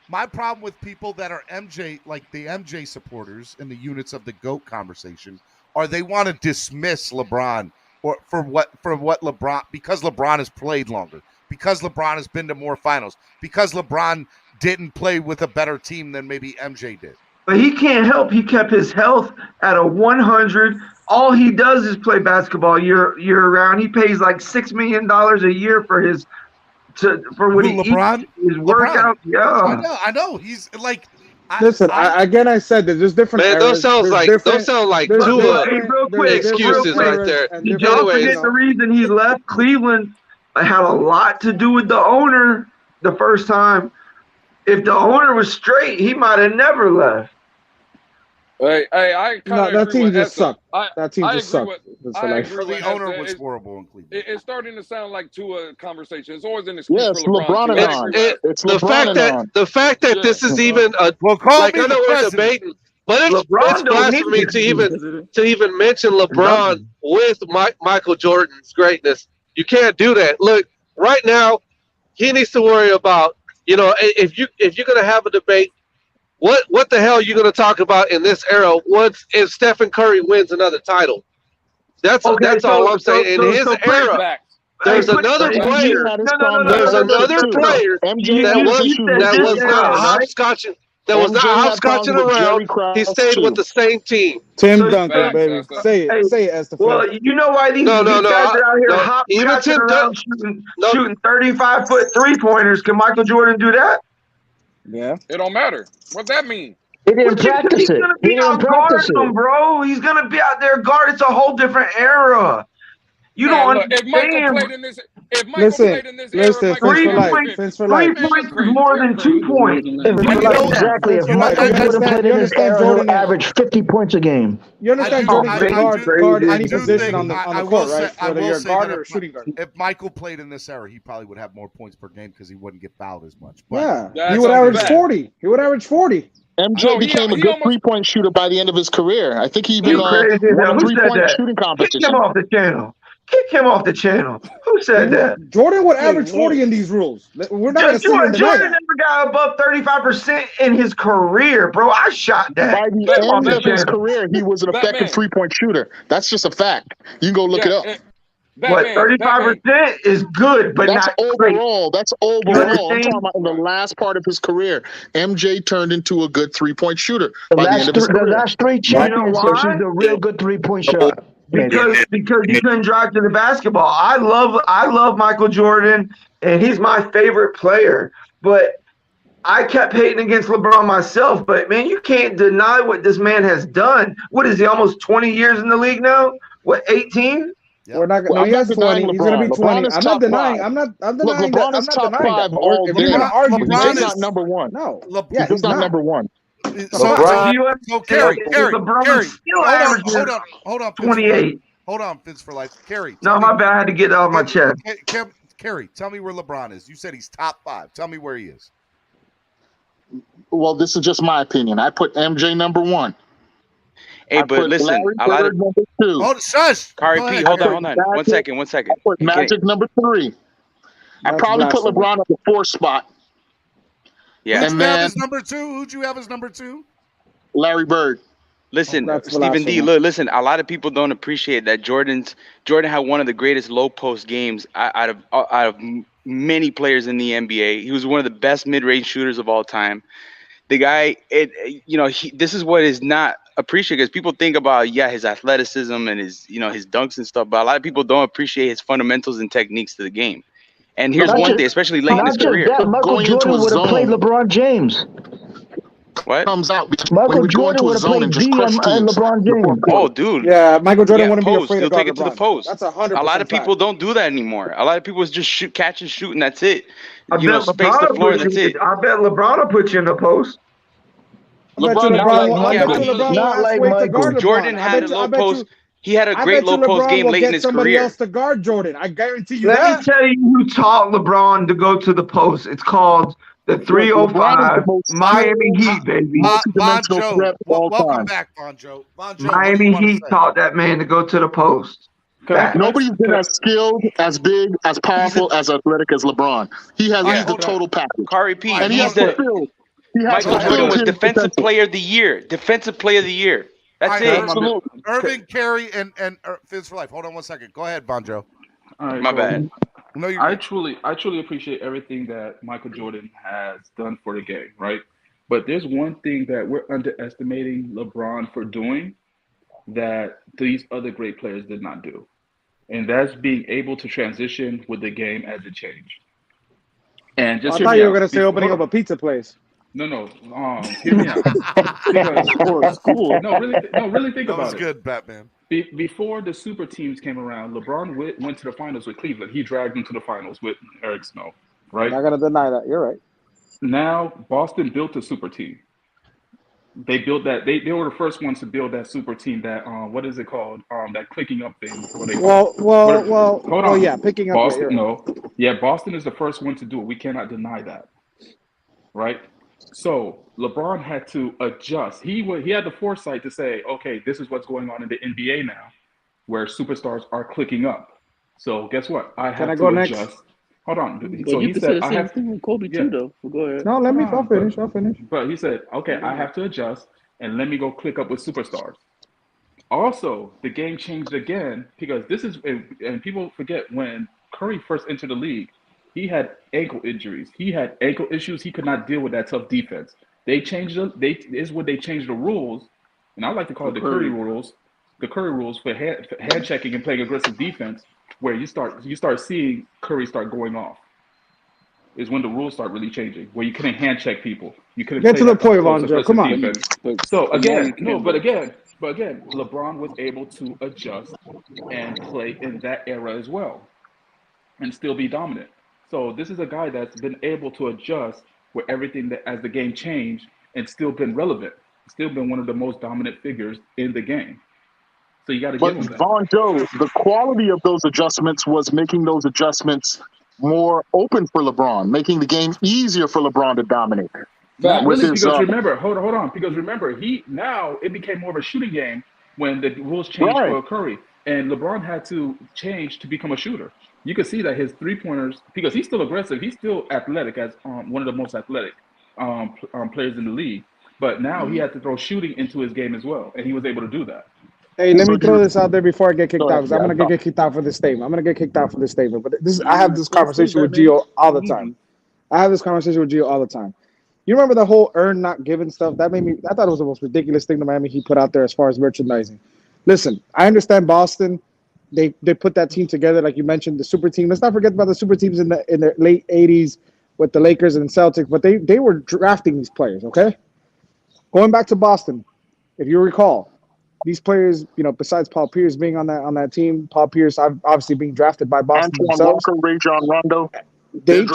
My problem with people that are MJ, like the MJ supporters in the units of the GOAT conversation, are they want to dismiss LeBron or for what LeBron, because LeBron has played longer, because LeBron has been to more finals, because LeBron didn't play with a better team than maybe MJ did. But he can't help. He kept his health at a 100. All he does is play basketball year round. He pays like $6 million a year for his for what he LeBron? eats, his workout. Yeah, I know. He's like. Listen, I said that there's different. Man, eras. those sound like Tua excuses right there. Did y'all forget the reason he left Cleveland had a lot to do with the owner the first time? If the owner was straight, he might have never left. Hey, I kind of that team just Esther. sucked. That team just sucked. The owner was horrible in Cleveland. It's starting to sound like Tua conversation. It's always an excuse Yes, for LeBron. It's the fact that this is even a like I know we're debating, but it's blasphemy to even mention LeBron with Michael Jordan's greatness. You can't do that. Look, right now, he needs to worry about, if you're gonna have a debate, what the hell are you gonna talk about in this era? If Stephen Curry wins another title? That's all I'm saying. In his era, there's another player. There's another player that was not hopscotching. That was not hopscotching around. He stayed with the same team. Tim Duncan, baby. Say it, Esther. Well, you know why these guys are out here hopscotching around shooting 35-foot three-pointers? Can Michael Jordan do that? Yeah. It don't matter. What that mean? He didn't practice He's it. gonna be out guarding them, bro. He's gonna be out there guard. It's a whole different era. You don't understand. If Michael played in this era, three points is more than 2 points. Exactly. If Michael Jordan played in this era, he'll average 50 points a game. You understand Jordan can guard any position on the court, right? Whether you're a guard or a shooting guard. If Michael played in this era, he probably would have more points per game because he wouldn't get fouled as much. Yeah, he would average 40. He would average 40. MJ became a good three-point shooter by the end of his career. I think he even won a three-point shooting competition. Kick him off the channel. Kick him off the channel. Who said that? Jordan would average 40 in these rules. We're not going to see him Jordan never got above 35% in his career, bro. I shot that. By the end of his career, he was an effective three-point shooter. That's just a fact. You can go look it up. What, 35% is good, but that's not overall. great. That's overall. I'm talking about in the last part of his career. MJ turned into a good three-point shooter by the end of his career. The last three championships, he's a real good three-point shot. Because you couldn't drive to the basketball. I love Michael Jordan, and he's my favorite player. But I kept hating against LeBron myself. But man, you can't deny what this man has done. What is he? Almost 20 years in the league now? What, 18? Yep. We're not. No, he has 20. He's going to be 20. I'm not denying. I'm not denying that. I'm not denying that. If you're going to argue, LeBron is not number one. No. Yeah, he's not number one. So Kerry, hold on, 28. Hold on, Fizz for life. Kerry. No, my bad. I had to get it off my chest. Kerry, tell me where LeBron is. You said he's top 5. Tell me where he is. Well, this is just my opinion. I put MJ number 1. Hey, but listen, a lot of number 2. Hold shush. Kari P, hold on. One second. I put Magic number 3. I probably put LeBron at the 4th spot. Yeah. Who'd you have as number 2? Who'd you have as number 2? Larry Bird. Listen, Stephen D. Look, listen. A lot of people don't appreciate that Jordan had one of the greatest low post games out of many players in the NBA. He was one of the best mid range shooters of all time. The guy, this is what is not appreciated because people think about his athleticism and his his dunks and stuff, but a lot of people don't appreciate his fundamentals and techniques to the game. And here's one thing, especially late in his career, Michael Jordan would have played LeBron James. What comes out? Michael Jordan would have played D and LeBron James. Oh, dude. Yeah, Michael Jordan wouldn't be afraid He'll to guard take it to the LeBron. post. That's 100%. A lot of people don't do that anymore. A lot of people just catch and shoot, and that's it. Space LeBron the floor, that's it. I bet LeBron will put you in the post. LeBron Jordan had a low post. He had a I great bet you low post LeBron game will late in get his somebody career. else to guard Jordan. I guarantee you Let me that. tell you who taught LeBron to go to the post. It's called the LeBron is the 305 most Miami skilled, Heat, baby. Bon multi-dimensional Joe, threat of all welcome time. back, Bon Joe. Bon Joe, what do Miami you want to Heat say? taught that man to go to the post. Nobody's been as skilled, as big, as powerful, as athletic as LeBron. He's the total package. Kari P. And he has He's the the skills. He has Michael the Jordan skills was and defensive potential. player of the year. Defensive player of the year. That's All right, it. Absolutely. Irving, Carey, and Fizz for life. Hold on one second. Go ahead, Bon Joe. All right, My so bad. No, you're I good. truly appreciate everything that Michael Jordan has done for the game, right? But there's one thing that we're underestimating LeBron for doing that these other great players did not do, and that's being able to transition with the game as it changed. And just I hear thought me you were out. gonna say opening Hold up on. a pizza place. No, hear me out. Because Or a school. really think That was about it. good, Batman. Before the super teams came around, LeBron went to the finals with Cleveland. He dragged them to the finals with Eric Snow, right? I'm not gonna deny that. You're right. Now Boston built a super team. They built that. They were the first ones to build that super team. That what is it called? That clicking up thing. What they call it? Hold on. Yeah, picking up. Boston. Yeah, No. Yeah, Boston is the first one to do it. We cannot deny that, right? So LeBron had to adjust. He had the foresight to say, okay, this is what's going on in the NBA now, where superstars are clicking up. So guess what? I have I to go next? adjust. Hold on. But So you he could say said, the I same have. thing with Kobe Yeah. too, though. But go ahead. No, let me. I'll finish. But he said, okay, I have to adjust and let me go click up with superstars. Also, the game changed again because this is, and people forget when Curry first entered the league, he had ankle injuries. He had ankle issues. He could not deal with that tough defense. They changed they changed the rules, and I like to call it the Curry rules. The Curry rules for hand checking and playing aggressive defense, where you start seeing Curry start going off. Is when the rules start really changing, where you couldn't hand check people. You couldn't Get play to the that point, close Von Joe. aggressive Come on. defense. But So now again, you no, can, but though. again, LeBron was able to adjust and play in that era as well, and still be dominant. So this is a guy that's been able to adjust with everything that as the game changed and still been relevant, still been one of the most dominant figures in the game. So you got to But give him that. Von Joe, the quality of those adjustments was making those adjustments more open for LeBron, making the game easier for LeBron to dominate. Not With really, his, because remember, hold on, because remember, now it became more of a shooting game when the rules changed Right. for Curry, and LeBron had to change to become a shooter. You can see that his 3-pointers, because he's still aggressive, he's still athletic as one of the most athletic players in the league. But now he had to throw shooting into his game as well, and he was able to do that. Hey, let me throw this out there before I get kicked Go out, ahead. because I'm Yeah, gonna get kicked out for this statement. But I have this conversation with Batman. Gio all the time. All the time. You remember the whole earn not given stuff? That made me. I thought it was the most ridiculous thing the Miami Heat put out there as far as merchandising. Listen, I understand Boston. They put that team together, like you mentioned, the super team. Let's not forget about the super teams in the late '80s with the Lakers and Celtics. But they were drafting these players. Okay, going back to Boston, if you recall, these players, besides Paul Pierce being on that team, Paul Pierce obviously being drafted by Boston Antoine themselves. Walker, Rajon Rondo. They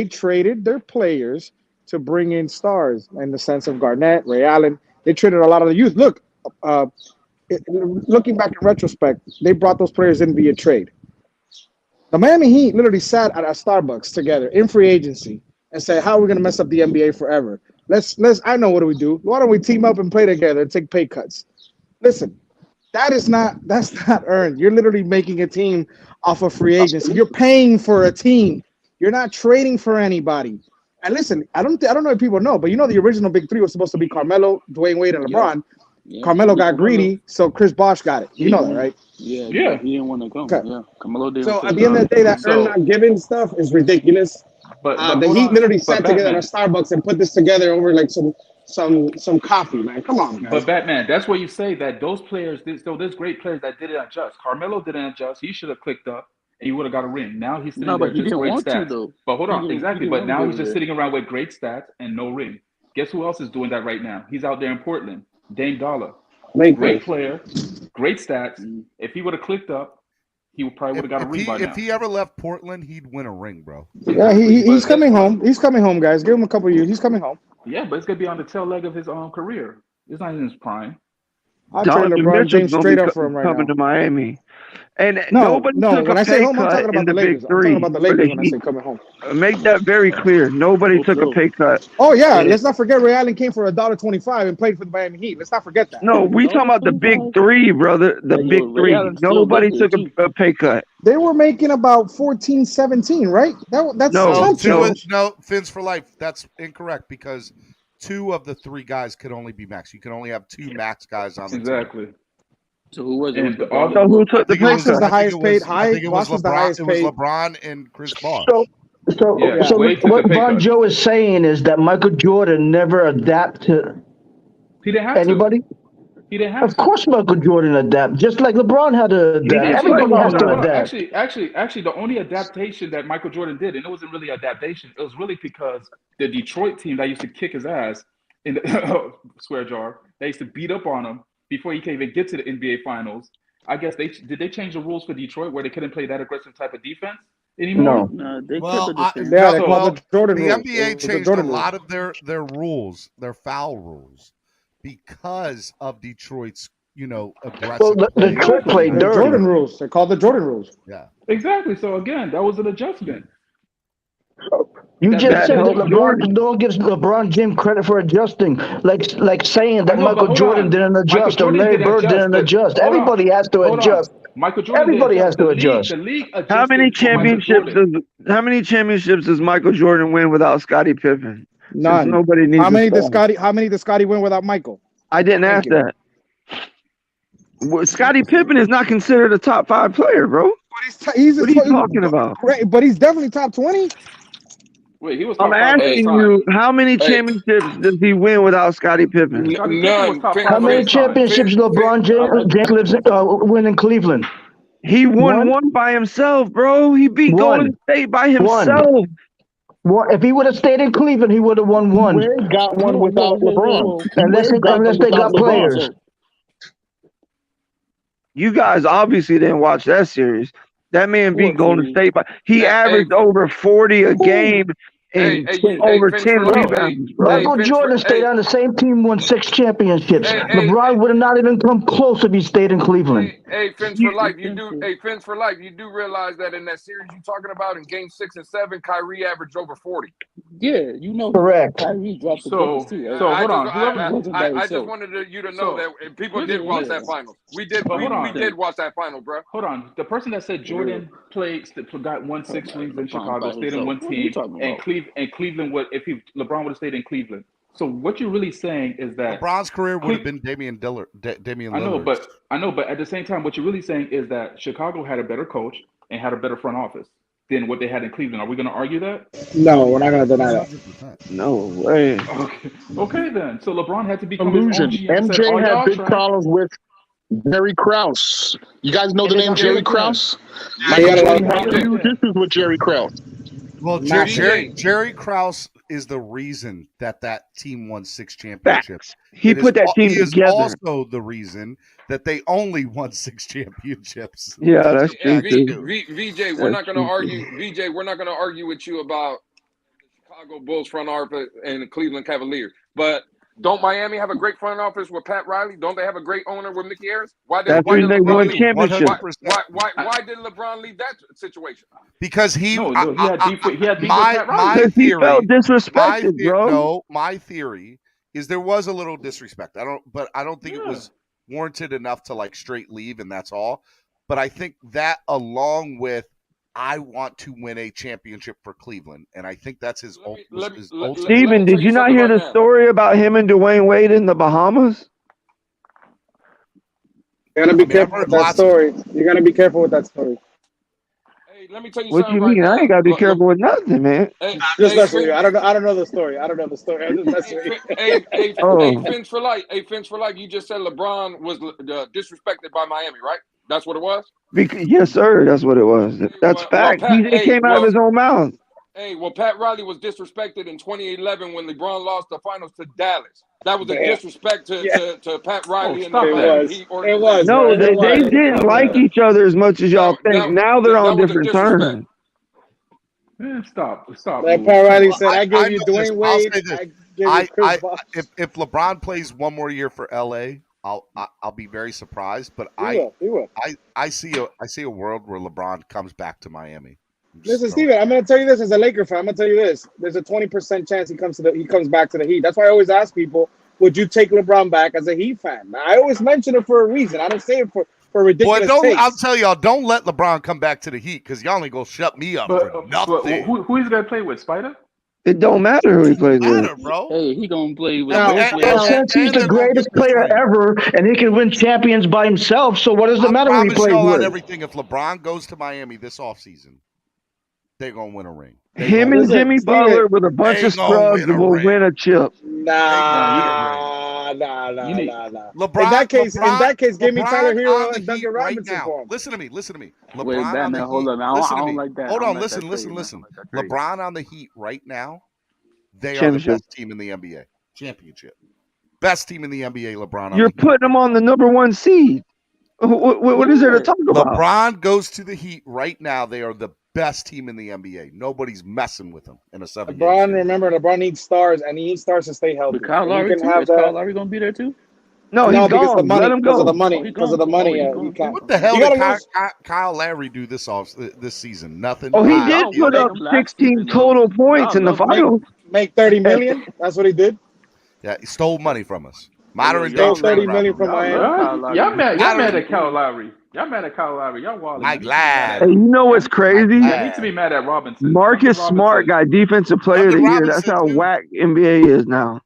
traded their players to bring in stars in the sense of Garnett, Ray Allen. They traded a lot of the youth. Look, looking back in retrospect, they brought those players in via trade. The Miami Heat literally sat at a Starbucks together in free agency and said, "How are we going to mess up the NBA forever? I know what do we do. Why don't we team up and play together and take pay cuts?" Listen, that's not earned. You're literally making a team off of free agency. You're paying for a team. You're not trading for anybody. And listen, I don't know if people know, but the original big three was supposed to be Carmelo, Dwayne Wade, and LeBron. Yeah. Carmelo got greedy, so Chris Bosh got it. You know that, right? Yeah. He didn't want to come. Okay. Yeah. Carmelo didn't. So at the end of the day, that earn not given stuff is ridiculous. But the Heat literally sat together Batman, at a Starbucks and put this together over like some coffee, man. Come on, guys. But Batman, that's where you say that those players, there's great players that didn't adjust. Carmelo didn't adjust. He should have clicked up and he would have got a ring. Now he's sitting there but he just didn't great want to, stats. though. But hold on, exactly. But now he's just there. sitting around with great stats and no ring. Guess who else is doing that right now? He's out there in Portland. Dame Dollar. Great player, great stats. If he would have clicked up, he probably would have got a ring by now. If he ever left Portland, he'd win a ring, bro. Yeah, he's coming home. He's coming home, guys. Give him a couple of years. He's coming home. Yeah, but it's gonna be on the tail leg of his career. It's not in his prime. I'll trade Donovan LeBron Mitchell's James gonna straight be up for him right coming now. to Miami, and No, nobody no. took a When I say pay home, I'm cut talking in about the the Big Lakers. I'm talking Three about the for the Lakers when I Heat. say coming home. Make that very clear. Nobody took a pay cut. Oh yeah, And let's not forget Ray Allen came for $1.25 and played for the Miami Heat. Let's not forget that. no, we talking about the Big Three, brother. The Hey, Big yo, Ray Three. Allen still Nobody lived there took too. a pay cut. They were making about 14, 17, right? That's No, chump change. No, Fins for life. That's incorrect because 2 of the 3 guys could only be max. You can only have 2 max guys on the team. So who was it? And Was all LeBron? So who took the pay Boss was cut? the highest paid. I think it was Boss was the LeBron. highest It was paid. LeBron and Chris Bosh. So what Von Joe is saying is that Michael Jordan never adapt to He didn't have anybody. He didn't have Of course, Michael Jordan adapt, just like LeBron had to adapt. Everybody has to hold on. adapt. Actually, the only adaptation that Michael Jordan did, and it wasn't really adaptation, it was really because the Detroit team that used to kick his ass in the square jar, they used to beat up on him before he could even get to the NBA Finals. I guess they change the rules for Detroit where they couldn't play that aggressive type of defense anymore? No, they Well, kept it the same. they called the Jordan the rules. NBA It was the changed Jordan a lot rules. of their rules, their foul rules, because of Detroit's aggressive Well, the play. Clip played The dirty. Jordan rules. They're called the Jordan rules. Yeah. Exactly. So again, that was an adjustment. You That- just that said that helped LeBron don't give LeBron James credit for adjusting, like saying that I know, but Michael hold Jordan on. didn't Michael adjust or Jordan Larry didn't Bird adjust. didn't adjust. Hold on. Everybody has to Hold on. adjust. Michael Jordan Everybody didn't has adjust. to adjust. The league adjusted How many for Michael championships Jordan. does Michael Jordan win without Scottie Pippen? None. Since nobody needs How many a did star. Scotty win without Michael? I didn't Thank ask you. that. Well, Scottie Pippen is not considered a top 5 player, bro. He's What are you talking about? Great, but he's definitely top 20. Wait, he was I'm top 5 at the asking time. you, how many championships does he win without Scottie Pippen? Scottie Pippen was top 5 How many at the time. championships LeBron James lives win in Cleveland? He won one by himself, bro. He beat Golden State by himself. One. If he would have stayed in Cleveland, he would have won one. Wade got one without LeBron. Unless they got players. You guys obviously didn't watch that series. That man beat Golden State by he averaged over 40 a game and over 10 rebounds. Michael Jordan stayed on the same team, won 6 championships. LeBron would have not even come close if he stayed in Cleveland. Hey, Fins for life. Fins for life. You do realize that in that series you're talking about in Game 6 and 7, Kyrie averaged over 40. Yeah, you know. Correct. Kyrie dropped the So buckets too. Right? hold on. I just wanted you to know that people did watch that finals. We did watch that final, bro. Hold on. The person that said Jordan won 6 rings in Chicago, stayed in one team, and Cleveland would LeBron would have stayed in Cleveland. So what you're really saying is that LeBron's career would have been Damian Lillard. I know, but at the same time, what you're really saying is that Chicago had a better coach and had a better front office than what they had in Cleveland. Are we going to argue that? No, we're not going to deny that. No way. Okay, then. So LeBron had to become Illusion. his own GM. MJ had big problems with Jerry Krause. You guys know the name Jerry Krause? Michael Jordan had huge issues with Jerry Krause. Well, Jerry Krause is the reason that team won 6 championships. He put that team together. He is also the reason that they only won 6 championships. Yeah, that's true. VJ, we're not going to argue. VJ, we're not going to argue with you about the Chicago Bulls front office and the Cleveland Cavaliers. But don't Miami have a great front office with Pat Riley? Don't they have a great owner with Mickey Ayers? Why did LeBron leave that situation? Because he had beef with Pat Riley. My theory, he felt disrespected, bro. No, my theory is there was a little disrespect. I don't think it was warranted enough to straight leave, and that's all. But I think that along with I want to win a championship for Cleveland, and I think that's his ultimate. Steven, did you not hear the story about him and Dwayne Wade in the Bahamas? You gotta be careful with that story. You gotta be careful with that story. Hey, let me tell you what something. What you mean? I ain't gotta be careful with nothing, man. Just messing with you. I don't know the story. I'm just messing with you. Hey, Fins for life. Hey, Fins for life. You just said LeBron was disrespected by Miami, right? That's what it was? Yes, sir. That's what it was. That's fact. It came out of his own mouth. Hey, well, Pat Riley was disrespected in 2011 when LeBron lost the finals to Dallas. That was a disrespect to Pat Riley and the Heat organization. It was. No, they didn't like each other as much as y'all think. Now they're on different terms. Man, stop. Like Pat Riley said, I give you Dwayne Wade. If LeBron plays one more year for LA, I'll be very surprised. But He will. I see a world where LeBron comes back to Miami. Listen, Steven, I'm going to tell you this as a Laker fan. I'm going to tell you this. There's a 20% chance he comes back to the Heat. That's why I always ask people, would you take LeBron back as a Heat fan? I always mention it for a reason. I don't say it for ridiculous takes. I'll tell y'all, don't let LeBron come back to the Heat because y'all ain't gonna shut me up for nothing. But who he's gonna play with? Spider? It don't matter who he plays with. Bro. Hey, he gonna play with. Since he's the greatest player ever, and he can win champions by himself, so what does it matter who he plays on with? everything. If LeBron goes to Miami this offseason, they're gonna win a ring. Him and Jimmy Butler with a bunch of scrubs will win a chip. Nah. LeBron, in that case, give me LeBron Tyler Hero on the and Duncan Heat right Robinson now. for him. Listen to me. LeBron Wait, on Batman, the hold Heat. on. I don't like that. Hold I on, don't like listen. that trade. LeBron on the Heat right now. They are the best team in the NBA. Championship. Best team in the NBA, LeBron. You're putting him on the #1 seed. What is there to talk about? LeBron goes to the Heat right now. They are the best team in the NBA. Nobody's messing with them in a 7-game series. LeBron needs stars, and he needs stars to stay healthy. But Kyle Lowry too? Is Kyle Lowry gonna be there too? No, he's because gone. Let him go. Because of the money. Because of the money. You can't. What the hell did Kyle Lowry do this season? Nothing. Oh, he did put up 16 total points in the finals. Make $30 million. That's what he did. Yeah, he stole money from us. Modern day $30 million from Miami. Y'all mad at Kyle Lowry. Y'all walling. Mike Glad. Hey, you know what's crazy? I need to be mad at Robinson. Marcus Smart got Defensive Player of the Year. That's how whack NBA is now.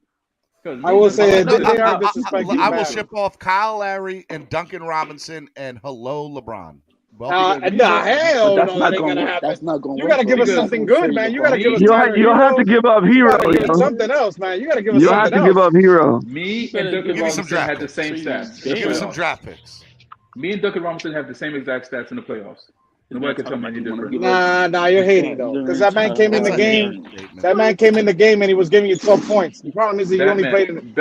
I will say they are disrespecting. I will ship off Kyle Lowry and Duncan Robinson and hello LeBron. Hell no, that ain't gonna happen. That's not gonna you gotta give us something good, man. You gotta give us. You'll have to give up Hero. Something else, man. You gotta give us You'll something have to give up Hero. Me and Duncan Robinson had the same stats. Give me some draft picks. Me and Duncan Robinson have the same exact stats in the playoffs. Nobody can tell me any different. Nah, you're hating though, because that man came in the game. That man came in the game and he was giving you 12 points. The problem is he only played in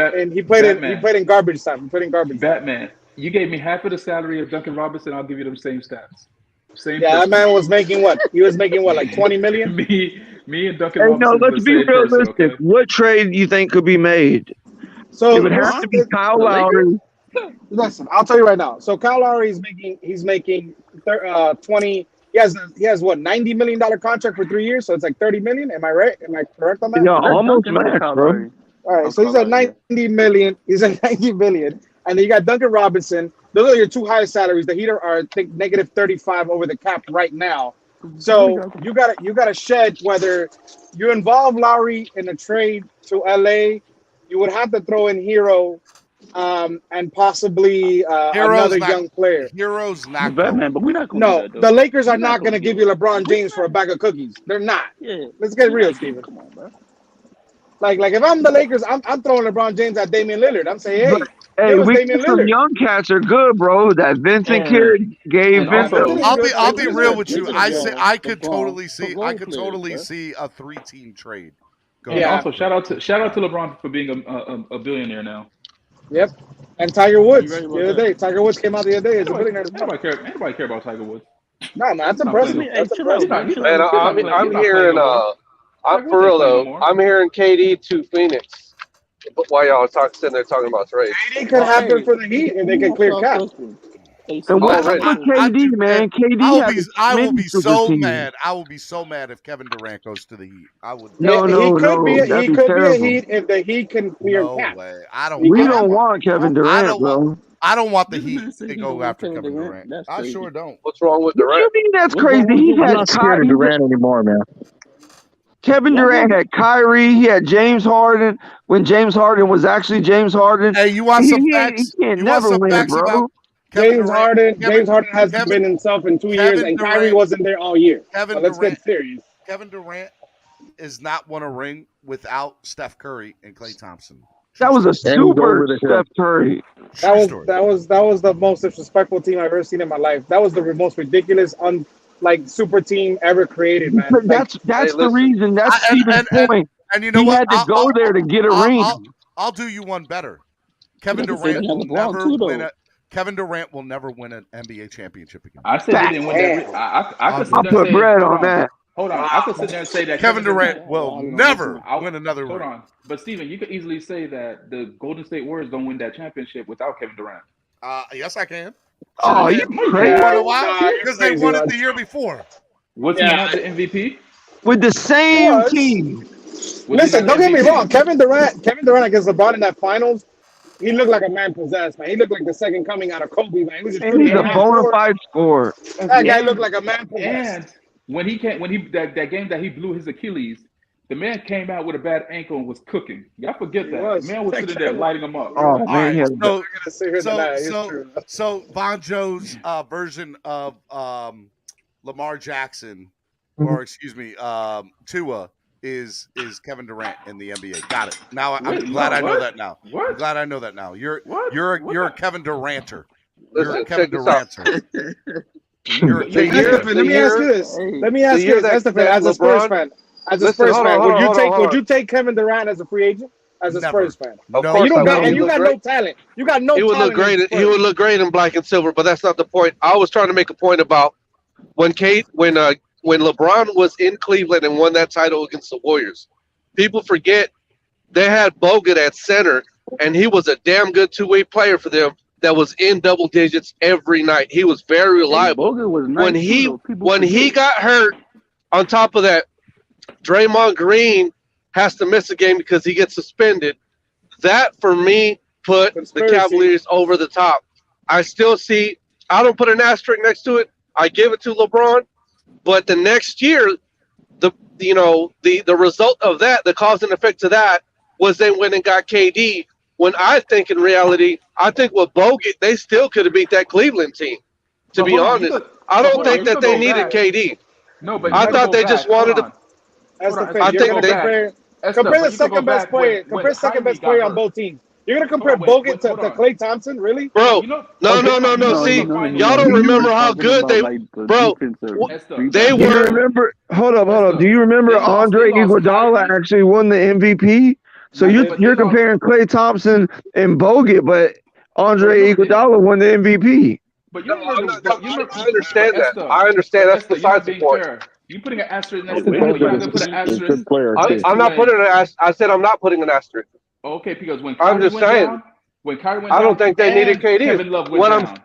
garbage time. He played in garbage. Batman, you gave me half of the salary of Duncan Robinson. I'll give you them same stats. That man was making what? He was making what, like 20 million? Me and Duncan Robinson. No, let's be realistic. Okay? What trade do you think could be made? So it would have to be Kyle Lowry. Listen, I'll tell you right now. So Kyle Lowry he's making 20. He has what, $90 million contract for 3 years, so it's like 30 million. Am I right? Am I correct on that? Yeah, almost max, bro. All right, so he's at 90 million. He's at 90 million, and then you got Duncan Robinson. Those are your two highest salaries. The Heat are I think -35 over the cap right now. So you gotta shed whether you involve Lowry in a trade to LA. You would have to throw in Hero. And possibly another young player. Hero's not Batman, but we're not going No, to do that, the Lakers are not going to give you LeBron James for a bag of cookies. They're not. Yeah. Let's get real, Steven. Come on, bro. Like if I'm the Lakers, I'm throwing LeBron James at Damian Lillard. I'm saying, hey, some young cats are good, bro. That Vincent kid gave Vincent. I'll be real with you. I could totally see a 3-team trade. And also shout out to LeBron for being a billionaire now. Yep. And Tiger Woods the other day. Tiger Woods came out the other day as a billionaire. Nobody care about Tiger Woods. No, man, that's impressive. And I'm hearing I'm for real though. I'm hearing KD to Phoenix. But while y'all sitting there talking about trades, KD could happen for the Heat if they can clear cap. And what's with KD, man? KD I will be so mad. I will be so mad if Kevin Durant goes to the Heat. I would. He could be a Heat if the Heat can clear cap. Way. We don't want Kevin Durant, bro. I don't want the Heat to go after Kevin Durant. I sure don't. What's wrong with Durant? What do you mean that's crazy? He had not scared of Durant anymore, man. Kevin Durant had Kyrie. He had James Harden when James Harden was actually James Harden. Hey, you want some facts? He can't never win, bro. James Harden hasn't been himself in 2 years, and Kyrie wasn't there all year. Let's get serious. Kevin Durant is not won a ring without Steph Curry and Klay Thompson. That was a super Steph Curry. That was the most disrespectful team I've ever seen in my life. That was the most ridiculous, super team ever created, man. That's the reason. That's Steven's point. And you know he what? had to go there to get a ring. I'll do you one better. Kevin Durant will never win Kevin Durant will never win an NBA championship again. I said he didn't win that. I'll put bread on that. Hold on. I could sit there and say that Kevin Durant will never win another ring. ring. Hold on. But Steven, you could easily say that the Golden State Warriors don't win that championship without Kevin Durant. Yes, I can. Oh, you crazy? You know why? Because they won it the year before. Was he not the MVP? With the same team. Listen, don't get me wrong. Kevin Durant against LeBron in that finals, he looked like a man possessed, man. He looked like the second coming out of Kobe, man. He was just And he's a bona fide scorer. That guy looked like a man possessed. And when that game that he blew his Achilles, the man came out with a bad ankle and was cooking. Y'all forget that. The man was sitting there lighting him up. Oh, man. So Bonjo's version of Lamar Jackson, or excuse me, Tua is Kevin Durant in the NBA. Got it. Now I'm glad I know that now. I'm glad I know that now. You're a Kevin Duranter. You're a Kevin Duranter. Let me ask you this. Let me ask you this, as a Spurs fan. As a Spurs fan, would you take Kevin Durant as a free agent? As a Spurs fan, you got no talent. You got no. He would look great. He would look great in black and silver, but that's not the point. I was trying to make a point about when LeBron was in Cleveland and won that title against the Warriors. People forget they had Bogut at center, and he was a damn good two-way player for them. That was in double digits every night. He was very reliable. Was nice when he got hurt, on top of that, Draymond Green has to miss a game because he gets suspended. That, for me, put the Cavaliers over the top. I still see – I don't put an asterisk next to it. I give it to LeBron. But the next year, the result of that, the cause and effect of that, was they went and got KD. When I think in reality, I think with Bogut, they still could have beat that Cleveland team. To be honest, I don't think that they needed KD. No, but I thought they just wanted to. I think they compare the second best player. Compare second best player on both teams. You're gonna compare Bogut to Klay Thompson, really? Bro, no. See, y'all don't remember how good they, bro. They were. Remember? Hold up. Do you remember Andre Iguodala actually won the MVP? So you're comparing Klay Thompson and Bogut, but Andre Iguodala won the MVP. But I understand that. I understand that's besides the point. You putting an asterisk next to him. You put an asterisk. I'm not putting an asterisk. I said I'm not putting an asterisk. Okay, because when I'm just saying. When Kyrie went I don't down, think they needed KD. Kevin Love went down.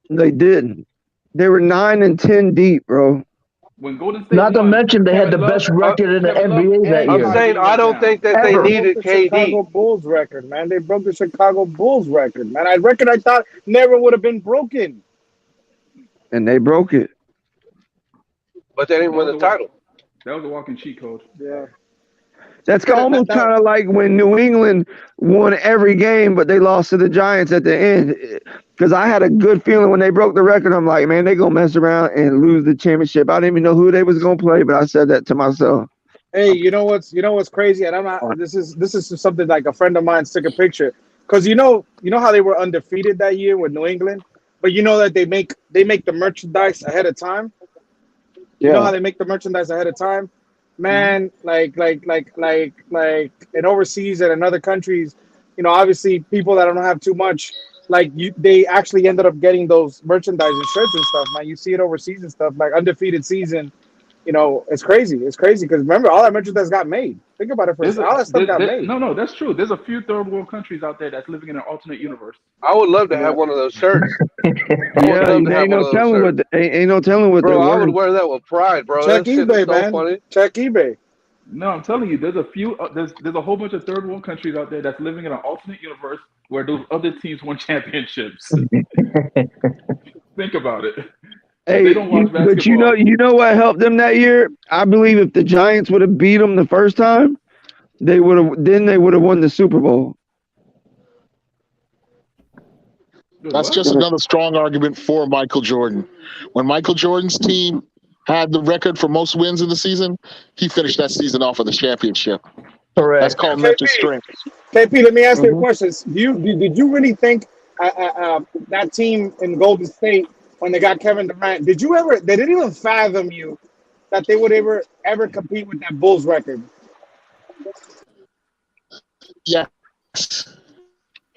They didn't. They were 9 and 10 deep, bro. When Golden State Not to mention they had the best record in the NBA that year. I'm saying I don't think that they needed KD. Chicago Bulls record, man. They broke the Chicago Bulls record, man. A record I thought never would have been broken. And they broke it. But they didn't win the title. That was a walking cheat code. Yeah. That's almost kind of like when New England won every game, but they lost to the Giants at the end. Because I had a good feeling when they broke the record. I'm like, man, they're going to mess around and lose the championship. I didn't even know who they was going to play, but I said that to myself. Hey, you know what's crazy? And I'm not. This is something like a friend of mine took a picture. Because you know how they were undefeated that year with New England, but you know that they make the merchandise ahead of time. You know how they make the merchandise ahead of time? Man, like in overseas and in other countries, obviously people that don't have too much, they actually ended up getting those merchandise and shirts and stuff, man. You see it overseas and stuff, like undefeated season. It's crazy. It's crazy because remember, all that merchandise got made. Think about it for a second. All that stuff got made. No, that's true. There's a few third world countries out there that's living in an alternate universe. I would love to have one of those shirts. Ain't no telling what. Bro, I would wear that with pride, bro. Check eBay, man. Funny. Check eBay. No, I'm telling you, there's a few. There's a whole bunch of third world countries out there that's living in an alternate universe where those other teams won championships. Think about it. Hey, but you know what helped them that year? I believe if the Giants would have beat them the first time, they would have won the Super Bowl. That's just another strong argument for Michael Jordan. When Michael Jordan's team had the record for most wins in the season, he finished that season off with a championship. Correct. That's called mental strength. KP, let me ask you a question. Did you really think that team in Golden State, when they got Kevin Durant, they didn't even fathom you that they would ever compete with that Bulls record? Yes.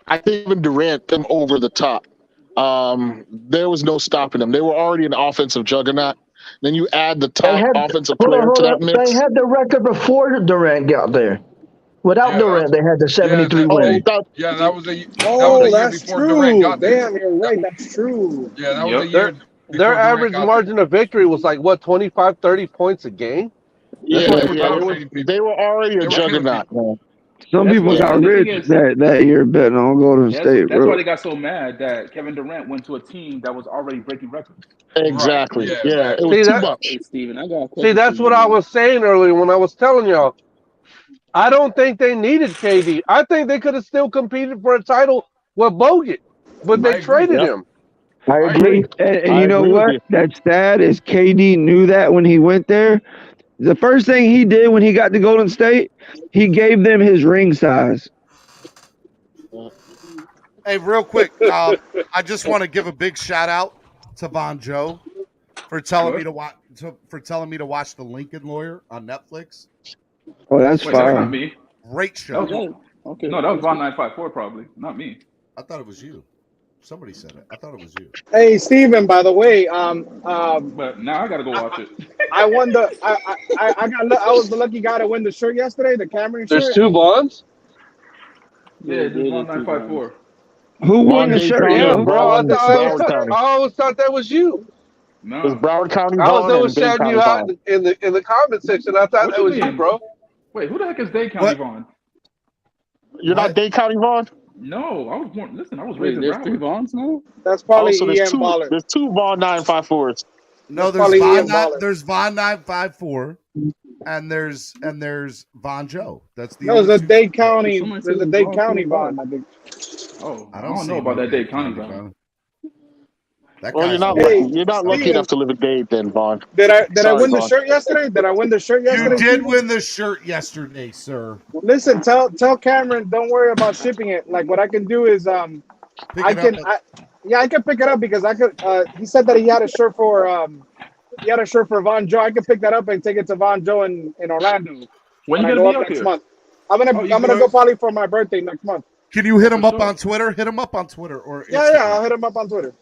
I think even Durant them over the top. There was no stopping them. They were already an offensive juggernaut. Then you add the They top had offensive hold on, player to hold that on. They mix. had the record before Durant got there. Without Durant, they had the 73 wins. That was a Oh, year that's before Durant true. got there. Damn, you're right. That's true. Yeah, that was a year Their before Durant average got margin of victory was like what 25, 30 points a game. Yeah, That's yeah, without they were trading people. they were already a They were killing juggernaut, people. man. Some That's people why got the thing rich is, that year betting on Golden State, that's why bro. they got so mad that Kevin Durant went to a team that was already breaking records. Exactly. Yeah, Yeah, it was See too that? much. Hey, Steven, I got a See, question for that's you, what I man. was saying earlier when I was telling y'all. I don't think they needed KD. I think they could have still competed for a title with Bogut, but they traded Yep. him. I agree. And I you know agree with what? you. That's sad is KD knew that when he went there. The first thing he did when he got to Golden State, he gave them his ring size. Hey, real quick, I just want to give a big shout out to Von Joe for telling me to watch the Lincoln Lawyer on Netflix. Oh, that's Wait, that's fire. not me. Great show. Okay. No, that was Von 954 probably, not me. I thought it was you. Somebody said it. I thought it was you. Hey, Steven, by the way, But now I gotta go watch it. I won the I was the lucky guy to win the shirt yesterday, the Cameron There's shirt. two bonds. Yeah, this is Von 954. Who won Von the Dade shirt, County Yeah, yo? and bro. I Broward County. always thought that was you. There's No. Broward County I was Vaughn always and Dade shouting County you out Vaughn. in the comment section. I thought What that you was you, mean? bro. Wait, who the heck is Dade County Vaughn? You're not Dade County Vaughn? No, I was born. Listen, I was Wait, raised in there's three Broward. Vaughns now? That's Oh, probably so EM Baller. there's two Vaughn 954s. No, That's probably EM Baller. there's Von 954 and there's Von Joe. That's the No, only there's a two. Dade County. Somebody There's a said Dade Vaughn County too, Vaughn, I think. Oh, I don't don't see know about no that Dade County Vaughn. That Well, guy's you're not old. lucky. You're not lucky Steven, enough to live in Dade, then, Vaughn. Did I Sorry, win the Vaughn. shirt yesterday? Did I win the shirt You yesterday? did Steven? win the shirt yesterday, sir. Listen, tell Cameron, don't worry about shipping it. Like what I can do is Pick I it can up. I can pick it up because I could he said that he had a shirt for Von Joe. I could pick that up and take it to Von Joe in Orlando When you I gonna go be up up next here? month. I'm gonna go probably for my birthday next month. Can you hit him for up sure. on Twitter? Hit him up on Twitter or Instagram. Yeah, I'll hit him up on Twitter.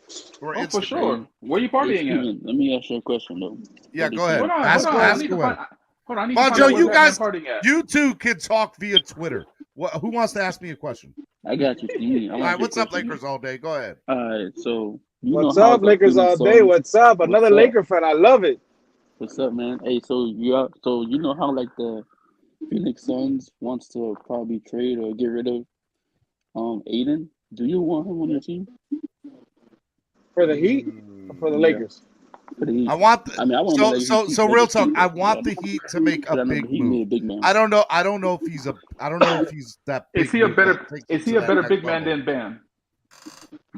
Or Oh, Instagram. for sure. Where you Hey, partying at? Steven, let me ask you a question, though. Yeah, What go is ahead. Hold on, Ask hold on. I ask need to away. find. Hold on, I need to Von find Joe, out where you Batman guys, partying at. you two can talk via Twitter. Who wants to ask me a question? I got you, Steven. All right, what's up, Lakers all day? Go ahead. All right, so you What's know how up, the Lakers all Phoenix day? Suns. What's up? Another What's up? Laker fan. I love it. What's up, man? Hey, so you know how like the Phoenix Suns wants to probably trade or get rid of Aiden. Do you want him on your team? For the Heat or for the Lakers? For the Heat. I want I want him to so real talk. I want the Heat to make a big He move. made a big man. I don't know if he's that big. Is he a move better? that takes Is it he to a that better next big man level. than Bam?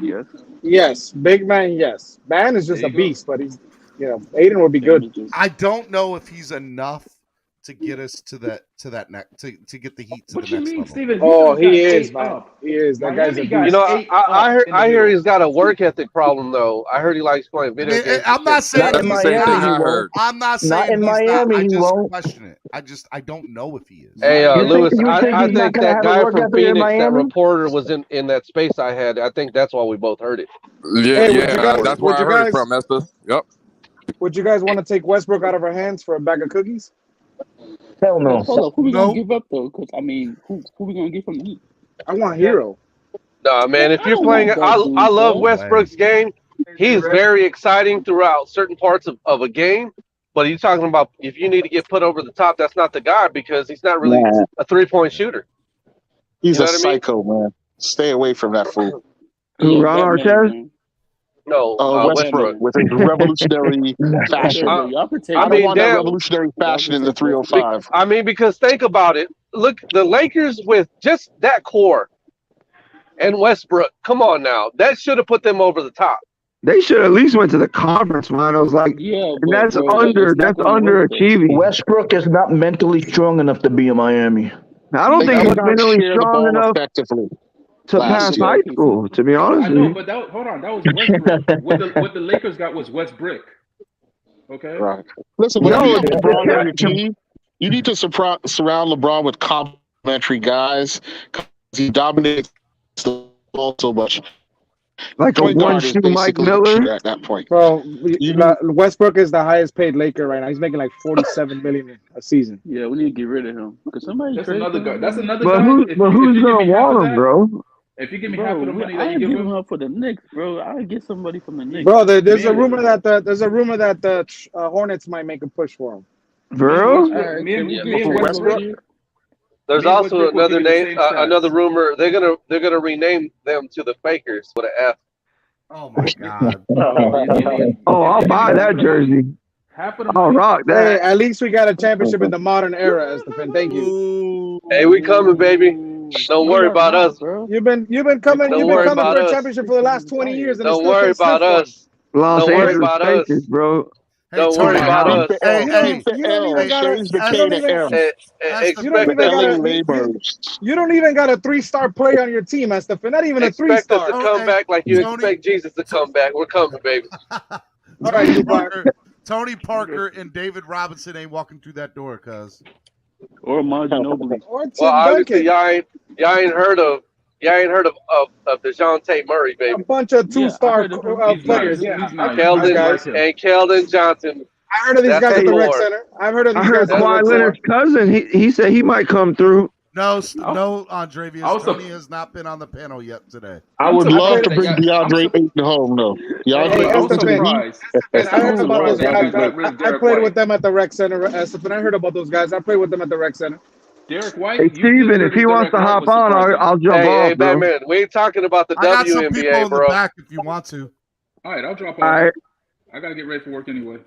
Yes. Yes, big man. Yes, Ban is just There a you go. beast, but he's Aiden would be good. I don't know if he's enough to get us to that next to get the Heat to What the you next mean, level. Steven? Oh, Houston's he got is, 8 man. up. He is. That guy's a Miami got beast. You know, 8 I up in the hear middle. he's got a work ethic problem though. I heard he likes playing I video mean, games. I'm not saying Not in he's Miami, he not. won't. I'm not Not saying in he's not. Miami, I he just won't. question it. I don't know if he is. Hey, You Lewis, think I he's not think gonna that have a guy work from ethic in Phoenix, that Miami? reporter, was in that space I had. I think that's why we both heard it. Yeah, Hey, that's where I heard it from, Esther. Yep. would you guys want to take Westbrook out of our hands for a bag of cookies? Hell no. Hold up, who we No. gonna give up though? Because I mean, who we gonna get from the Heat? I want Hero. Nah, man, if I you're don't playing, want that I dude, love bro. Westbrook's game. He's very exciting throughout certain parts of a game. But he's talking about if you need to get put over the top, that's not the guy because he's not really Nah. a 3-point shooter. He's You know a what I mean? psycho, man. Stay away from that fool. Who, Ron Artest? No, Westbrook with his revolutionary fashion. Y'all protect I don't him. want that revolutionary fashion in the 305. I mean, because think about it. Look, the Lakers with just that core and Westbrook. Come on now, that should have put them over the top. They should at least went to the conference finals. Like, Yeah, and that's underachieving. Westbrook is not mentally strong enough to be in Miami. I don't think he's could not mentally share the strong ball enough effectively to last pass year. high school. To be honest I with know, you. but hold on, that was Westbrook. what the Lakers got was Westbrook. Okay. Right. Listen, when you have LeBron on your team, you need to surround LeBron with complementary guys because he dominates the ball so much. Like a Point guard one is shoe Mike basically Miller. at that point. Bro, You Westbrook is the highest paid Laker right now. He's making like $47 million a season. Yeah, we need to get rid of him. Could somebody That's trade another for guy. him? That's another But guy. who's gonna Give me half want of him, that, bro? if you give me half of the money that I you ain't give giving him, him up for the Knicks, bro. I'll get somebody from the Knicks. Bro, there's a and rumor that the Hornets might make a push for him. Bro? Me and Westbrook Westbrook. There's Me and also Westbrook will another give you the name, same stats. another rumor. They're gonna rename them to the Fakers with an F. Oh my God. Oh, I'll buy that jersey. Half of the I'll money. rock Hey, that. at least we got a championship in the modern era, Estefan. Thank you. Hey, we coming, baby. Don't worry about us. bro. You've been coming Don't for worry a about us. championship for the last 20 years, and Don't still worry can't about sniff one. us. Los Don't worry Angeles about us. Fakers, bro. Hey, Don't worry Tony, about us. Hey, Change the You don't L. even gotta. Change the You K don't to even. M. You don't Expect even The LA gotta. Labors. You don't even got a 3-star player on your team, Estefan. Not even a expect us 3-star. to come back like you Tony- expect Jesus to come back. We're coming, baby. All right, Tupac. Tony Parker and David Robinson ain't walking through that door, cuz. Or Manu Ginobili. Or Tim Well, obviously Duncan. y'all ain't heard of DeJounte Murray, A baby. bunch of 2-star He's players. nice. Yeah, He's I've nice. heard of these guys. And Keldon Johnson. I heard of these That's guys the at the rec floor. center. I've heard of I these heard guys at the Kawhi rec center. Leonard's cousin. He said he might come through. No, Andrevius. Also- Tony has not been on the panel yet today. I would love to surprised bring that y'all- DeAndre Ayton home, though. DeAndre Hey, I was Ayton to the Heat. surprised. And I heard I'm about those surprised y'all guys. just got rid of I Derek played White. with them at the rec center, Estefan. I heard about those guys. I played with them at the rec center. Derek White. Hey, you getting Steven, rid if of he wants Derek to White hop was on, surprising. I'll jump Hey, off, bro. Batman, we ain't talking about the I got some people WNBA, in the bro. back if you want to. All right, I'll drop off. All right. I gotta get ready for work anyway.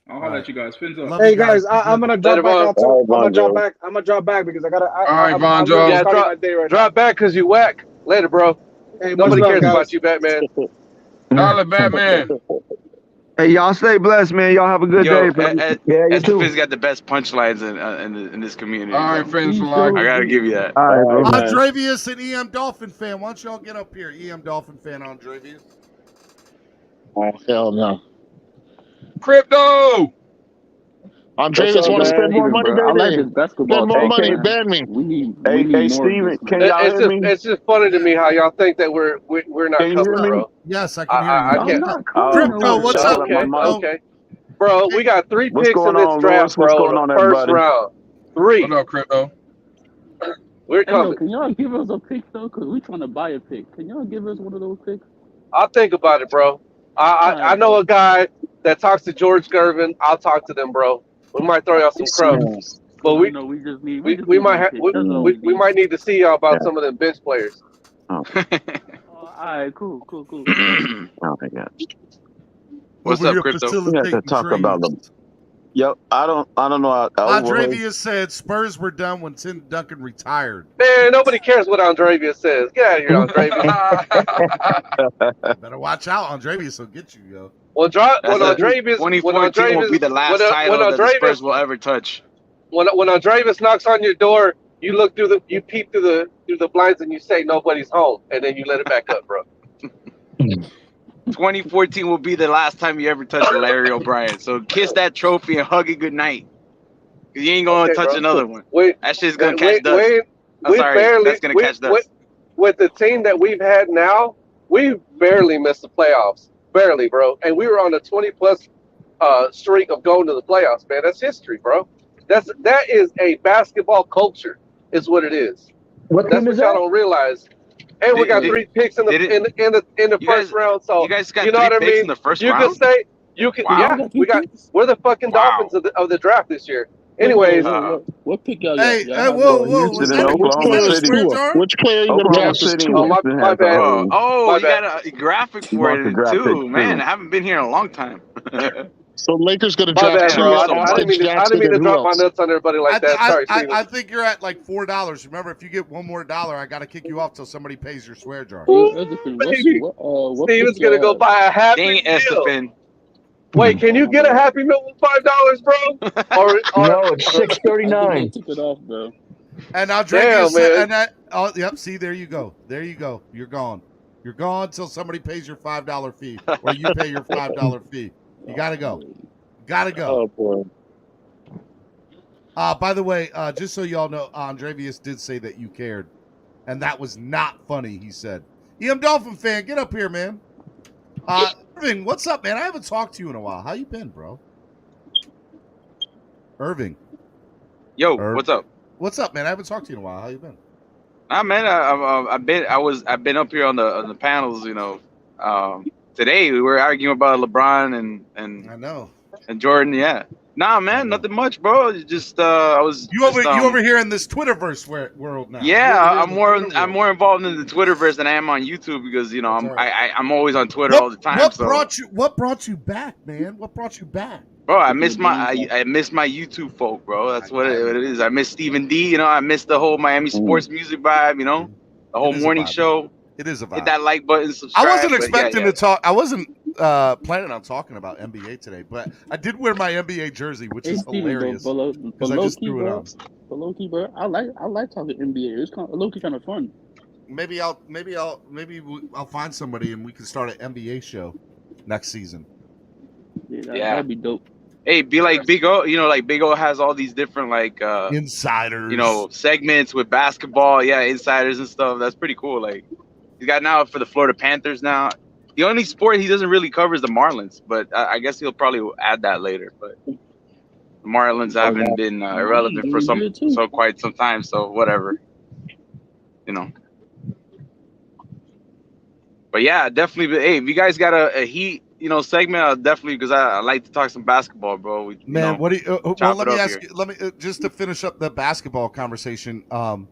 I'll holler at you guys. Fins up. Love Hey you guys. guys, I'm gonna drop Later, back Von. out too. I'm gonna drop back because I gotta. right, I'm Von really Joe. starting Yeah, my day right drop back because you whack. Later, bro. now. Hey, much Nobody love, cares guys. about you, Batman. Holla, Batman. Hey, y'all stay blessed, man. Y'all have a good day, bro. Yeah, you too. Estefan's got the best punchlines in this community. All right, bro. friends for I life. gotta give you that. All right, bro. Andrevius and EM Dolphin fan. Why don't y'all get up here? EM Dolphin fan, Andrevius. Oh, hell no. Crypto. Andreas want to spend more money, I like baby. his basketball. Spend more talk, money. man. Ban me. We need Hey, more Steven, of this, can man. y'all hear me? It's just funny to me how y'all think that we're not Can you hear coming, me? bro. Yes, I can hear I you. can't. Not Crypto, what's up? Okay, my mic. okay. Bro, we got 3 What's picks in going this on, draft, Lewis? What's bro. going The on, first everybody? round. 3. What up, Crypto? We're Hey, yo, coming. can y'all give us a pick though? Cause we trying to buy a pick. Can y'all give us one of those picks? I'll think about it, bro. I know a guy that talks to George Gervin. I'll talk to them, bro. We might throw y'all some crumbs, but I know we just need we one might pick. That's all we need. might need to see y'all about some of them bench players. All right, cool. Oh my God. What's Over up, here Crypto? We have to facilitating talk trades. about them. Yep. I don't know. Andrevius said Spurs were done when Tim Duncan retired. Man, nobody cares what Andrevius says. Get out of here, Andrevius. Better watch out. Andrevius will get you, yo. When Andrevius, 2014 will be the last title that the Spurs will ever touch. When Andrevius knocks on your door, you look through you peep through the blinds and you say nobody's home, and then you let it back up, bro. 2014 will be the last time you ever touch Larry O'Brien. So kiss that trophy and hug it goodnight. Cause you ain't gonna touch bro. another one. That shit's gonna catch Wait, dust. I'm sorry, that's gonna catch dust. With the team that we've had now, we've barely missed the playoffs. Barely, bro. And we were on a 20-plus streak of going to the playoffs, man. That's history, bro. That is a basketball culture, is what it is. That's what y'all don't realize. And we got 3 picks in the first round. So you guys got you know 3 what I picks mean? in the first you round? can say we're the fucking Dolphins of the draft this year. Anyways, what pick y'all Hey, got? whoa. Houston and Oklahoma City. Which player are you going to Oklahoma draft? City. my bad. Oh, My you bad. got a graphic He for wants to it draft too. it, Man, too. I haven't been here in a long time. So Lakers going to My draft bad, bro. I Ted didn't mean Jackson to and who drop my else? nuts on everybody like that. Sorry, Steven. I think you're at like $4. Remember, if you get one more dollar, I got to kick you off till somebody pays your swear jar. Baby. What Steven's pick y'all gonna go have? buy a Happy Dang Meal. Estefan. Wait, can you get a Happy Meal with $5, bro? No, it's I think they $6.39. took it off, bro. And Andrevius Damn, said, man. and that, oh, yep, see, there you go. You're gone. You're gone until somebody pays your $5 fee or you pay your $5 fee. You got to go. Oh, boy. By the way, just so y'all know, Andrevius did say that you cared. And that was not funny, he said. EM Dolphin fan, get up here, man. Irving, what's up, man? I haven't talked to you in a while. How you been, bro? Irving. Yo, what's up? What's up, man? I haven't talked to you in a while. How you been? Nah, man, I've been up here on the panels. Today we were arguing about LeBron and I know and Jordan. Yeah. Nah, man, nothing much, bro. It's just I was you over here in this Twitterverse world now. Yeah, I'm more involved in the Twitterverse than I am on YouTube because I'm always on Twitter all the time. What brought you back, man? What brought you back? Bro, I miss my YouTube folk, bro. That's what it is. I miss Stephen D. I miss the whole Miami sports music vibe. The whole morning show. It is a vibe. Hit that like button, subscribe. I wasn't expecting to talk. I wasn't planning on talking about NBA today, but I did wear my NBA jersey, which is hilarious. Because I just threw it on. But low key, bro, I like talking NBA. It's low key kind of fun. Maybe I'll find somebody and we can start an NBA show next season. Yeah, that'd be dope. Hey, be like Big O. Like Big O has all these different insiders. Segments with basketball. Yeah, insiders and stuff. That's pretty cool. Like he's got now for the Florida Panthers now. The only sport he doesn't really cover is the Marlins, but I guess he'll probably add that later. But the Marlins haven't been irrelevant for quite some time. So whatever. But yeah, definitely. Hey, if you guys got a Heat, segment, I'll definitely, because I like to talk some basketball, bro. What do you? Let me ask you. Let me just to finish up the basketball conversation. Who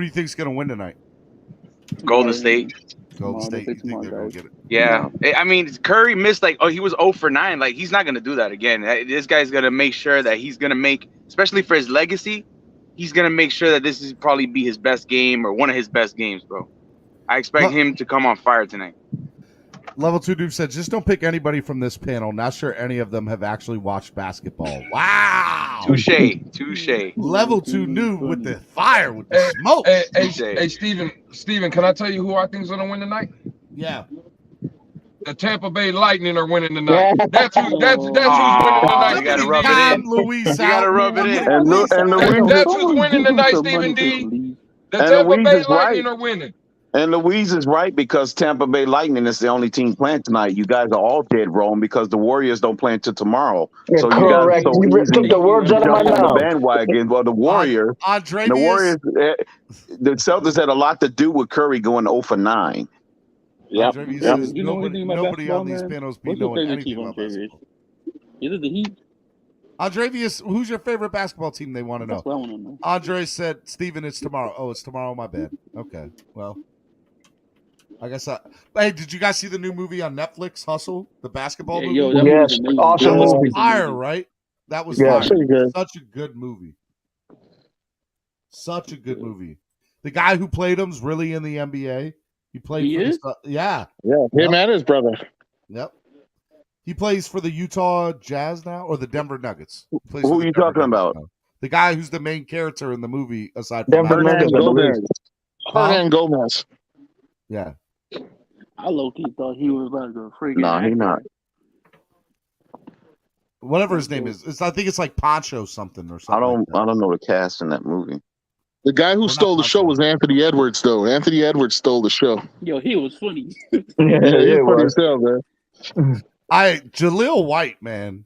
do you think is going to win tonight? Golden State. Golden State. You think they're going to get it? Yeah. I mean, Curry missed he was 0 for 9. Like he's not going to do that again. This guy's going to make sure that he's going to make, especially for his legacy, he's going to make sure that this is probably be his best game or one of his best games, bro. I expect him to come on fire tonight. Level 2 Dude said, just don't pick anybody from this panel. Not sure any of them have actually watched basketball. Wow. Touche. Level 2 Noob with the fire, with the smoke. Hey, Steven, can I tell you who I think is going to win tonight? Yeah. The Tampa Bay Lightning are winning tonight. That's who's winning tonight. You got to rub it in. Louise, you got to rub it in. That's who's winning tonight, Stephen D. The Tampa Bay Lightning are winning. And Louise is right because Tampa Bay Lightning is the only team playing tonight. You guys are all dead wrong because the Warriors don't play until tomorrow. Yeah, so correct. You guys took the words out of my mouth. The bandwagon. Well, the Warriors, the Celtics had a lot to do with Curry going 0 for 9. Yep. Nobody on these panels be knowing anything about basketball. Is it the Heat? Andrevius, who's your favorite basketball team? They want to know. That's what I want to know. Andre said, Steven, it's tomorrow. Oh, it's tomorrow. My bad. Okay. Well, I guess hey, did you guys see the new movie on Netflix, Hustle? The basketball movie? Yes, awesome. That was fire, right? That was fire. Such a good movie. Such a good movie. The guy who played him's really in the NBA. He played Yeah, him and his brother. Yep. He plays for the Utah Jazz now, or the Denver Nuggets. Who are you talking about? Now. The guy who's the main character in the movie, aside from Denver Nuggets. Hernan Gomez. Yeah. I low-key thought he was like a freaking No, he's not. Whatever his name is. I think it's like Poncho something or something. I don't know the cast in that movie. The guy who stole the show was Anthony Edwards, though. Anthony Edwards stole the show. Yo, he was funny. He was funny as hell, man. Jaleel White, man.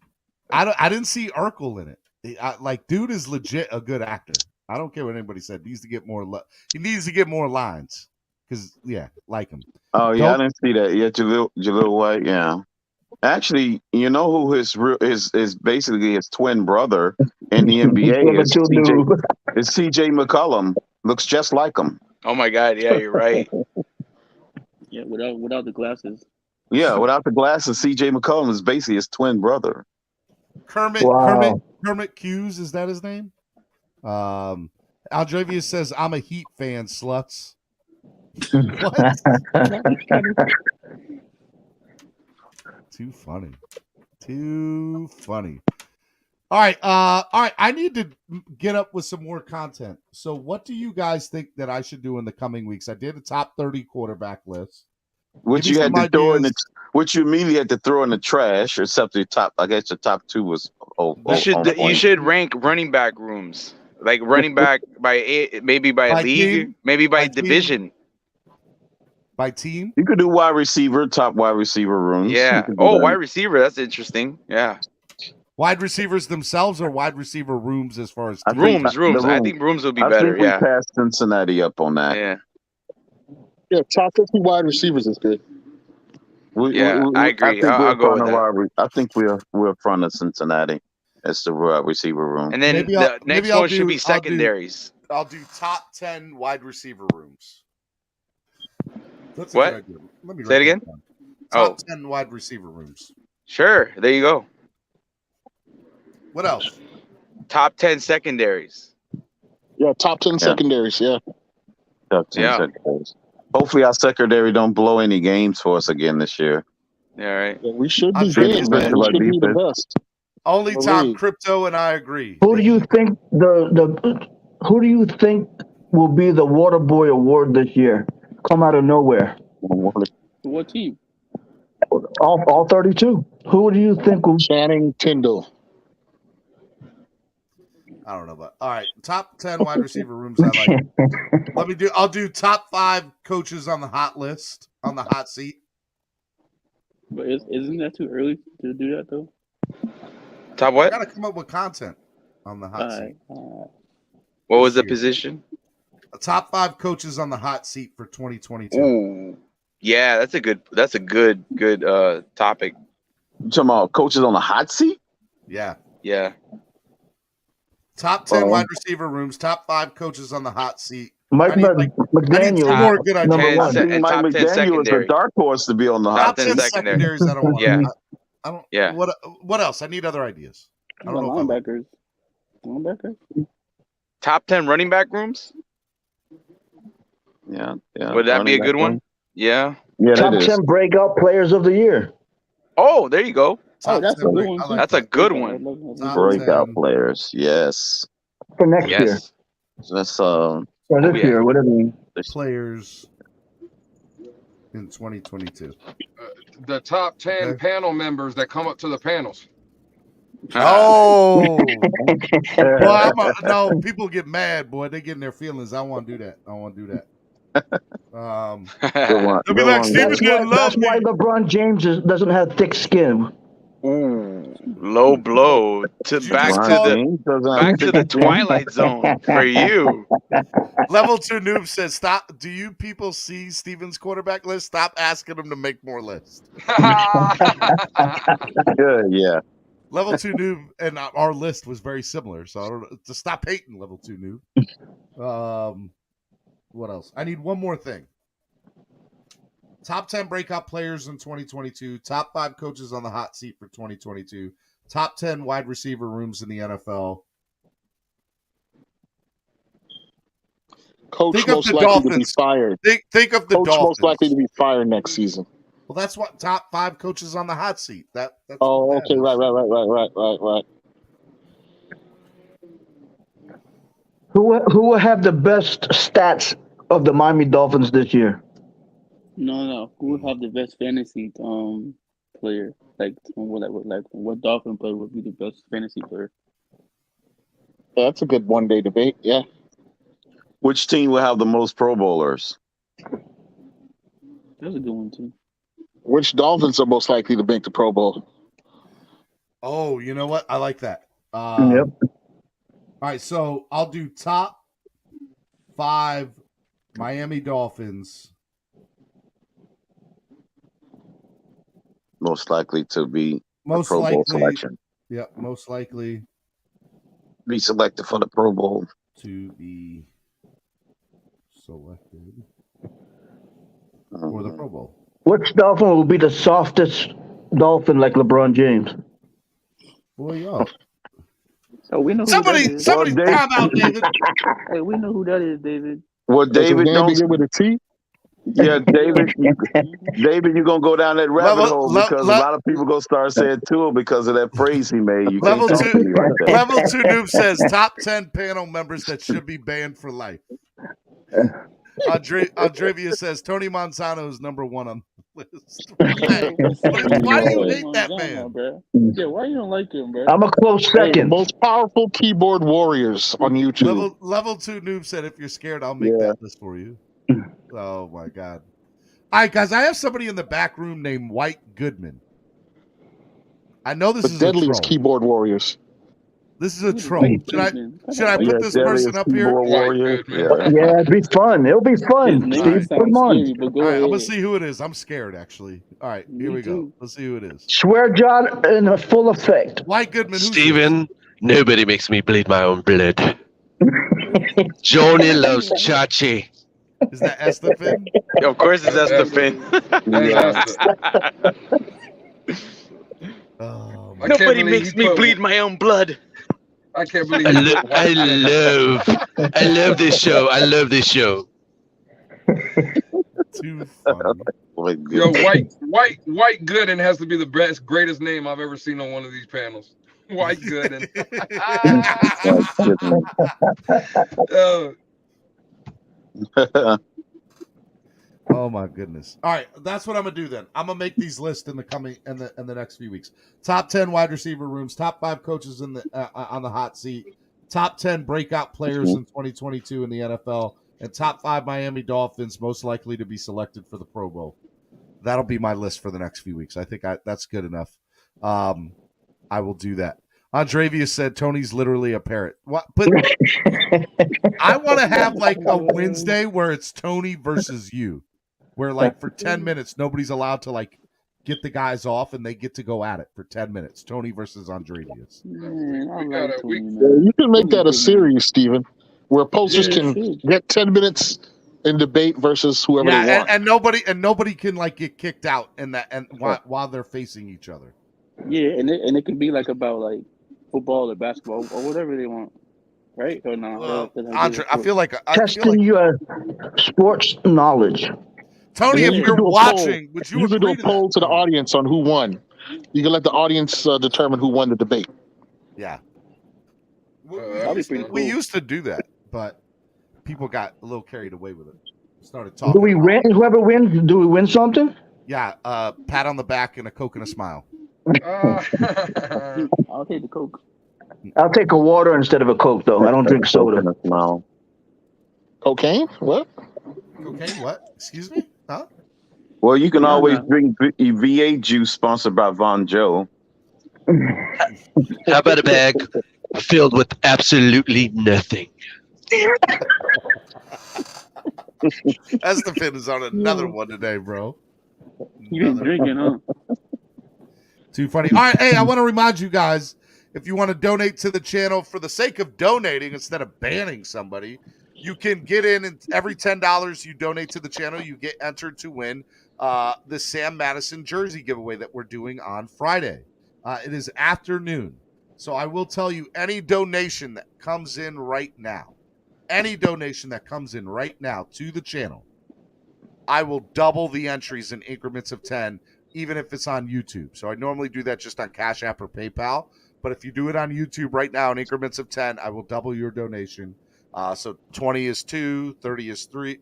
I didn't see Urkel in it. Dude is legit a good actor. I don't care what anybody said. He needs to get more. He needs to get more lines because like him. Oh yeah, I didn't see that. Yeah, Jaleel White. Yeah, actually, you know who his basically his twin brother in the NBA is CJ McCollum. Looks just like him. Oh my God! Yeah, you're right. Yeah, without the glasses. Yeah, without the glasses, C.J. McCollum is basically his twin brother. Kermit Hughes, is that his name? Aldrevius says, I'm a Heat fan, sluts. What? Too funny. All right. I need to get up with some more content. So what do you guys think that I should do in the coming weeks? I did a top 30 quarterback list. Which you immediately had to throw in the trash, except your top. I guess your top 2 was. You should rank running back rooms, like running back maybe by league, team, maybe by division. By team? You could do wide receiver, top wide receiver rooms. Yeah. Oh, wide receiver. That's interesting. Yeah. Wide receivers themselves or wide receiver rooms as far as teams? Rooms. I think rooms would be I better. think we Yeah. passed Cincinnati up on that. Yeah. Yeah, top 50 wide receivers is good. I agree. I'll go with that. I think we're front of Cincinnati as the wide receiver room. And then the next one should be secondaries. I'll do top 10 wide receiver rooms. That's a What? good idea. Let me Say it write again. that down. Top 10 wide receiver rooms. Sure. There you go. What else? Top 10 secondaries. Yeah, top 10 secondaries. Yeah. Top 10 Yeah. secondaries. Hopefully, our secondary don't blow any games for us again this year. Yeah, right. Yeah, we should be good, good, man. We should be the best. Only Tom Crypto and I agree. Who do you think who do you think will be the Water Boy Award this year? Come out of nowhere. What team? All 32. Who do you think will Channing Tindall? I don't know, but all right. Top 10 wide receiver rooms I like. I'll do top 5 coaches on the hot list, on the hot seat. But isn't that too early to do that though? Top what? I gotta come up with content on the hot seat. What was the position? Top 5 coaches on the hot seat for 2022. Ooh. Yeah, that's a good topic. You talking about coaches on the hot seat? Yeah. Yeah. Top 10 wide receiver rooms, top 5 coaches on the hot seat. Mike McDaniel. More good ideas. Number one. I think Mike McDaniel is a dark horse to be on the hot seat. Top 10 secondaries. I don't want. Yeah. I don't. Yeah. What else? I need other ideas. I don't know. Linebackers. Top 10 running back rooms. Yeah. Would that be a good one? Yeah. Top 10 breakout players of the year. Oh, there you go. That's a good one. That's a good one. Breakout players, yes. For next year. That's for this year, whatever. Players in 2022. The top 10 panel members that come up to the panels. Oh, boy, no! People get mad, boy. They get in their feelings. I want to do that. They'll be like, Steven didn't love me. That's why LeBron James doesn't have thick skin. Low blow back to the Twilight Zone for you. Level 2 noob says, "Stop! Do you people see Steven's quarterback list? Stop asking him to make more lists." Yeah. Level 2 noob and our list was very similar, so I don't know, to stop hating Level 2 noob. What else? I need one more thing. Top 10 breakout players in 2022. Top 5 coaches on the hot seat for 2022. Top 10 wide receiver rooms in the NFL. Coach most likely to be fired. Think of the Dolphins. Most likely to be fired next season. Well, that's what top 5 coaches on the hot seat. That's okay, right. Who will have the best stats of the Miami Dolphins this year? No. Who would have the best fantasy player? What Dolphin player would be the best fantasy player? Yeah, that's a good one-day debate. Yeah. Which team will have the most Pro Bowlers? That's a good one too. Which Dolphins are most likely to make the Pro Bowl? Oh, you know what? I like that. Yep. All right, so I'll do top 5 Miami Dolphins. Most likely to be a Pro Bowl selection. Yep, most likely be selected for the Pro Bowl. To be selected for the Pro Bowl. Which Dolphin will be the softest Dolphin like LeBron James? Boy, y'all. Oh, we know somebody time out, David. Hey, we know who that is, David. Well, David don't begin with a T. Yeah, David, you're gonna go down that rabbit hole because a lot of people gonna start saying to him because of that phrase he made. You level can't talk to me like that. Level 2 noob says top 10 panel members that should be banned for life. Andravia says Tony Montano is number 1 on the list. Why do you hate that man, bro? Yeah, why you don't like him, bro? I'm a close second. Most powerful keyboard warriors on YouTube. Level 2 noob said if you're scared, I'll make that list for you. Oh my God. All right, guys, I have somebody in the back room named White Goodman. I know this The is a deadliest troll. keyboard warriors. This is a troll. Should I put this person up here? Warrior. Yeah, it'd be fun. It'll be fun, His Steve. name Put sounds him on. scary, but go All right, I'm ahead. gonna see who it is. I'm scared, actually. All right, here we go. too. Let's see who it is. Swear John in full effect. White Goodman. Who's Steven, nobody makes me bleed my own blood. Joni loves Chachi. Is that Estefan? Of course it's Estefan. Nobody makes me bleed my own blood. I can't believe I love this show. I love this show. Too funny. Yo, White Gooden has to be the greatest name I've ever seen on one of these panels. White Gooden. Oh my goodness! All right, that's what I'm gonna do then. I'm gonna make these lists in the next few weeks. Top 10 wide receiver rooms, top 5 coaches in the on the hot seat, top 10 breakout players in 2022 in the NFL, and top 5 Miami Dolphins most likely to be selected for the Pro Bowl. That'll be my list for the next few weeks. I think that's good enough. I will do that. Andrevius said Tony's literally a parrot. What? But I want to have like a Wednesday where it's Tony versus you, where like for 10 minutes nobody's allowed to like get the guys off and they get to go at it for 10 minutes. Tony versus Andrevius. You can make that a series, Steven, where posters can get 10 minutes in debate versus whoever they want. And nobody can like get kicked out while they're facing each other. Yeah, and it could be like about like football or basketball or whatever they want, right? Or no? Andre, I feel like Testing your sports knowledge. Tony, if you're watching, would you can do a poll to the audience on who won? You can let the audience determine who won the debate. Yeah. We used to do that, but people got a little carried away with it. Started talking. Do we win? Whoever wins, do we win something? Yeah, pat on the back and a Coke and a smile. I'll take the Coke. I'll take a water instead of a Coke, though. I don't drink soda. No. Cocaine? What? Cocaine? What? Excuse me? Huh? Well, you can always drink VA juice sponsored by Von Joe. How about a bag filled with absolutely nothing? Estefan is on another one today, bro. You been drinking, huh? Too funny. All right, hey, I want to remind you guys, if you want to donate to the channel for the sake of donating instead of banning somebody, you can get in and every $10 you donate to the channel, you get entered to win the Sam Madison jersey giveaway that we're doing on Friday. It is afternoon. So I will tell you, any donation that comes in right now to the channel, I will double the entries in increments of 10, even if it's on YouTube. So I normally do that just on Cash App or PayPal. But if you do it on YouTube right now in increments of 10, I will double your donation. So 20 is 2, 30 is 3,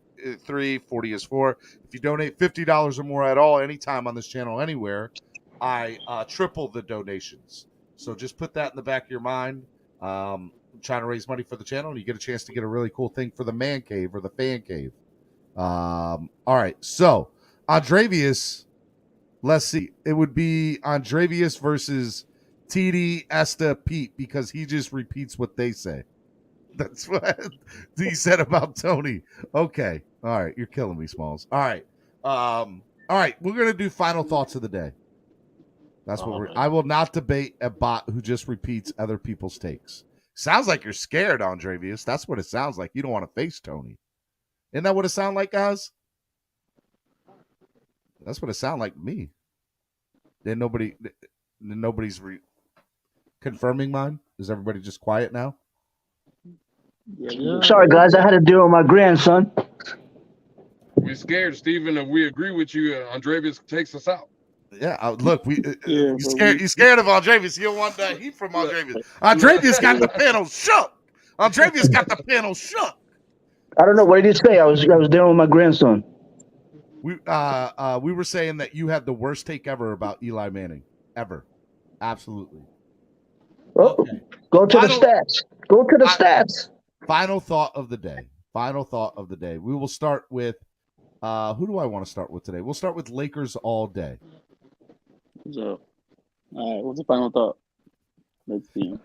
40 is 4. If you donate $50 or more at all, anytime on this channel, anywhere, I triple the donations. So just put that in the back of your mind. I'm trying to raise money for the channel, and you get a chance to get a really cool thing for the man cave or the fan cave. All right, so Andrevius, let's see. It would be Andrevius versus TD, Esta, Pete, because he just repeats what they say. That's what he said about Tony. Okay. All right. You're killing me, Smalls. All right. All right. We're going to do final thoughts of the day. That's what I will not debate a bot who just repeats other people's takes. Sounds like you're scared, Andrevius. That's what it sounds like. You don't want to face Tony. Isn't that what it sounds like, guys? That's what it sounds like to me. Then nobody's confirming mine. Is everybody just quiet now? Sorry, guys. I had to deal with my grandson. We're scared, Steven, and we agree with you. Andrevius takes us out. Yeah, look, you scared of Andrevius. You don't want that heat from Andrevius. Andrevius got the panel shook. Andrevius got the panel shook. I don't know. What did he say? I was dealing with my grandson. We were saying that you had the worst take ever about Eli Manning. Ever. Absolutely. Oh, okay. Go to the stats. Go to the stats. Final thought of the day. We will start with Who do I want to start with today? We'll start with Lakers all day. So, all right, what's the final thought? Let's see.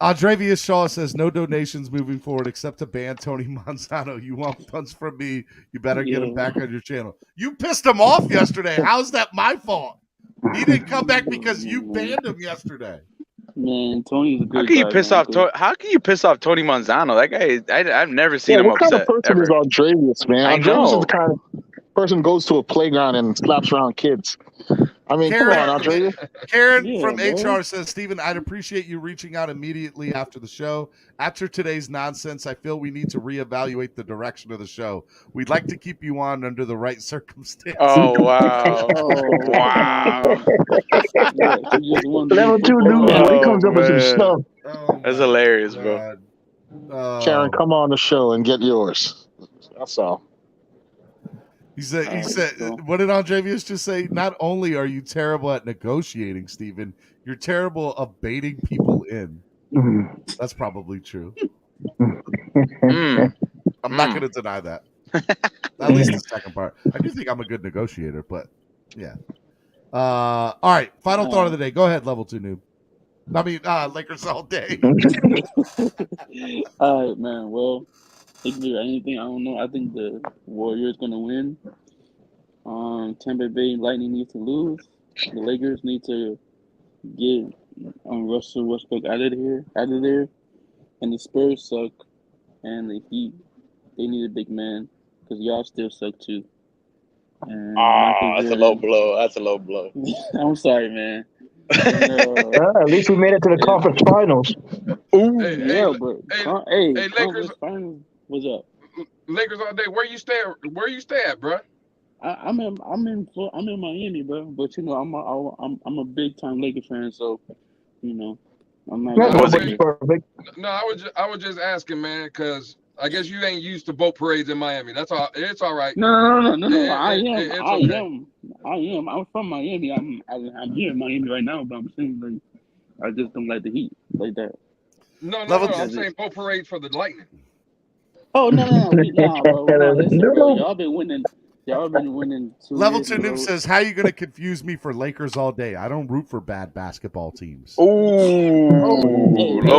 Andrevius Shaw says, no donations moving forward except to ban Tony Manzano. You want punts from me, you better get him back on your channel. You pissed him off yesterday. How's that my fault? He didn't come back because you banned him yesterday. Man, Tony's a good How can you guy, piss man, off? How can you piss off Tony Manzano? That guy, I've never seen Yeah, him what kind of upset. person is Ever. Andrevius, man? I Andrevius is know. the kind of person who goes to a playground and slaps around kids. I mean, come on, Andrevius. Karen from HR says, Steven, I'd appreciate you reaching out immediately after the show. After today's nonsense, I feel we need to reevaluate the direction of the show. We'd like to keep you on under the right circumstances. Oh, wow. Wow. Level 2 new boy. He comes up with some stuff. That's hilarious, bro. Karen, come on the show and get yours. That's all. He said, what did Andrevius just say? Not only are you terrible at negotiating, Steven, you're terrible of baiting people in. That's probably true. I'm not going to deny that. At least the second part. I do think I'm a good negotiator, but yeah. All right. Final thought of the day. Go ahead, level 2 noob. I mean, Lakers all day. All right, man. Well, if there's anything, I don't know. I think the Warriors going to win. Tampa Bay Lightning need to lose. The Lakers need to get Russell Westbrook out of there. And the Spurs suck. And the Heat, they need a big man because y'all still suck too. And that's a low blow. That's a low blow. I'm sorry, man. And, at least we made it to the conference finals. Ooh, Hey, Lakers. Finals. What's up? Lakers all day. Where you stay at, bro? I'm in Miami, bro. But you know, I'm a big time Lakers fan, so you know, I'm not. No, I was just asking, man, because I guess you ain't used to boat parades in Miami. That's all. It's all right. No. I am. I'm from Miami. I'm here in Miami right now, but I'm saying like I just don't like the heat like that. No. I'm saying boat parades for the Lightning. Oh no, bro. Listen, bro. Y'all been winning. Y'all been winning. Level 2 noob says, how are you going to confuse me for Lakers all day? I don't root for bad basketball teams. Low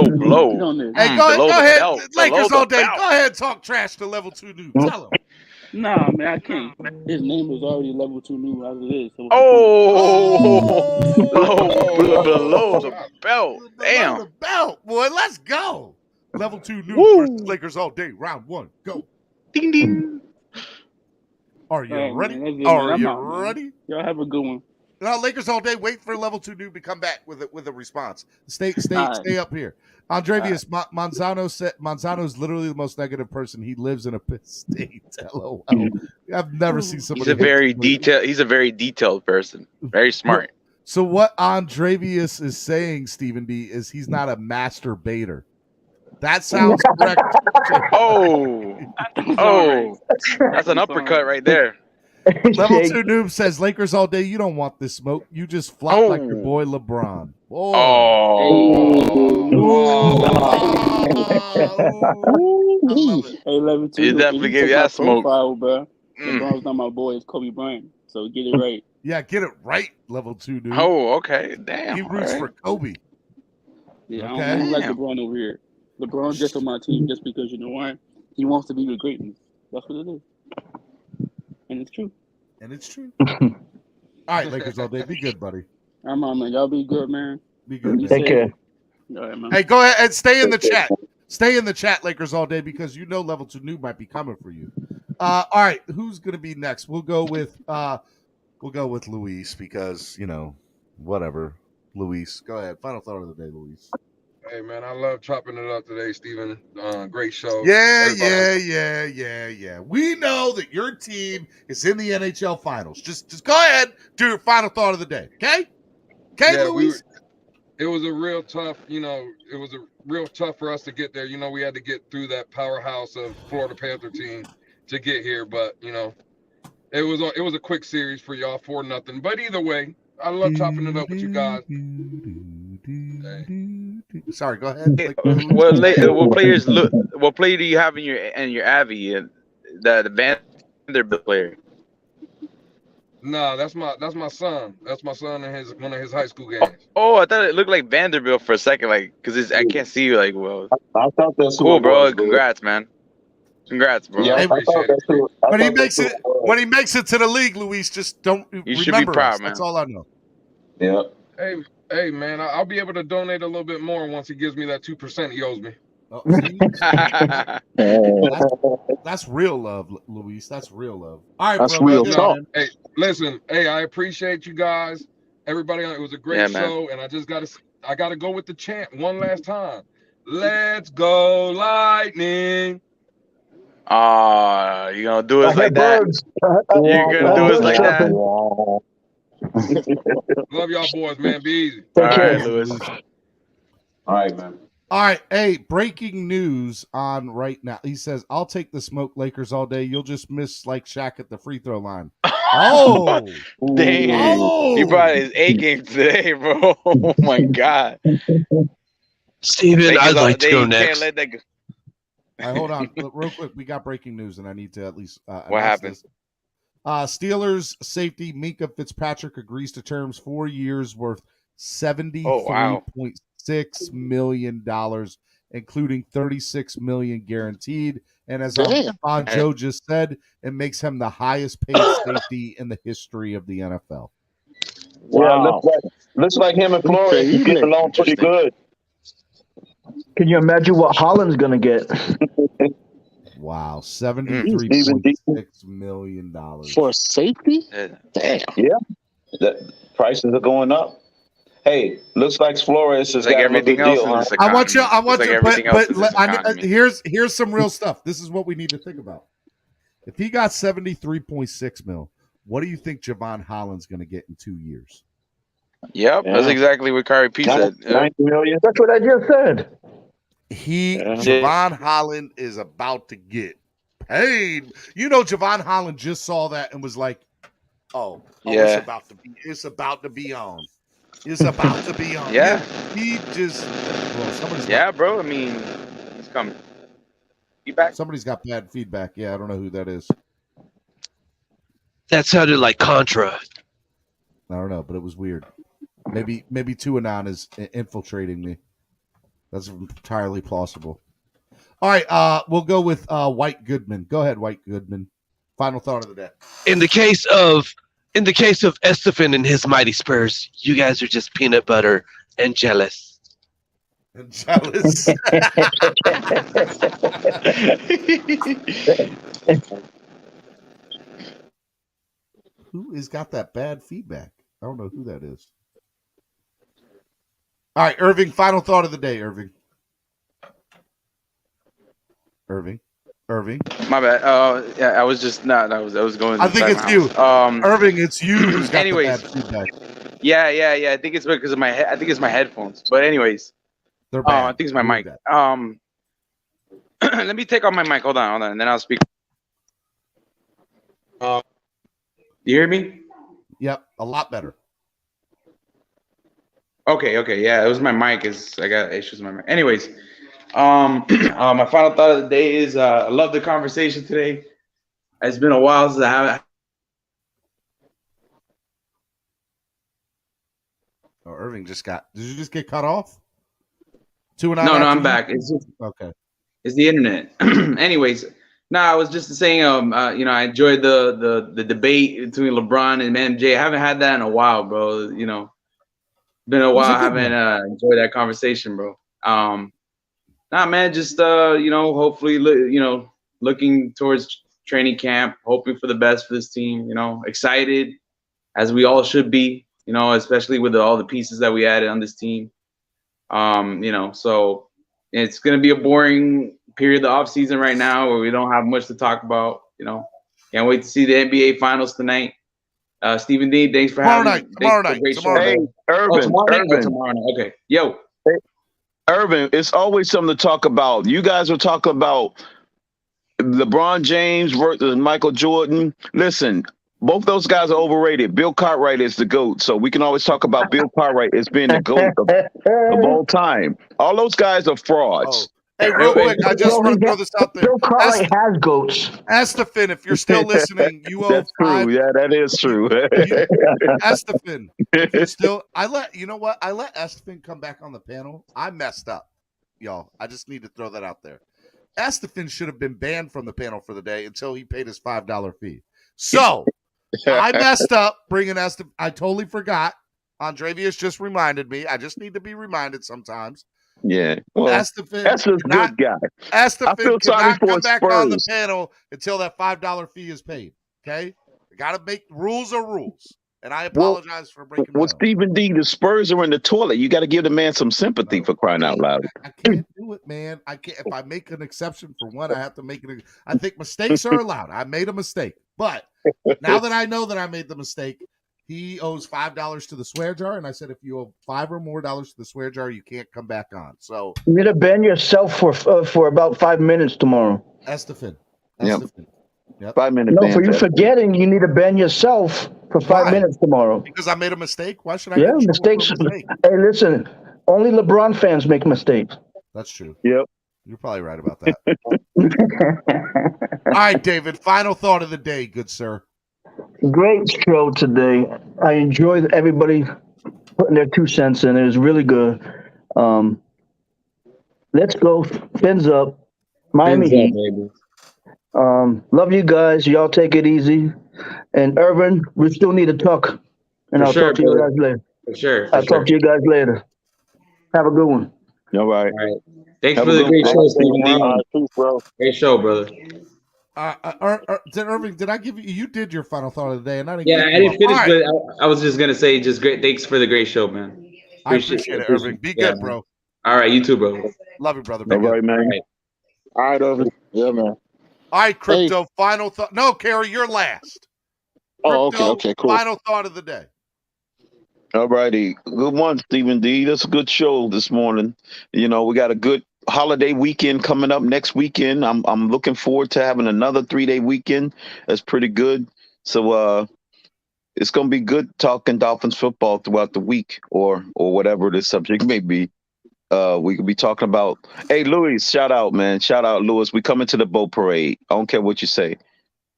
blow. Hey, go ahead. Lakers all day. Go ahead and talk trash to level 2 noob. Tell him. Nah, man, I can't. His name was already level 2 noob as it is. So below the belt. Damn. Below the belt, boy. Let's go. Level 2 noob versus Lakers all day. Round 1. Go. Ding, ding. Are you ready? Man, Are you ready? Y'all have a good one. Now, Lakers all day. Wait for level 2 noob to come back with a response. Stay up here. Andrevius Manzano's literally the most negative person. He lives in a pit state. LOL. I've never seen somebody. He's a very detailed person. Very smart. So what Andrevius is saying, Stephen D, is he's not a master baiter. That sounds correct. That's an uppercut right there. Level 2 noob says, Lakers all day. You don't want this smoke. You just flop like your boy LeBron. Hey, level 2. He definitely gave you that smoke. Profile, bro. LeBron's not my boy. It's Kobe Bryant. So get it right. Yeah, get it right, level 2 noob. Oh, okay. Damn. He roots for Kobe. Yeah, I don't like LeBron over here. LeBron's just on my team just because, you know why? He wants to be with greatness. That's what it is. And it's true. All right, Lakers all day. Be good, buddy. I'm on, man. Y'all be good, man. Be good. Take care. All right, man. Hey, go ahead and stay in the chat. Stay in the chat, Lakers all day, because you know level 2 noob might be coming for you. All right, who's gonna be next? We'll go with Luis because, you know, whatever. Luis, go ahead. Final thought of the day, Luis. Hey, man, I love chopping it up today, Steven. Great show. Yeah. We know that your team is in the NHL Finals. Just go ahead, do your final thought of the day, okay? Okay, Luis? It was a real tough, for us to get there. You know, we had to get through that powerhouse of Florida Panther team to get here, but, you know, it was a quick series for y'all, 4-0. But either way, I love chopping it up with you guys. Sorry, go ahead. What player do you have in your Avi? The band? Vanderbilt player. No, that's my son. That's my son in one of his high school games. Oh, I thought it looked like Vanderbilt for a second, like because I can't see you like well. I thought that's Cool, who it bro. was, Congrats, man. Congrats, bro. Yeah, I thought that's who. When he makes it to the league, Luis, just don't should be remember proud, us. man. That's all I know. Yeah. Hey, man, I'll be able to donate a little bit more once he gives me that 2% he owes me. Oh, that's real love, Luis. That's real love. All right, that's bro. real Good, talk. man. Hey, listen. Hey, I appreciate you guys. Everybody, it was a great show, and I gotta go with the chant one last time. Let's go, Lightning. You gonna do us like that? You're gonna do us like that? Love y'all boys, man. Be easy. All right, Lewis. All right, man. All right. Hey, breaking news on right now. He says, I'll take the smoke Lakers all day. You'll just miss like Shaq at the free throw line. Oh, dang. He brought his A game today, bro. Oh, my God. Steven, I'd like to go next. Can't let that go. All right, hold on. Real quick. We got breaking news, and I need to at least what happened? This. Steelers safety Minka Fitzpatrick agrees to terms 4 years worth $73.6 million, including $36 million guaranteed. And as Joe just said, it makes him the highest paid safety in the history of the NFL. Wow. Yeah, looks like him and Flores get along pretty good. Can you imagine what Holland's going to get? Wow, $73.6 million for safety. Damn. Yeah, the prices are going up. Hey, looks like Flores has got everything else. I want you. But here's some real stuff. This is what we need to think about. If he got $73.6 million, what do you think Javon Holland's going to get in 2 years? Yep, that's exactly what Kyrie P said. $90 million. That's what I just said. Javon Holland is about to get paid. You know, Javon Holland just saw that and was like, it's about to be on. It's about to be on. Yeah. He just bro. I mean, he's coming. Feedback? Somebody's got bad feedback. Yeah, I don't know who that is. That sounded like Contra. I don't know, but it was weird. Maybe Tuanon is infiltrating me. That's entirely plausible. All right, we'll go with White Goodman. Go ahead, White Goodman. Final thought of the day. In the case of Estefan and his mighty Spurs, you guys are just peanut butter and jealous. Who has got that bad feedback? I don't know who that is. All right, Irving, final thought of the day, Irving. Irving. My bad. Yeah, I was just not. I was going. I think it's you. Irving, it's you who's got the bad feedback. Yeah. I think it's because of I think it's my headphones. But anyways, they're bad. I think it's my mic. Let me take off my mic. Hold on, and then I'll speak. You hear me? Yep, a lot better. Okay, yeah, it was my mic. I got issues with my mic. Anyways, my final thought of the day is I love the conversation today. It's been a while since I haven't. Oh, Irving just got. Did you just get cut off? No, I'm back. It's just, okay. It's the internet. Anyways, I was just saying. I enjoyed the debate between LeBron and MJ. I haven't had that in a while, bro. Been a while. I haven't enjoyed that conversation, bro. Man, just hopefully, looking towards training camp, hoping for the best for this team. Excited as we all should be. Especially with all the pieces that we added on this team. So it's gonna be a boring period of the off season right now where we don't have much to talk about. Can't wait to see the NBA Finals tonight. Stephen D, thanks for having me. Tomorrow night. Hey, Irvin. Tomorrow night. Okay. Yo. Hey, Irvin, it's always something to talk about. You guys are talking about LeBron James versus Michael Jordan. Listen, both those guys are overrated. Bill Cartwright is the GOAT, so we can always talk about Bill Cartwright as being the GOAT of all time. All those guys are frauds. Hey, real quick, I just want to throw this out there. Bill Cartwright has goats. Estefan, if you're still listening, you owe That's true. Yeah, that is true. Estefan, if you're still, you know what? I let Estefan come back on the panel. I messed up, y'all. I just need to throw that out there. Estefan should have been banned from the panel for the day until he paid his $5 fee. So I messed up bringing Estefan. I totally forgot. Andrevius just reminded me. I just need to be reminded sometimes. Yeah, well, Estefan, that's a good guy. Estefan cannot come back on the panel until that $5 fee is paid. Okay, got to make rules are rules, and I apologize for breaking. Well, Stephen D, the Spurs are in the toilet. You got to give the man some sympathy for crying out loud. I can't do it, man. I can't. If I make an exception for one, I have to make it. I think mistakes are allowed. I made a mistake, but now that I know that I made the mistake. He owes $5 to the swear jar, and I said if you owe $5 or more to the swear jar, you can't come back on. So you need to ban yourself for about 5 minutes tomorrow. Estefan. Yep. 5 minutes. No, for you forgetting, you need to ban yourself for 5 minutes tomorrow. Because I made a mistake. Why should I? Yeah, mistakes. Hey, listen, only LeBron fans make mistakes. That's true. Yep, you're probably right about that. All right, David. Final thought of the day, good sir. Great show today. I enjoyed everybody putting their 2 cents in. It was really good. Let's go. Fins up. Miami Heat. Love you guys. Y'all take it easy. And Irvin, we still need to talk. And I'll talk to you guys later. For sure. I'll talk to you guys later. Have a good one. All right. Thanks for the great show, Stephen D. Peace, bro. Great show, brother. Irving, did I give you? You did your final thought of the day, and I didn't. Yeah, I didn't finish, but I was just gonna say, just great. Thanks for the great show, man. I appreciate it, Irving. Be good, bro. All right, you too, bro. Love you, brother. All right, man. All right, Irving. Yeah, man. All right, Crypto. Final thought. No, Kerry, you're last. Crypto, okay, cool. Final thought of the day. All righty. Good one, Stephen D. That's a good show this morning. You know, we got a good holiday weekend coming up next weekend. I'm looking forward to having another 3-day weekend. That's pretty good. So it's gonna be good talking Dolphins football throughout the week or whatever the subject may be. We could be talking about. Hey, Louis, shout out, man. Shout out, Louis. We coming to the boat parade. I don't care what you say.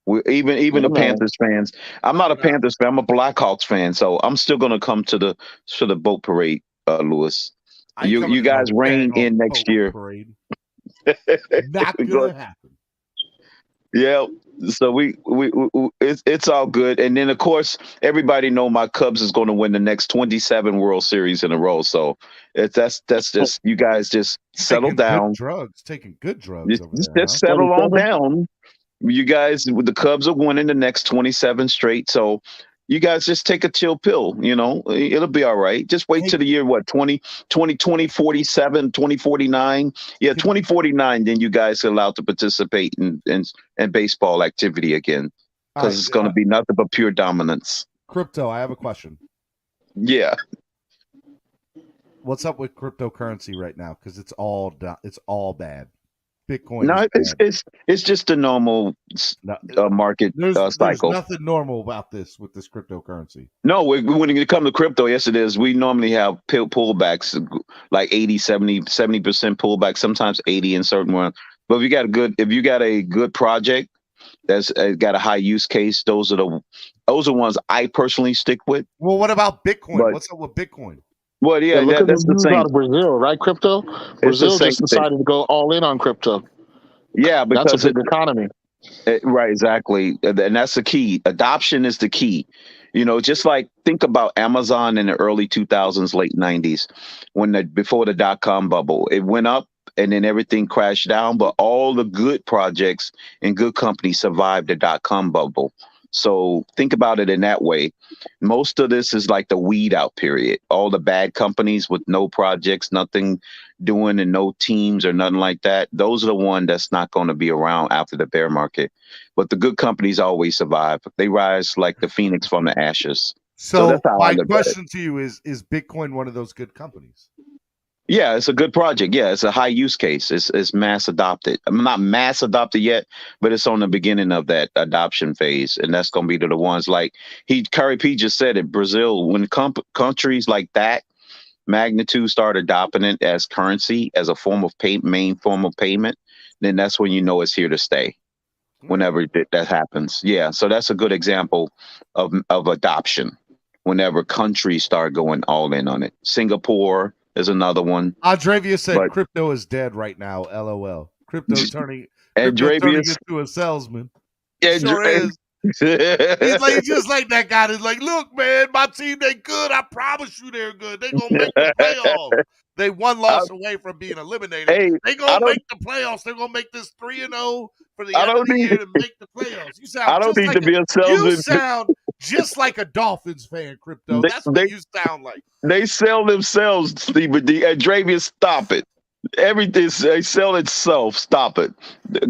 We even the Panthers fans. I'm not a Panthers fan. I'm a Blackhawks fan. So I'm still gonna come to the boat parade, Louis. You guys reign in next year. Not gonna happen. Yeah. So it's all good. And then of course everybody know my Cubs is going to win the next 27 World Series in a row. So that's just you guys just settle down. Taking good drugs. Just settle on down. You guys with the Cubs are winning the next 27 straight. So you guys just take a chill pill, you know, it'll be all right. Just wait till the year, 2047, 2049. Yeah, 2049, then you guys are allowed to participate in baseball activity again because it's going to be nothing but pure dominance. Crypto, I have a question. Yeah. What's up with cryptocurrency right now? Because it's all bad. Bitcoin. No, it's just a normal market cycle. There's nothing normal about this with this cryptocurrency. No, when it comes to crypto, yes, it is. We normally have pullbacks like 80, 70% pullback, sometimes 80 in certain ones. But if you got a good project that's got a high use case, those are ones I personally stick with. Well, what about Bitcoin? What's up with Bitcoin? Well, yeah, that's the same. Out of Brazil, right? Crypto. Brazil just decided to go all in on crypto. Yeah, because that's a big economy. Right, exactly, and that's the key. Adoption is the key. You know, just like think about Amazon in the early 2000s, late 90s, before the .com bubble, it went up and then everything crashed down. But all the good projects and good companies survived the .com bubble. So think about it in that way. Most of this is like the weed out period. All the bad companies with no projects, nothing doing, and no teams or nothing like that. Those are the ones that's not going to be around after the bear market. But the good companies always survive. They rise like the phoenix from the ashes. So that's how my question to you is Bitcoin one of those good companies? Yeah, it's a good project. Yeah, it's a high use case. It's mass adopted. I'm not mass adopted yet, but it's on the beginning of that adoption phase. And that's going to be the ones like Curry P just said it, Brazil, when countries like that magnitude start adopting it as currency, as a form of main form of payment, then that's when you know it's here to stay. Whenever that happens, yeah. So that's a good example of adoption. Whenever countries start going all in on it, Singapore is another one. Andravia said crypto is dead right now. LOL. Crypto turning into a salesman. It sure is. He's just like that guy. He's like, look, man, my team, they good. I promise you they're good. They're going to make the playoffs. They one loss away from being eliminated. Hey, they're going to make the playoffs. They're going to make this 3-0 for the end of the year to make the playoffs. You sound I don't need to be a salesman. You sound just like a Dolphins fan, Crypto. That's what you sound like. They sell themselves, Stephen D. Andravia, stop it. Everything they sell itself. Stop it.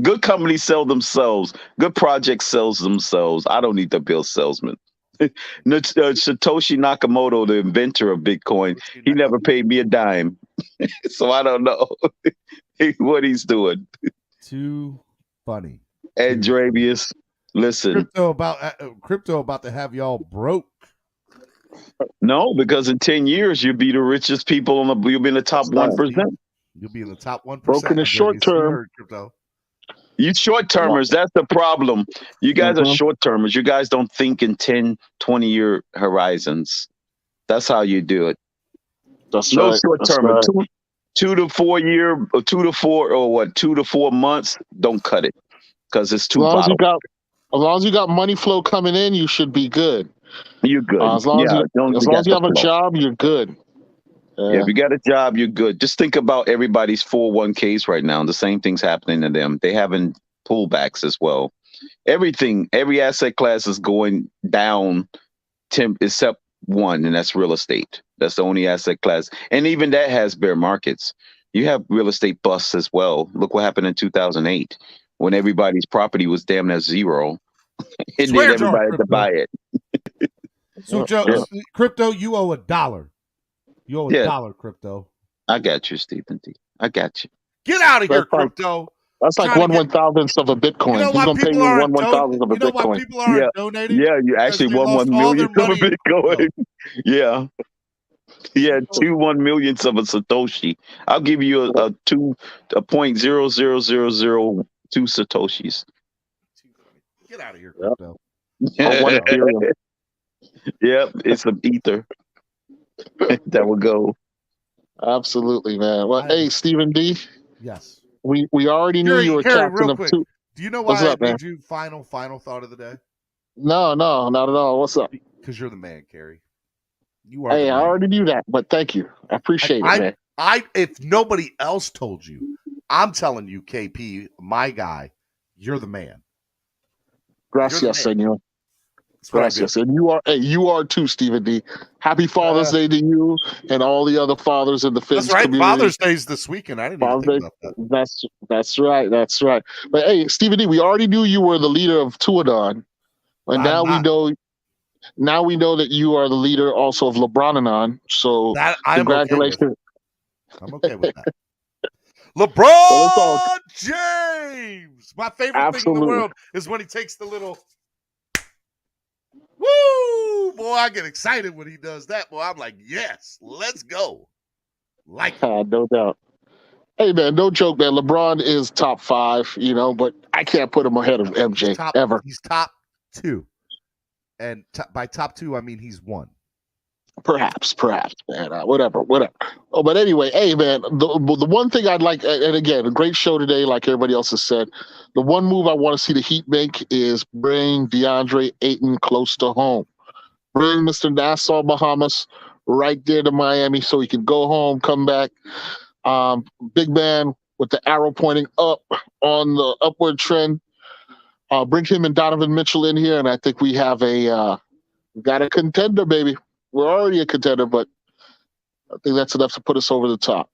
Good companies sell themselves. Good projects sells themselves. I don't need to be a salesman. Satoshi Nakamoto, the inventor of Bitcoin, he never paid me a dime, so I don't know what he's doing. Too funny. Andravia, listen. Crypto about to have y'all broke. No, because in 10 years you'll be the richest people you'll be in the top 1%. You'll be in the top 1%. Broke in the short term. You short-termers, that's the problem. You guys are short-termers. You guys don't think in 10, 20-year horizons. That's how you do it. That's no right. short-termer. 2 to 4 year, or 2 to 4, or what? 2 to 4 months. Don't cut it because it's too volatile. As long as you got money flow coming in, you should be good. You're good. As long as you have a job, you're good. Yeah, if you got a job, you're good. Just think about everybody's 401ks right now. The same thing's happening to them. They having pullbacks as well. Every asset class is going down, except one, and that's real estate. That's the only asset class. And even that has bear markets. You have real estate busts as well. Look what happened in 2008 when everybody's property was damn near zero. And then everybody had to buy it. So, Joe, Crypto, you owe $1. You owe $1, Crypto. I got you, Stephen D. I got you. Get out of here, Crypto. That's like 1/1000th of a Bitcoin. You know He's gonna pay you 1/1000th of a Bitcoin. You know why people aren't donating? Yeah, you actually won 1 million of a Bitcoin. Yeah. Yeah, 1 millionths of a Satoshi. I'll give you a 0.00002 Satoshis. Get out of here, Crypto. Yep, it's an ether. That would go. Absolutely, man. Well, hey, Stephen D. Yes. We already knew you were captain of two. Do you know why I made you final thought of the day? No, not at all. What's up? Because you're the man, Kerry. You are. Hey, I already knew that, but thank you. I appreciate it, man. If nobody else told you, I'm telling you, KP, my guy, you're the man. Gracias, senor. Gracias. And you are too, Stephen D. Happy Father's Day to you and all the other fathers in the fitness community. Father's Day's this weekend. I didn't even think about that. That's right. But hey, Stephen D, we already knew you were the leader of Tuadon. And now we know that you are the leader also of LeBronanon. So congratulations. I'm okay with that. LeBron James. My favorite thing in the world is when he takes the little woo, boy, I get excited when he does that. Boy, I'm like, yes, let's go. No doubt. Hey, man, no joke, man. LeBron is top 5, but I can't put him ahead of MJ ever. He's top 2. And by top 2, I mean he's 1. Perhaps, man. Whatever. Oh, but anyway, hey, man, the one thing I'd like, and again, a great show today, like everybody else has said, the one move I want to see the Heat make is bring DeAndre Ayton close to home. Bring Mr. Nassau, Bahamas right there to Miami so he can go home, come back. Big man with the arrow pointing up on the upward trend. Bring him and Donovan Mitchell in here, and I think we have got a contender, baby. We're already a contender, but I think that's enough to put us over the top.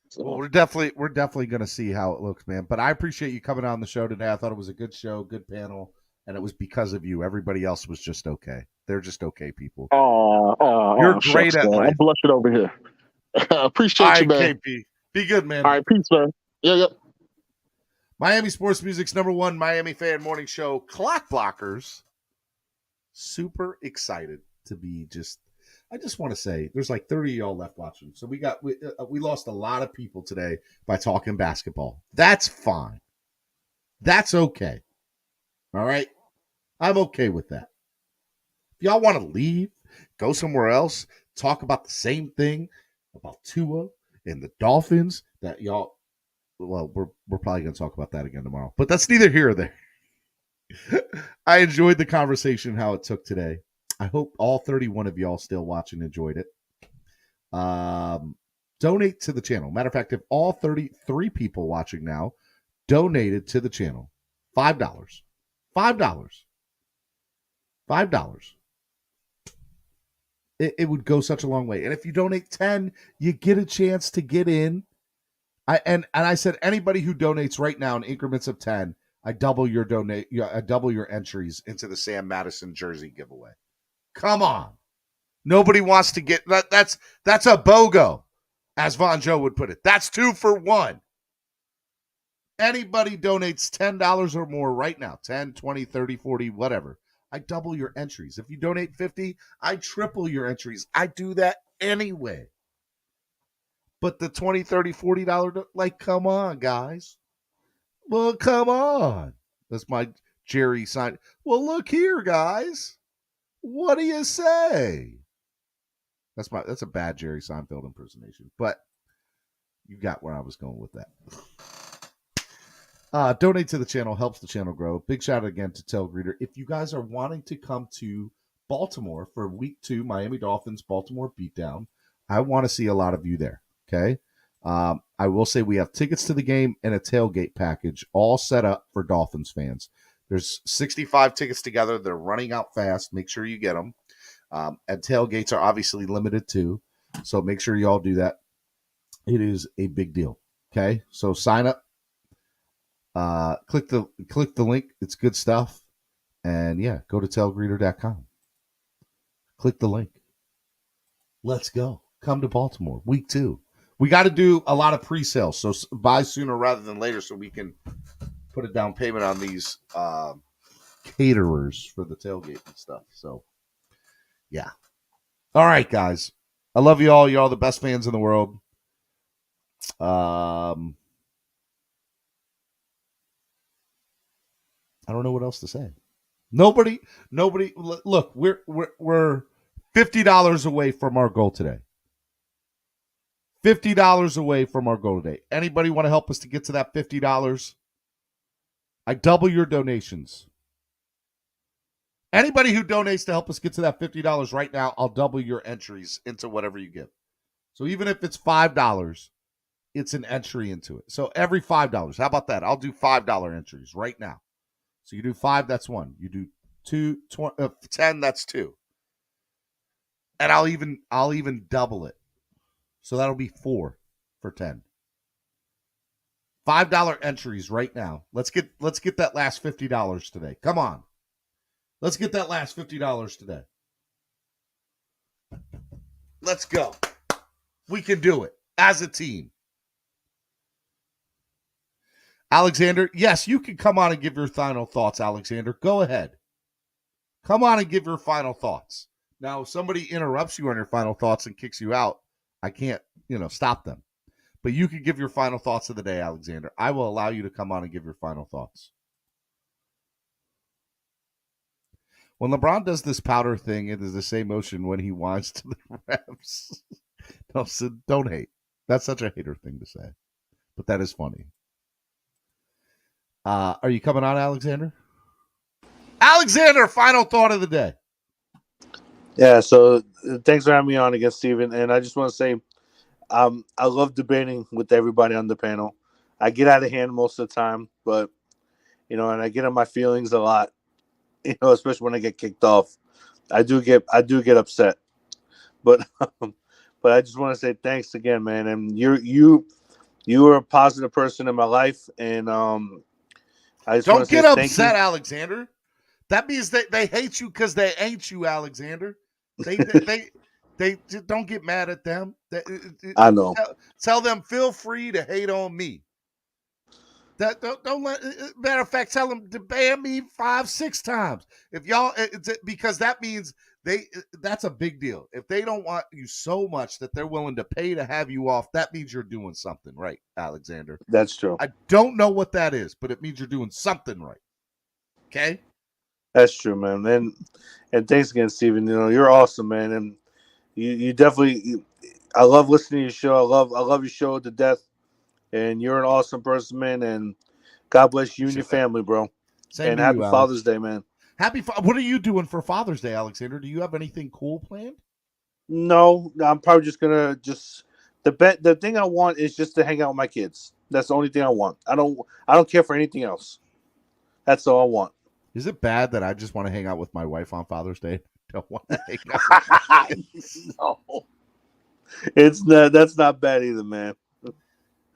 So. Well, we're definitely going to see how it looks, man. But I appreciate you coming on the show today. I thought it was a good show, good panel, and it was because of you. Everybody else was just okay. They're just okay people. You're great at life. I'm blushing over here. Appreciate you, man. KP. Be good, man. All right, peace, man. Yep. Miami Sports Music's #1 Miami fan morning show, Clock Blockers. Super excited to be just I just want to say there's like 30 of y'all left watching. So we lost a lot of people today by talking basketball. That's fine. That's okay. All right. I'm okay with that. If y'all want to leave, go somewhere else, talk about the same thing about Tua and the Dolphins that y'all, well, we're probably going to talk about that again tomorrow, but that's neither here or there. I enjoyed the conversation, how it took today. I hope all 31 of y'all still watching enjoyed it. Donate to the channel. Matter of fact, if all 33 people watching now donated to the channel, $5. It would go such a long way. And if you donate 10, you get a chance to get in. I said anybody who donates right now in increments of 10, I double your entries into the Sam Madison jersey giveaway. Come on. Nobody wants to get that's a BOGO, as Von Joe would put it. That's 2 for 1. Anybody donates $10 or more right now, 10, 20, 30, 40, whatever. I double your entries. If you donate 50, I triple your entries. I do that anyway. But the $20, $30, $40, like, come on, guys. Well, come on. That's my Jerry sign. Well, look here, guys. What do you say? That's a bad Jerry Seinfeld impersonation, but you got where I was going with that. Donate to the channel, helps the channel grow. Big shout out again to Tel Greeter. If you guys are wanting to come to Baltimore for week 2, Miami Dolphins, Baltimore beatdown, I want to see a lot of you there. Okay. I will say we have tickets to the game and a tailgate package all set up for Dolphins fans. There's 65 tickets together. They're running out fast. Make sure you get them. And tailgates are obviously limited too. So make sure you all do that. It is a big deal. Okay. So sign up. Click the link. It's good stuff. And yeah, go to telgreeter.com. Click the link. Let's go. Come to Baltimore. Week 2. We got to do a lot of pre-sales. So buy sooner rather than later so we can put a down payment on these caterers for the tailgate and stuff. So yeah. All right, guys. I love you all. You're all the best fans in the world. I don't know what else to say. Nobody. Look, we're $50 away from our goal today. $50 away from our goal today. Anybody want to help us to get to that $50? I double your donations. Anybody who donates to help us get to that $50 right now, I'll double your entries into whatever you give. So even if it's $5, it's an entry into it. So every $5. How about that? I'll do $5 entries right now. So you do 5, that's 1. You do 2, 10, that's 2. And I'll even double it. So that'll be 4 for 10. $5 entries right now. Let's get that last $50 today. Come on. Let's get that last $50 today. Let's go. We can do it as a team. Alexander, yes, you can come on and give your final thoughts, Alexander. Go ahead. Come on and give your final thoughts. Now, if somebody interrupts you on your final thoughts and kicks you out, I can't, stop them. But you can give your final thoughts of the day, Alexander. I will allow you to come on and give your final thoughts. When LeBron does this powder thing, it is the same motion when he whines to the refs. No, so don't hate. That's such a hater thing to say. But that is funny. Are you coming on, Alexander? Alexander, final thought of the day. Yeah, so thanks for having me on again, Steven. And I just want to say I love debating with everybody on the panel. I get out of hand most of the time, but, and I get on my feelings a lot, especially when I get kicked off. I do get upset. But but I just want to say thanks again, man. And you were a positive person in my life, and I just don't get upset, Alexander. That means they hate you because they ain't you, Alexander. They don't get mad at them. I know. Tell them feel free to hate on me. Don't let. Matter of fact, tell them to ban me 5-6 times. If y'all, because that means that's a big deal. If they don't want you so much that they're willing to pay to have you off, that means you're doing something right, Alexander. That's true. I don't know what that is, but it means you're doing something right. Okay? That's true, man. And thanks again, Steven. You're awesome, man. And you definitely, I love listening to your show. I love your show to death. And you're an awesome person, man. And God bless you and your family, bro. Same and to happy you, Father's Alex. Day, man. What are you doing for Father's Day, Alexander? Do you have anything cool planned? No, I'm probably just gonna the thing I want is just to hang out with my kids. That's the only thing I want. I don't care for anything else. That's all I want. Is it bad that I just want to hang out with my wife on Father's Day? Don't want to hang out with No. It's not. That's not bad either, man.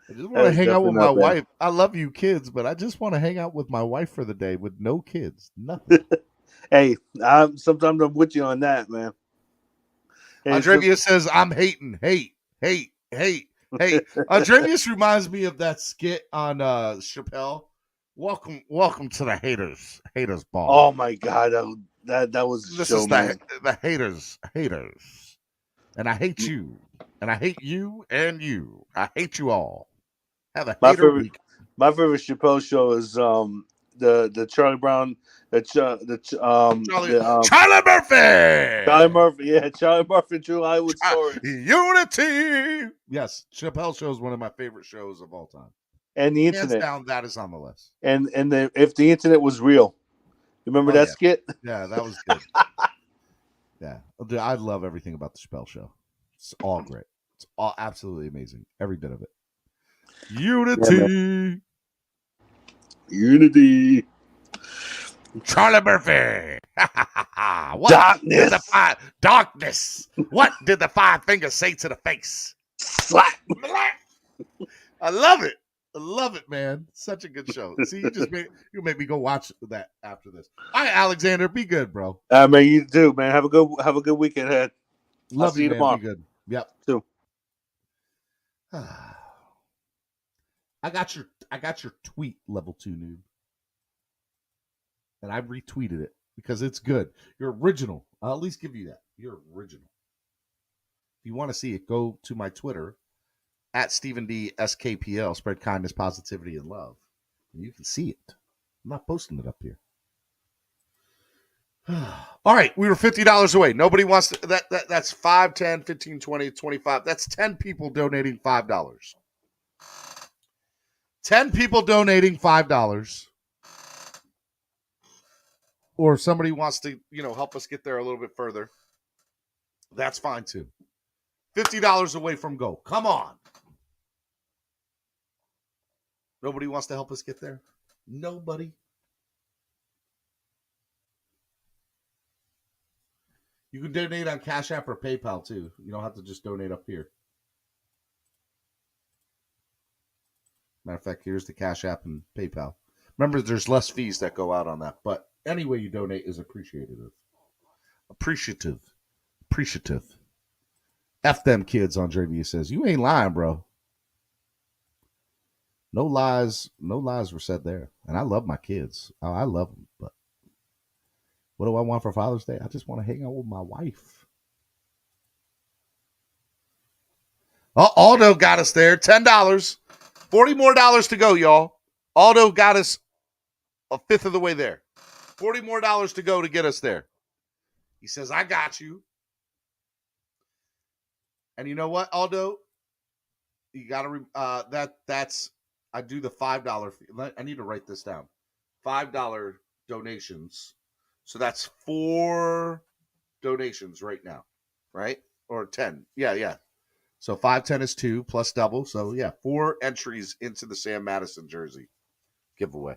I just want to hang out with my wife. I love you kids, but I just want to hang out with my wife for the day with no kids. Nothing. Hey, sometimes I'm with you on that, man. Andrevius says, I'm hating. Hate. Andrevius reminds me of that skit on Chappelle. Welcome to the haters ball. Oh my God, that was this show, is man. the haters, and I hate you, and I hate you, and you. I hate you all. Have a hater week. My favorite Chappelle show is the Charlie Brown, Charlie Murphy. Charlie Murphy, yeah, Charlie Murphy, True Hollywood Stories. Unity. Yes, Chappelle Show is one of my favorite shows of all time. And the Hands internet. down, that is on the list. And if the internet was real, remember that skit? Yeah, that was good. Yeah, I love everything about the Chappelle Show. It's all great. It's all absolutely amazing. Every bit of it. Unity. Unity. Charlie Murphy. What Darkness. Did darkness. What did the five fingers say to the face? Slap. I love it. I love it, man. Such a good show. See, you made me go watch that after this. All right, Alexander, be good, bro. Man, you do, man. Have a good weekend ahead. Love I'll see you man. tomorrow. Be good. Yep. Too. I got your tweet, level 2 noob. And I retweeted it because it's good. You're original. I'll at least give you that. You're original. If you want to see it, go to my Twitter at Stephen D SKPL. Spread kindness, positivity, and love. And you can see it. I'm not posting it up here. All right, we were $50 away. Nobody wants to, that's 5, 10, 15, 20, 25. That's 10 people donating $5. 10 people donating $5. Or if somebody wants to, help us get there a little bit further, that's fine too. $50 away from go. Come on. Nobody wants to help us get there? Nobody. You can donate on Cash App or PayPal too. You don't have to just donate up here. Matter of fact, here's the Cash App and PayPal. Remember, there's less fees that go out on that, but any way you donate is appreciative. F them kids, Andrevius says. You ain't lying, bro. No lies were said there. And I love my kids. I love them, but what do I want for Father's Day? I just want to hang out with my wife. Oh, Aldo got us there. $10. 40 more dollars to go, y'all. Aldo got us a fifth of the way there. $40 more to go to get us there. He says, I got you. And you know what, Aldo? You got to, that's, I do the $5 fee. I need to write this down. $5 donations. So that's 4 donations right now, right? Or 10. Yeah. So 5, 10 is 2 plus double. So yeah, 4 entries into the Sam Madison jersey giveaway.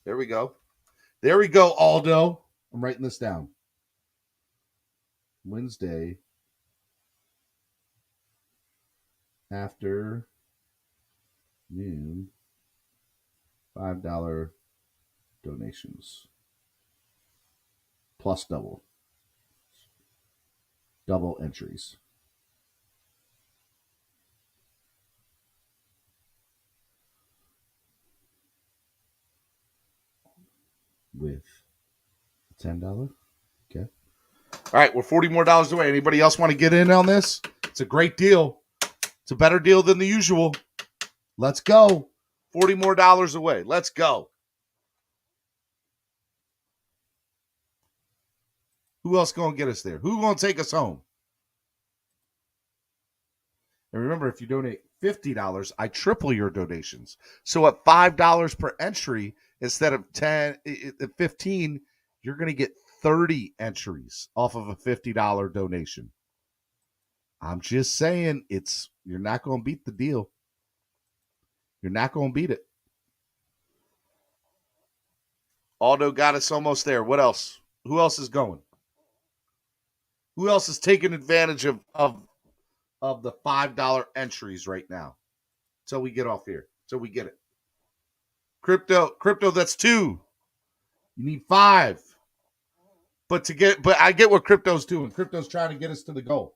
There we go, Aldo. I'm writing this down. Wednesday after noon, $5 donations plus double entries. with $10. Okay. All right, we're $40 more away. Anybody else want to get in on this? It's a great deal. It's a better deal than the usual. Let's go. $40 more away. Let's go. Who else going to get us there? Who going to take us home? And remember, if you donate $50, I triple your donations. So at $5 per entry, instead of 15, you're going to get 30 entries off of a $50 donation. I'm just saying, you're not going to beat the deal. You're not going to beat it. Aldo got us almost there. What else? Who else is going? Who else is taking advantage of the $5 entries right now? Till we get off here. Till we get it. Crypto, that's 2. You need 5. But I get what crypto's doing. Crypto's trying to get us to the goal.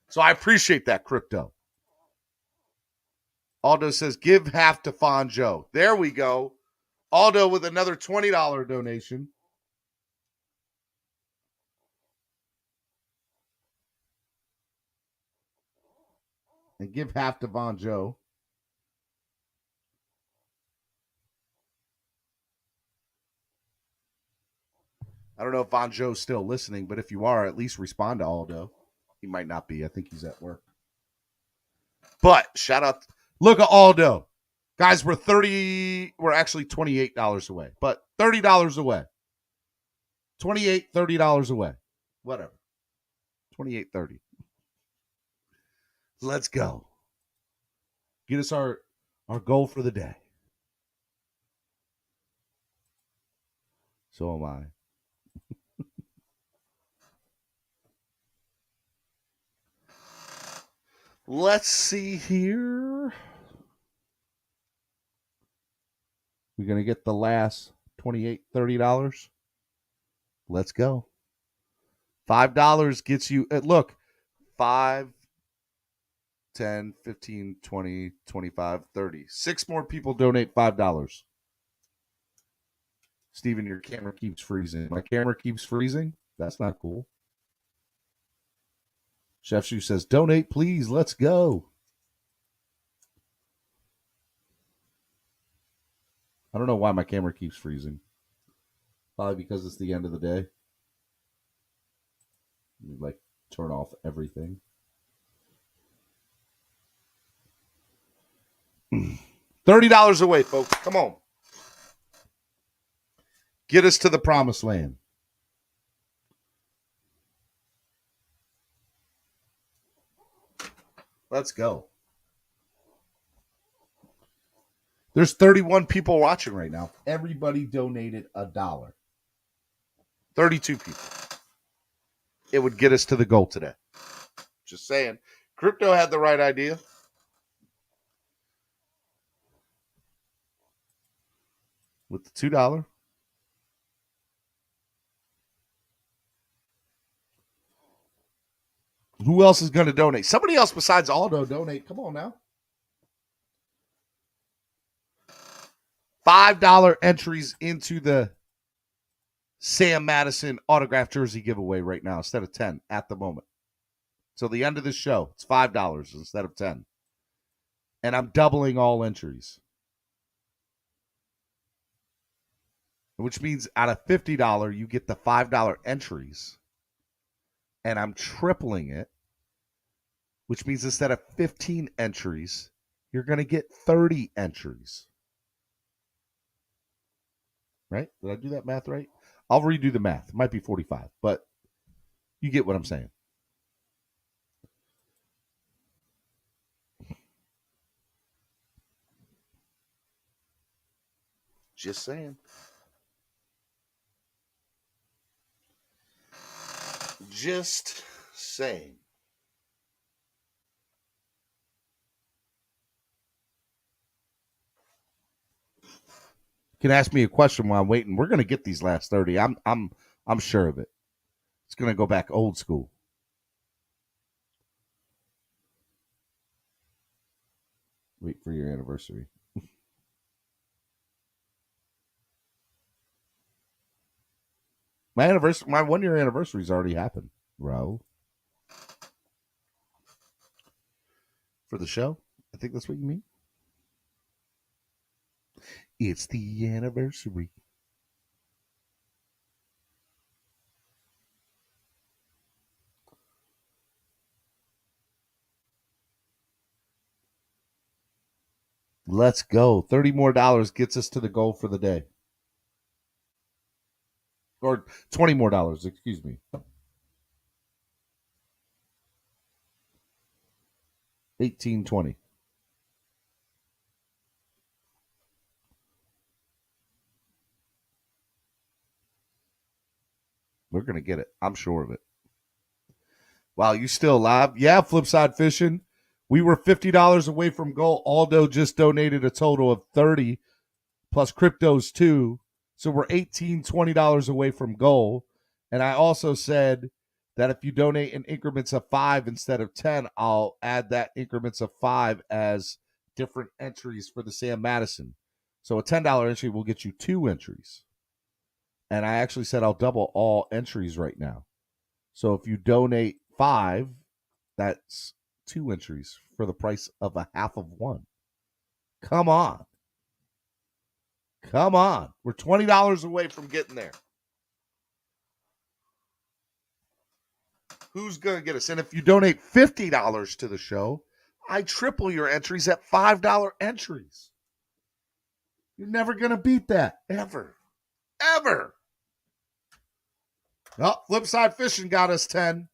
So I appreciate that, crypto. Aldo says, give half to Fonjo. There we go. Aldo with another $20 donation. And give half to Von Joe. I don't know if Von Joe's still listening, but if you are, at least respond to Aldo. He might not be. I think he's at work. But shout out. Look at Aldo. Guys, we're actually $28 away, but $30 away. $30 away. Whatever. 28.30. Let's go. Get us our goal for the day. So am I. Let's see here. We're going to get the last $30. Let's go. $5 gets you, look, 5, 10, 15, 20, 25, 30. 6 more people donate $5. Steven, your camera keeps freezing. My camera keeps freezing? That's not cool. Chef Shoe says, donate, please. Let's go. I don't know why my camera keeps freezing. Probably because it's the end of the day. You turn off everything. $30 away, folks. Come on. Get us to the promised land. Let's go. There's 31 people watching right now. Everybody donated $1. 32 people. It would get us to the goal today. Just saying. Crypto had the right idea. With the $2. Who else is going to donate? Somebody else besides Aldo donate. Come on now. $5 entries into the Sam Madison autographed jersey giveaway right now instead of 10 at the moment. So the end of the show, it's $5 instead of 10. And I'm doubling all entries. Which means out of $50, you get the $5 entries. And I'm tripling it. Which means instead of 15 entries, you're going to get 30 entries. Right? Did I do that math right? I'll redo the math. It might be 45, but you get what I'm saying. Just saying. Just saying. You can ask me a question while I'm waiting. We're going to get these last 30. I'm sure of it. It's going to go back old school. Wait for your anniversary. My 1 year anniversary's already happened, bro. For the show? I think that's what you mean. It's the anniversary. Let's go. $30 more gets us to the goal for the day. Or $20 more, excuse me. 1820. We're going to get it. I'm sure of it. Wow, you still alive? Yeah, Flipside Fishing. We were $50 away from goal. Aldo just donated a total of $30 plus cryptos too. So we're $18, $20 away from goal. And I also said that if you donate in increments of 5 instead of 10, I'll add that increments of 5 as different entries for the Sam Madison. So a $10 entry will get you 2 entries. And I actually said I'll double all entries right now. So if you donate 5, that's 2 entries for the price of a half of 1. Come on. Come on. We're $20 away from getting there. Who's going to get us? And if you donate $50 to the show, I triple your entries at $5 entries. You're never going to beat that. Ever. Ever. Oh, Flipside Fishing got us 10.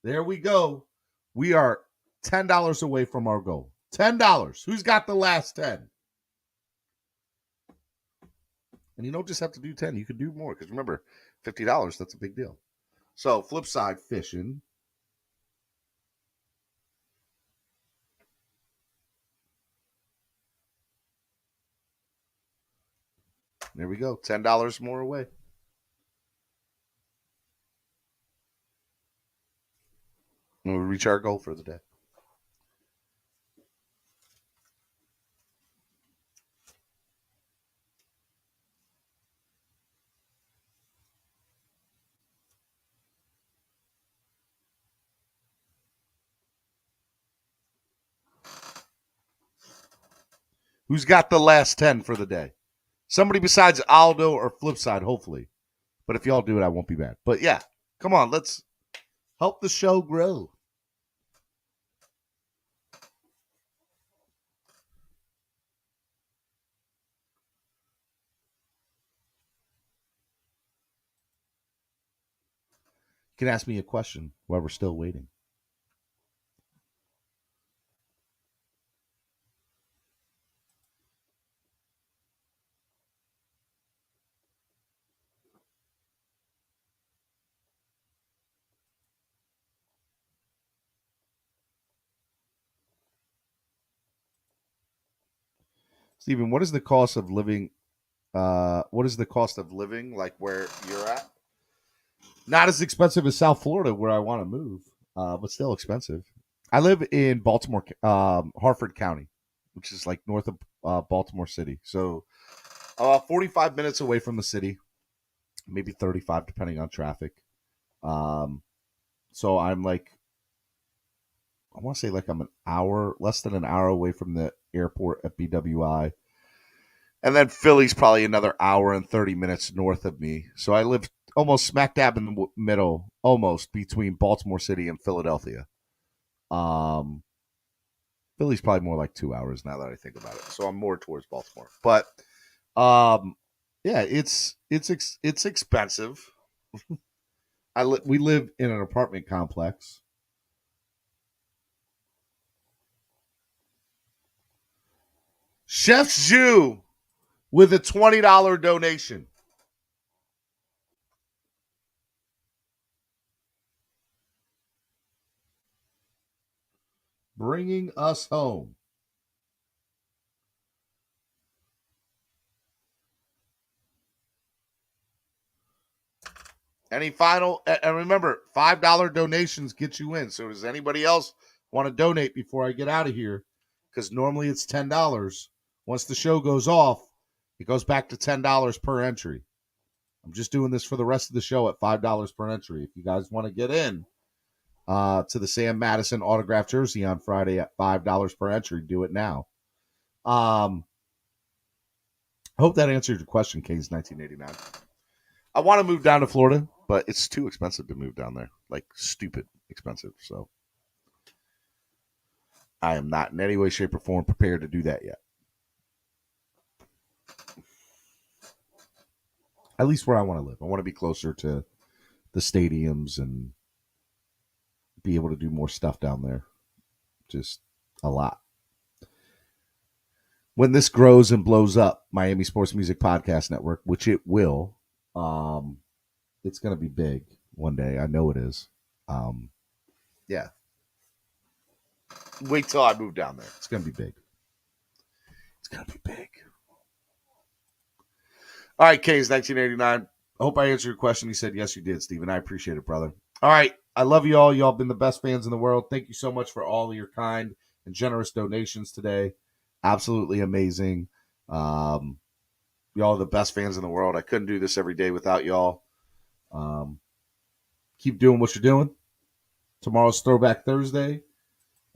There we go. We are $10 away from our goal. $10. Who's got the last 10? And you don't just have to do 10. You can do more. Because remember, $50, that's a big deal. So, Flipside Fishing. There we go. $10 more away. And we'll reach our goal for the day. Who's got the last 10 for the day? Somebody besides Aldo or Flipside, hopefully. But if y'all do it, I won't be mad. But yeah, come on, let's help the show grow. You can ask me a question while we're still waiting. Stephen, what is the cost of living? What is the cost of living like where you're at? Not as expensive as South Florida, where I want to move, but still expensive. I live in Baltimore, Harford County, which is like north of Baltimore City. So 45 minutes away from the city, maybe 35 depending on traffic. So I'm like, I want to say like I'm less than an hour away from the airport at BWI. And then Philly's probably another hour and 30 minutes north of me. So I live almost smack dab in the middle, almost between Baltimore City and Philadelphia. Philly's probably more like 2 hours now that I think about it. So I'm more towards Baltimore. But yeah, it's expensive. We live in an apartment complex. Chef Jew with a $20 donation. Bringing us home. Any final, and remember, $5 donations get you in. So does anybody else want to donate before I get out of here? Because normally it's $10. Once the show goes off, it goes back to $10 per entry. I'm just doing this for the rest of the show at $5 per entry. If you guys want to get in to the Sam Madison autographed jersey on Friday at $5 per entry, do it now. I hope that answered your question, K's 1989. I want to move down to Florida, but it's too expensive to move down there. Like, stupid expensive. So I am not in any way, shape, or form prepared to do that yet. At least where I want to live. I want to be closer to the stadiums and be able to do more stuff down there. Just a lot. When this grows and blows up, Miami Sports Music Podcast Network, which it will, it's going to be big one day. I know it is. Yeah. Wait till I move down there. It's going to be big. It's going to be big. All right, K's 1989. I hope I answered your question. He said, yes, you did, Steven. I appreciate it, brother. All right. I love you all. Y'all been the best fans in the world. Thank you so much for all of your kind and generous donations today. Absolutely amazing. Y'all are the best fans in the world. I couldn't do this every day without y'all. Keep doing what you're doing. Tomorrow's Throwback Thursday.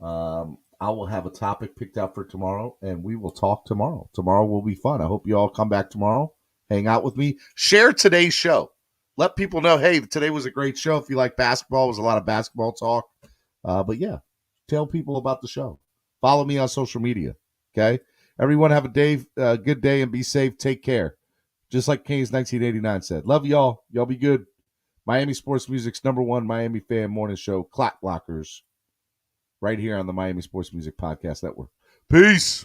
I will have a topic picked out for tomorrow, and we will talk tomorrow. Tomorrow will be fun. I hope you all come back tomorrow. Hang out with me. Share today's show. Let people know, hey, today was a great show. If you like basketball, it was a lot of basketball talk. But yeah, tell people about the show. Follow me on social media. Okay? Everyone have a good day and be safe. Take care. Just like K's 1989 said. Love y'all. Y'all be good. Miami Sports Music's #1 Miami fan morning show, Clock Blockers, right here on the Miami Sports Music Podcast Network. Peace.